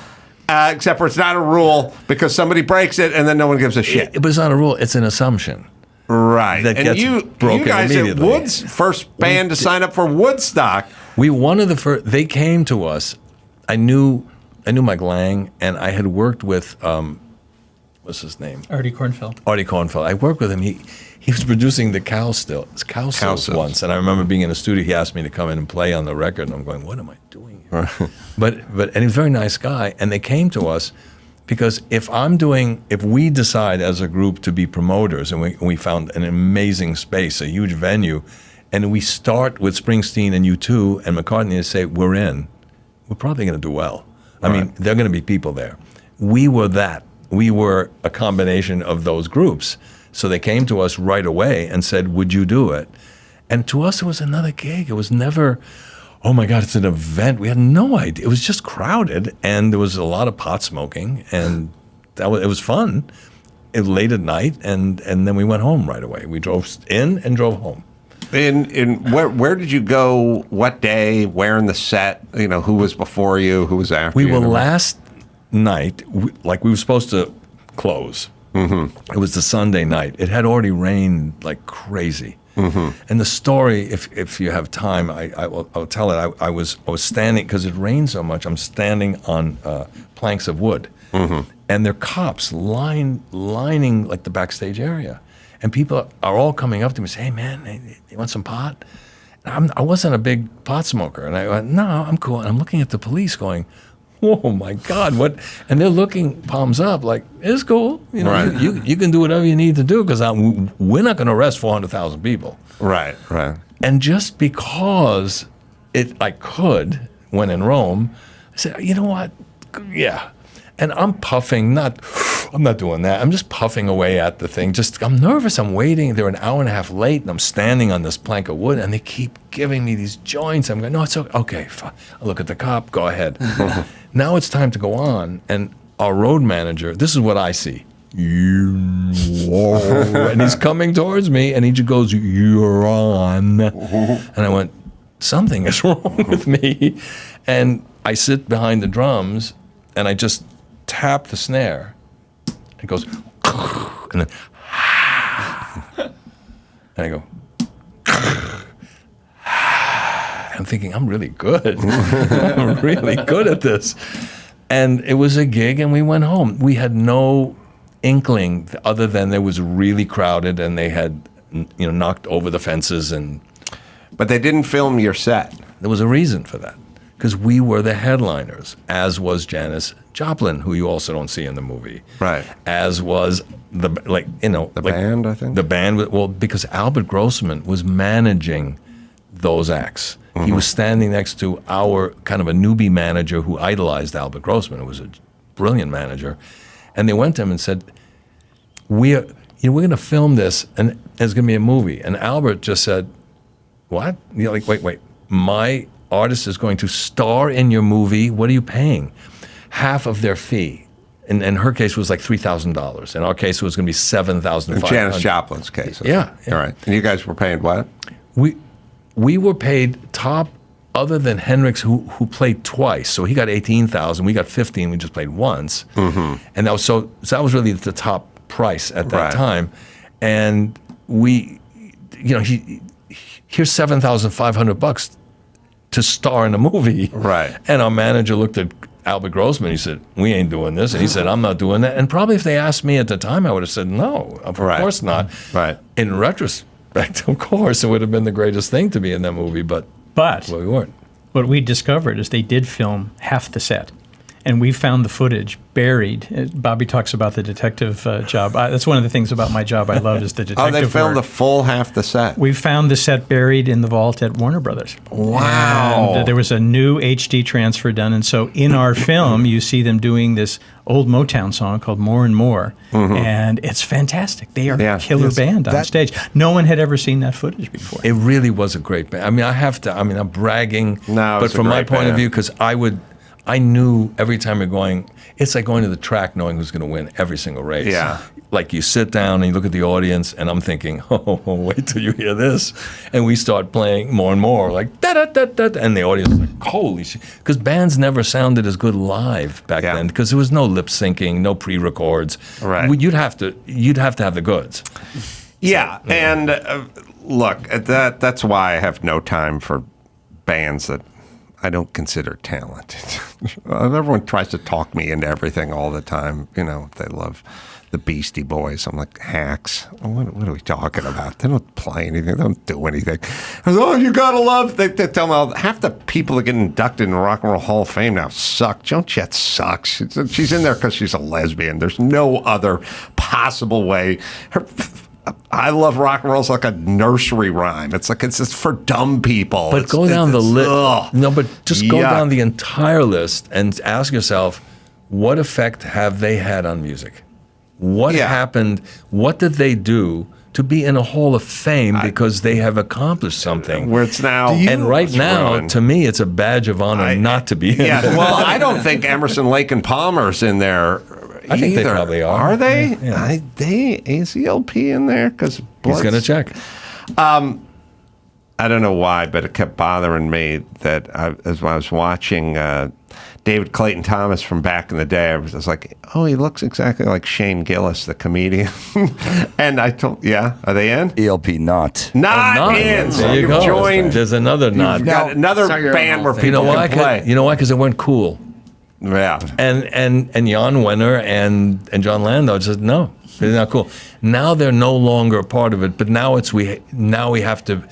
except for it's not a rule because somebody breaks it and then no one gives a shit.
But it's not a rule. It's an assumption.
Right.
That
and
gets broken
you guys
immediately.
at Woods, first band to sign up for Woodstock.
One of the first. They came to us. I knew Mike Lang, and I had worked with what's his name?
Artie Kornfeld.
Artie Kornfeld. I worked with him. He was producing the Cow Stills once, and I remember being in the studio. He asked me to come in and play on the record, and I'm going, "What am I doing here?" But and he's a very nice guy. And they came to us, Because if we decide as a group to be promoters, and we found an amazing space, a huge venue, and we start with Springsteen and U2 and McCartney and say, we're in, we're probably going to do well. I mean, there are going to be people there. We were that. We were a combination of those groups. So they came to us right away and said, would you do it? And to us, it was another gig. It was never, oh my God, it's an event. We had no idea. It was just crowded, and there was a lot of pot smoking, and it was fun. Late at night, and then we went home right away. We drove in and drove home.
Where did you go? What day? Where in the set? Who was before you? Who was after you?
We were last night, we were supposed to close. Mm-hmm. It was the Sunday night. It had already rained like crazy. Mm-hmm. And the story, if you have time, I'll tell it. I was standing, because it rained so much. I'm standing on planks of wood, and there are cops lining like the backstage area, and people are all coming up to me and say, "Hey man, you want some pot?" And I wasn't a big pot smoker, and I went, "No, I'm cool." And I'm looking at the police, going, "Oh my God, what?" And they're looking palms up, like, "It's cool, right. you can do whatever you need to do, because we're not going to arrest 400,000 people."
Right.
And just because I could, when in Rome, I said, "You know what? Yeah." And I'm puffing, I'm not doing that. I'm just puffing away at the thing. I'm nervous. I'm waiting. They're an hour and a half late, and I'm standing on this plank of wood, and they keep giving me these joints. I'm going, "No, it's okay." Okay, fine. I look at the cop. Go ahead. Now it's time to go on. And our road manager, this is what I see. And he's coming towards me, and he just goes, "You're on." And I went, something is wrong with me. And I sit behind the drums, and I just tap the snare. It goes, and then, and I go, I'm thinking, I'm really good. I'm really good at this. And it was a gig, and we went home. We had no inkling other than it was really crowded, and they had, knocked over the fences.
But they didn't film your set.
There was a reason for that, because we were the headliners, as was Janis Joplin, who you also don't see in the movie.
Right.
As was the
band, I think.
The band, because Albert Grossman was managing those acts. He was standing next to our kind of a newbie manager who idolized Albert Grossman, who was a brilliant manager. And they went to him and said, we're going to film this, and it's going to be a movie. And Albert just said, "What?" Wait. My artist is going to star in your movie. What are you paying? Half of their fee. In her case, it was like $3,000. In our case, it was going to be $7,500.
In Janis Joplin's case.
Yeah.
All right. And you guys were paying what?
We were paid top, other than Hendrix, who played twice. So he got $18,000. We got $15,000. We just played once. Mm-hmm. And that was really the top price at that time. And here's $7,500 to star in a movie.
Right.
And our manager looked at Albert Grossman. He said, "We ain't doing this." And he said, "I'm not doing that." And probably if they asked me at the time, I would have said, "No, of course not."
Right.
In retrospect, of course, it would have been the greatest thing to be in that movie, but we weren't.
What we discovered is they did film half the set. And we found the footage buried. Bobby talks about the detective job. That's one of the things about my job I love is the detective
work. Oh, they filmed
work.
the full half the set.
We found the set buried in the vault at Warner Brothers.
Wow.
And there was a new HD transfer done. And so in our film, you see them doing this old Motown song called More and More. Mm-hmm. And it's fantastic. They are a killer band on stage. No one had ever seen that footage before.
It really was a great band. I mean, I'm bragging.
No,
but from my point of view, because I knew every time you're going, it's like going to the track knowing who's going to win every single race.
Yeah.
Like you sit down and you look at the audience, and I'm thinking, oh, wait till you hear this. And we start playing More and More, like da-da-da-da, and the audience is like, holy shit. Because bands never sounded as good live back then, because there was no lip syncing, no pre-records.
Right.
You'd have to have the goods.
Yeah, so, and look, that's why I have no time for bands that I don't consider talented. Everyone tries to talk me into everything all the time. You know, they love the Beastie Boys. I'm like, hacks. What are we talking about? They don't play anything. They don't do anything. I was, oh, you gotta love. They tell me half the people that get inducted in the Rock and Roll Hall of Fame now suck. Joan Jett sucks. She's in there because she's a lesbian. There's no other possible way. I love rock and roll. It's like a nursery rhyme. It's just for dumb people.
But go down the list. No, but just go down the entire list and ask yourself, what effect have they had on music? What happened? What did they do to be in a Hall of Fame because they have accomplished something?
Where it's now.
And right now, to me, it's a badge of honor not to be in there.
Well, I don't think Emerson, Lake, and Palmer's in there.
I think they probably are.
Are they?
Yeah.
They ACLP in there? Because
he's going to check.
I don't know why, but it kept bothering me that as I was watching David Clayton Thomas from back in the day, I was like, oh, he looks exactly like Shane Gillis, the comedian. And I told, are they in?
ELP not.
Not in. So
there you go.
Joined.
There's another not.
You've got another band where people can play.
You know why? Because it went cool.
Yeah.
And Jan Wenner and John Landau said no, they're not cool. Now they're no longer a part of it, but now we have to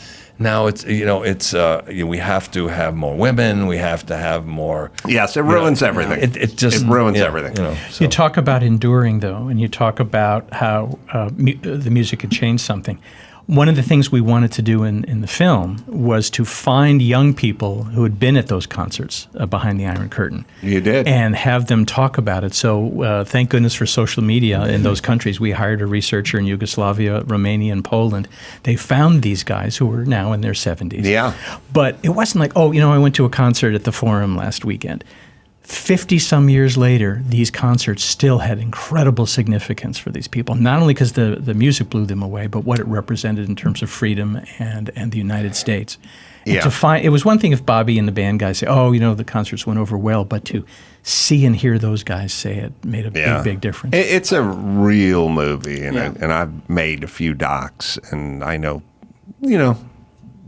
have more women, we have to have more.
Yes, it ruins everything.
It
ruins everything.
You talk about enduring though, and you talk about how the music had changed something. One of the things we wanted to do in the film was to find young people who had been at those concerts behind the Iron Curtain.
You did.
And have them talk about it. So thank goodness for social media in those countries. We hired a researcher in Yugoslavia, Romania, and Poland. They found these guys who were now in their 70s.
Yeah.
But it wasn't like, I went to a concert at the Forum last weekend. 50-some years later, these concerts still had incredible significance for these people, not only because the music blew them away, but what it represented in terms of freedom and the United States. And it was one thing if Bobby and the band guys say, the concerts went over well, but to see and hear those guys say it made a big difference.
It's a real movie, and I've made a few docs, and I know,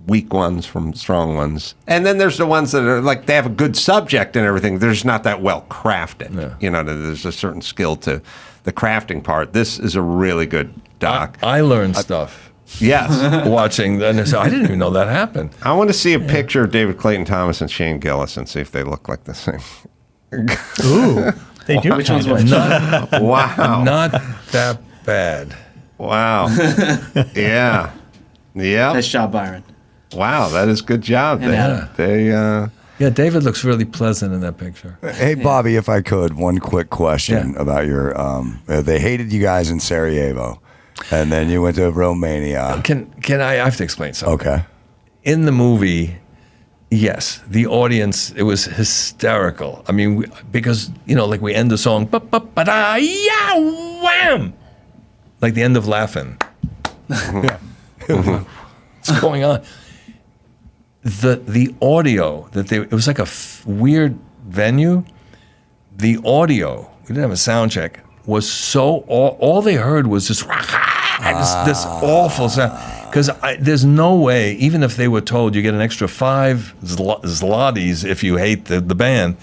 weak ones from strong ones. And then there's the ones that are like, they have a good subject and everything. They're just not that well crafted. Yeah. There's a certain skill to the crafting part. This is a really good doc.
I learned stuff.
Yes.
Watching that. So I didn't even know that happened.
I want to see a picture of David Clayton Thomas and Shane Gillis and see if they look like the same.
Ooh. They do.
Which one's which?
Wow.
Not that bad.
Wow. Yeah. Yeah.
Nice job, Byron.
Wow, that is good job.
Yeah.
David looks really pleasant in that picture.
Hey, Bobby, if I could, one quick question about your. They hated you guys in Sarajevo, and then you went to Romania.
Can I have to explain something?
Okay.
In the movie, yes, the audience, it was hysterical. I mean, because like we end the song, ba-ba-ba-da, yeah, wham, like the end of Laughing. What's going on? The audio it was like a weird venue. The audio, we didn't have a sound check, was so all they heard was this awful sound. Because there's no way, even if they were told you get an extra 5 zlotys if you hate the band,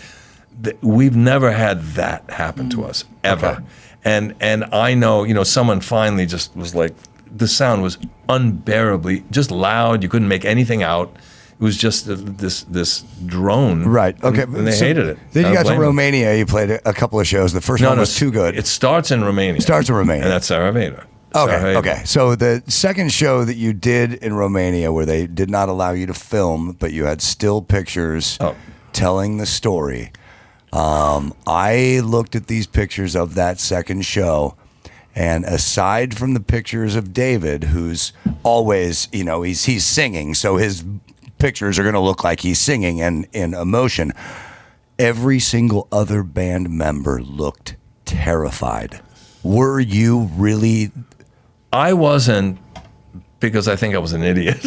we've never had that happen to us ever. Okay. And I know someone finally just was like, the sound was unbearably just loud. You couldn't make anything out. It was just this drone.
Right. Okay.
And they hated it.
Then you got to Romania. You played a couple of shows. The first one was too good.
It starts in Romania.
And
that's Sarajevo.
Okay. So the second show that you did in Romania, where they did not allow you to film, but you had still pictures telling the story. I looked at these pictures of that second show. And aside from the pictures of David, who's always, he's singing, so his pictures are going to look like he's singing and in emotion, every single other band member looked terrified. Were you really?
I wasn't, because I think I was an idiot.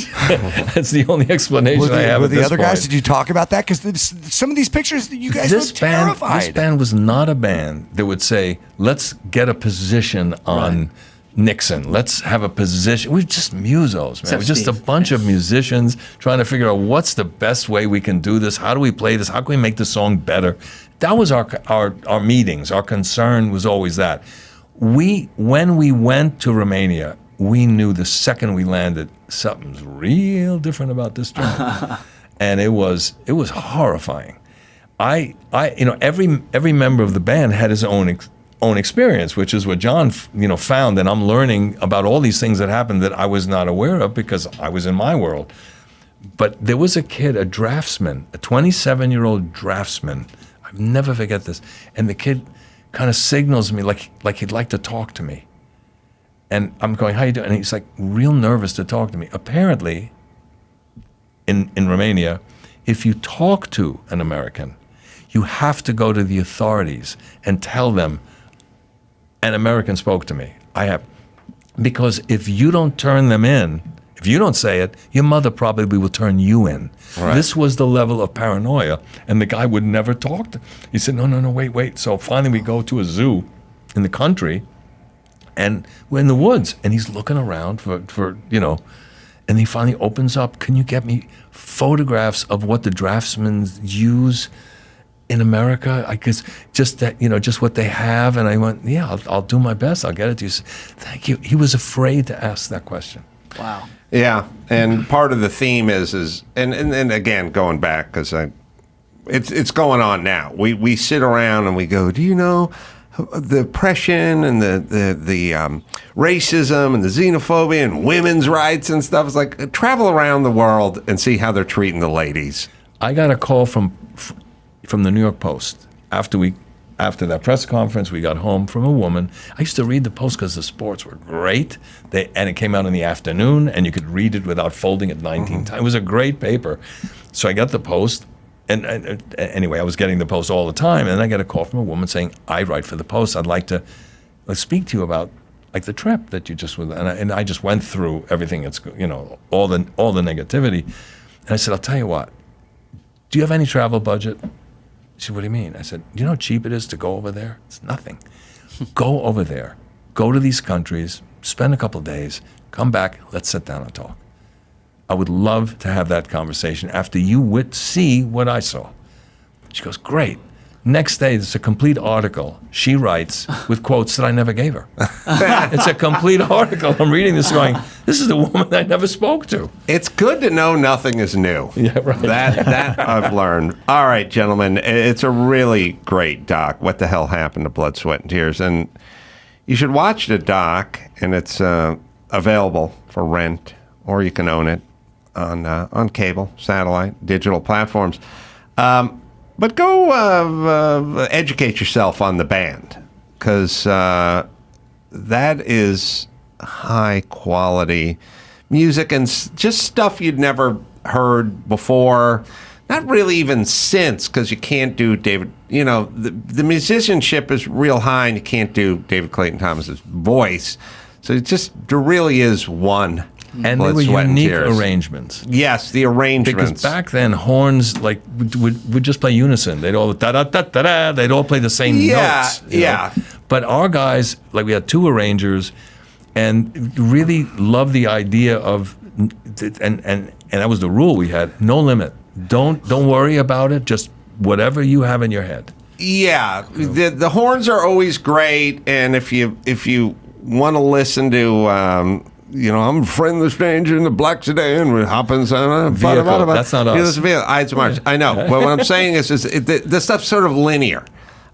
That's the only explanation I have.
With the other guys,
point.
did you talk about that? Because some of these pictures, you guys look terrified.
This band was not a band that would say, let's get a position on Nixon. Let's have a position. We're just musos, man. We're just a bunch of musicians trying to figure out what's the best way we can do this. How do we play this? How can we make the song better? That was our meetings. Our concern was always that. When we went to Romania, we knew the second we landed, something's real different about this job. And it was horrifying. Every member of the band had his own experience, which is what John, found, and I'm learning about all these things that happened that I was not aware of because I was in my world. But there was a kid, a draftsman, a 27-year-old draftsman. I'll never forget this. And the kid kind of signals me like he'd like to talk to me. And I'm going, how you doing? And he's like real nervous to talk to me. Apparently, in Romania, if you talk to an American, you have to go to the authorities and tell them, an American spoke to me. Because if you don't turn them in, if you don't say it, your mother probably will turn you in. Right. This was the level of paranoia, and the guy would never talk to. He said, no, wait. So finally we go to a zoo in the country, and we're in the woods, and he's looking around for and he finally opens up, can you get me photographs of what the draftsmen use in America? I guess just that, just what they have. And I went, yeah, I'll do my best. I'll get it to you. Thank you. He was afraid to ask that question.
Wow. Yeah, and part of the theme is and again, going back, because it's going on now. We sit around and we go, do you know the oppression and the racism and the xenophobia and women's rights and stuff? It's like, travel around the world and see how they're treating the ladies.
I got a call from the New York Post after that press conference. We got home from a woman. I used to read the Post because the sports were great. And it came out in the afternoon, and you could read it without folding it 19 times. It was a great paper. So I got the Post. And anyway, I was getting the Post all the time, and I got a call from a woman saying, I write for the Post. I'd like to speak to you about the trip that you just went. And I just went through everything. It's all the negativity. And I said, I'll tell you what. Do you have any travel budget? She said, what do you mean? I said, do you know how cheap it is to go over there? It's nothing. Go over there. Go to these countries. Spend a couple of days. Come back. Let's sit down and talk. I would love to have that conversation after you see what I saw. She goes, great. Next day, it's a complete article she writes with quotes that I never gave her. It's a complete article. I'm reading this going, this is the woman I never spoke to.
It's good to know nothing is new.
Yeah, right.
That I've learned. All right, gentlemen, it's a really great doc. What the hell happened to Blood, Sweat, and Tears? And you should watch the doc, and it's available for rent, or you can own it on cable, satellite, digital platforms. But go educate yourself on the band, because that is high quality music and just stuff you'd never heard before. Not really even since, because you can't do David, the musicianship is real high and you can't do David Clayton Thomas's voice. So there really is one.
And they were unique arrangements.
Yes, the arrangements.
Because back then, horns would just play unison. They'd all da-da-da-da-da. They'd all play the same notes.
Yeah.
But our guys, we had two arrangers, and really loved the idea of, and that was the rule we had: no limit. Don't worry about it. Just whatever you have in your head.
Yeah, the horns are always great, and if you want to listen to, I'm a friendly stranger in the black sedan with hopping on
vehicle. That's not us.
Ides of March. I know, but what I'm saying is the stuff's sort of linear.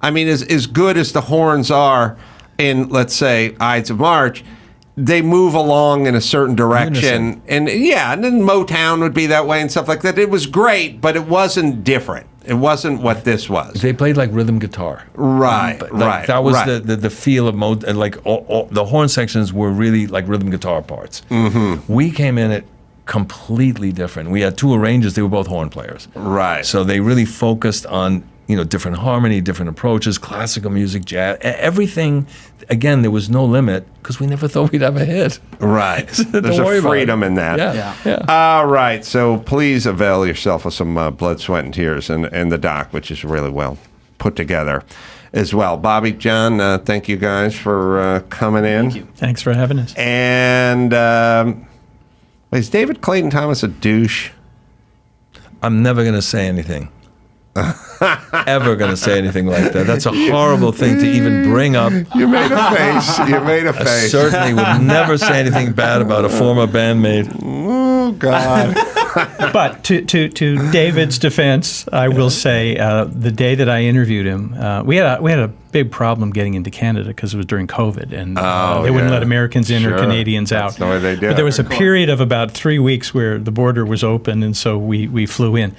I mean, as good as the horns are in, let's say, Ides of March, they move along in a certain direction. And then Motown would be that way and stuff like that. It was great, but it wasn't different. It wasn't what this was.
They played like rhythm guitar.
Right, right.
That was the feel of all the horn sections were really like rhythm guitar parts.
Mm-hmm.
We came in at completely different. We had two arrangers. They were both horn players.
Right.
So they really focused on different harmony, different approaches, classical music, jazz, everything. Again, there was no limit because we never thought we'd have a hit.
Right. There's a freedom in that.
Yeah.
All right. So please avail yourself of some Blood, Sweat, and Tears and the doc, which is really well put together as well. Bobby, John, thank you guys for coming in.
Thank you.
Thanks for having us.
And is David Clayton Thomas a douche?
I'm never going to say anything. Ever going to say anything like that. That's a horrible thing to even bring up.
You made a face. You made a
I
face.
certainly would never say anything bad about a former bandmate.
Oh, God.
But to David's defense, I will say the day that I interviewed him, we had a big problem getting into Canada because it was during COVID, and they wouldn't let Americans in or Canadians out.
That's the way they do
But there
it.
was a period of about 3 weeks where the border was open, and so we flew in.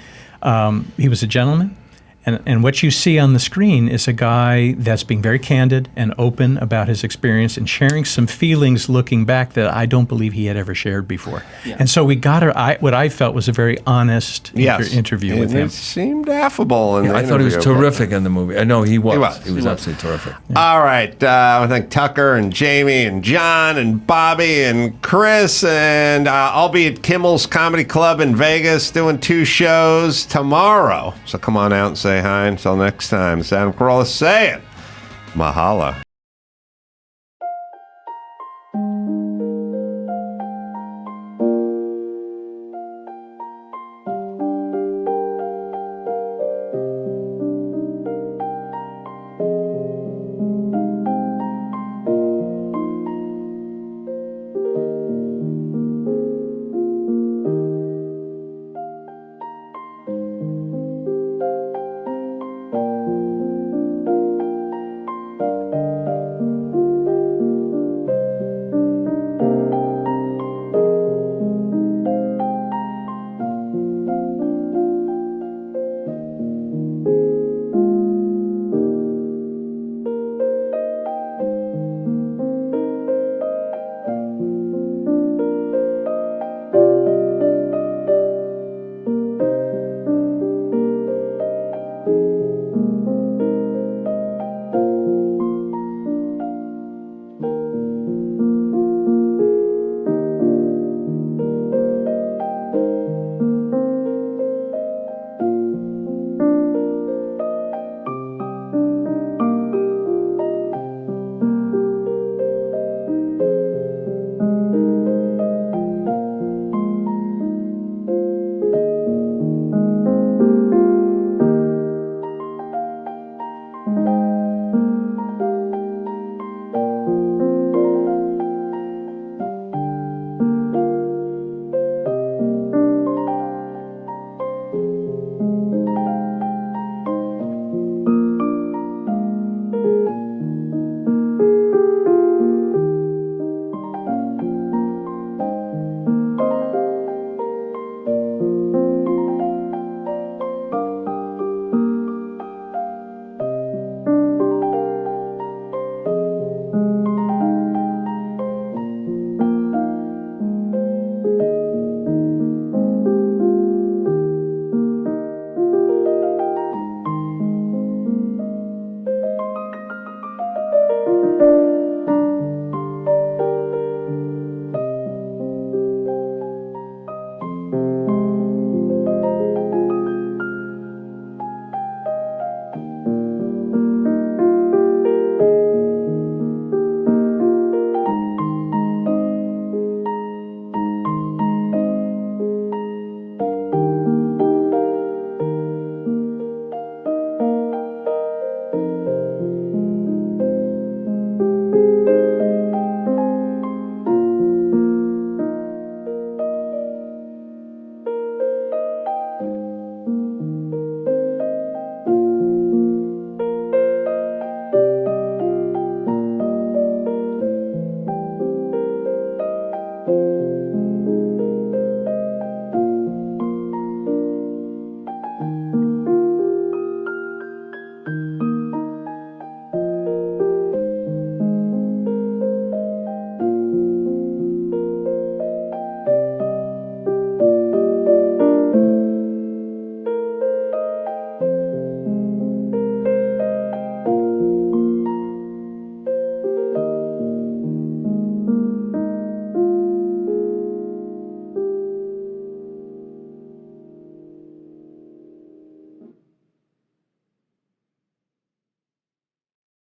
He was a gentleman. And what you see on the screen is a guy that's being very candid and open about his experience and sharing some feelings looking back that I don't believe he had ever shared before. Yeah. And so we got what I felt was a very honest interview with him.
It seemed affable. In the
I thought he was
interview.
terrific in the movie. I know he was.
He
was absolutely terrific.
All right. I thank Tucker and Jamie and John and Bobby and Chris. And I'll be at Kimmel's Comedy Club in Vegas doing 2 shows tomorrow. So come on out and say hi. Until next time, it's Adam Carolla saying, Mahala.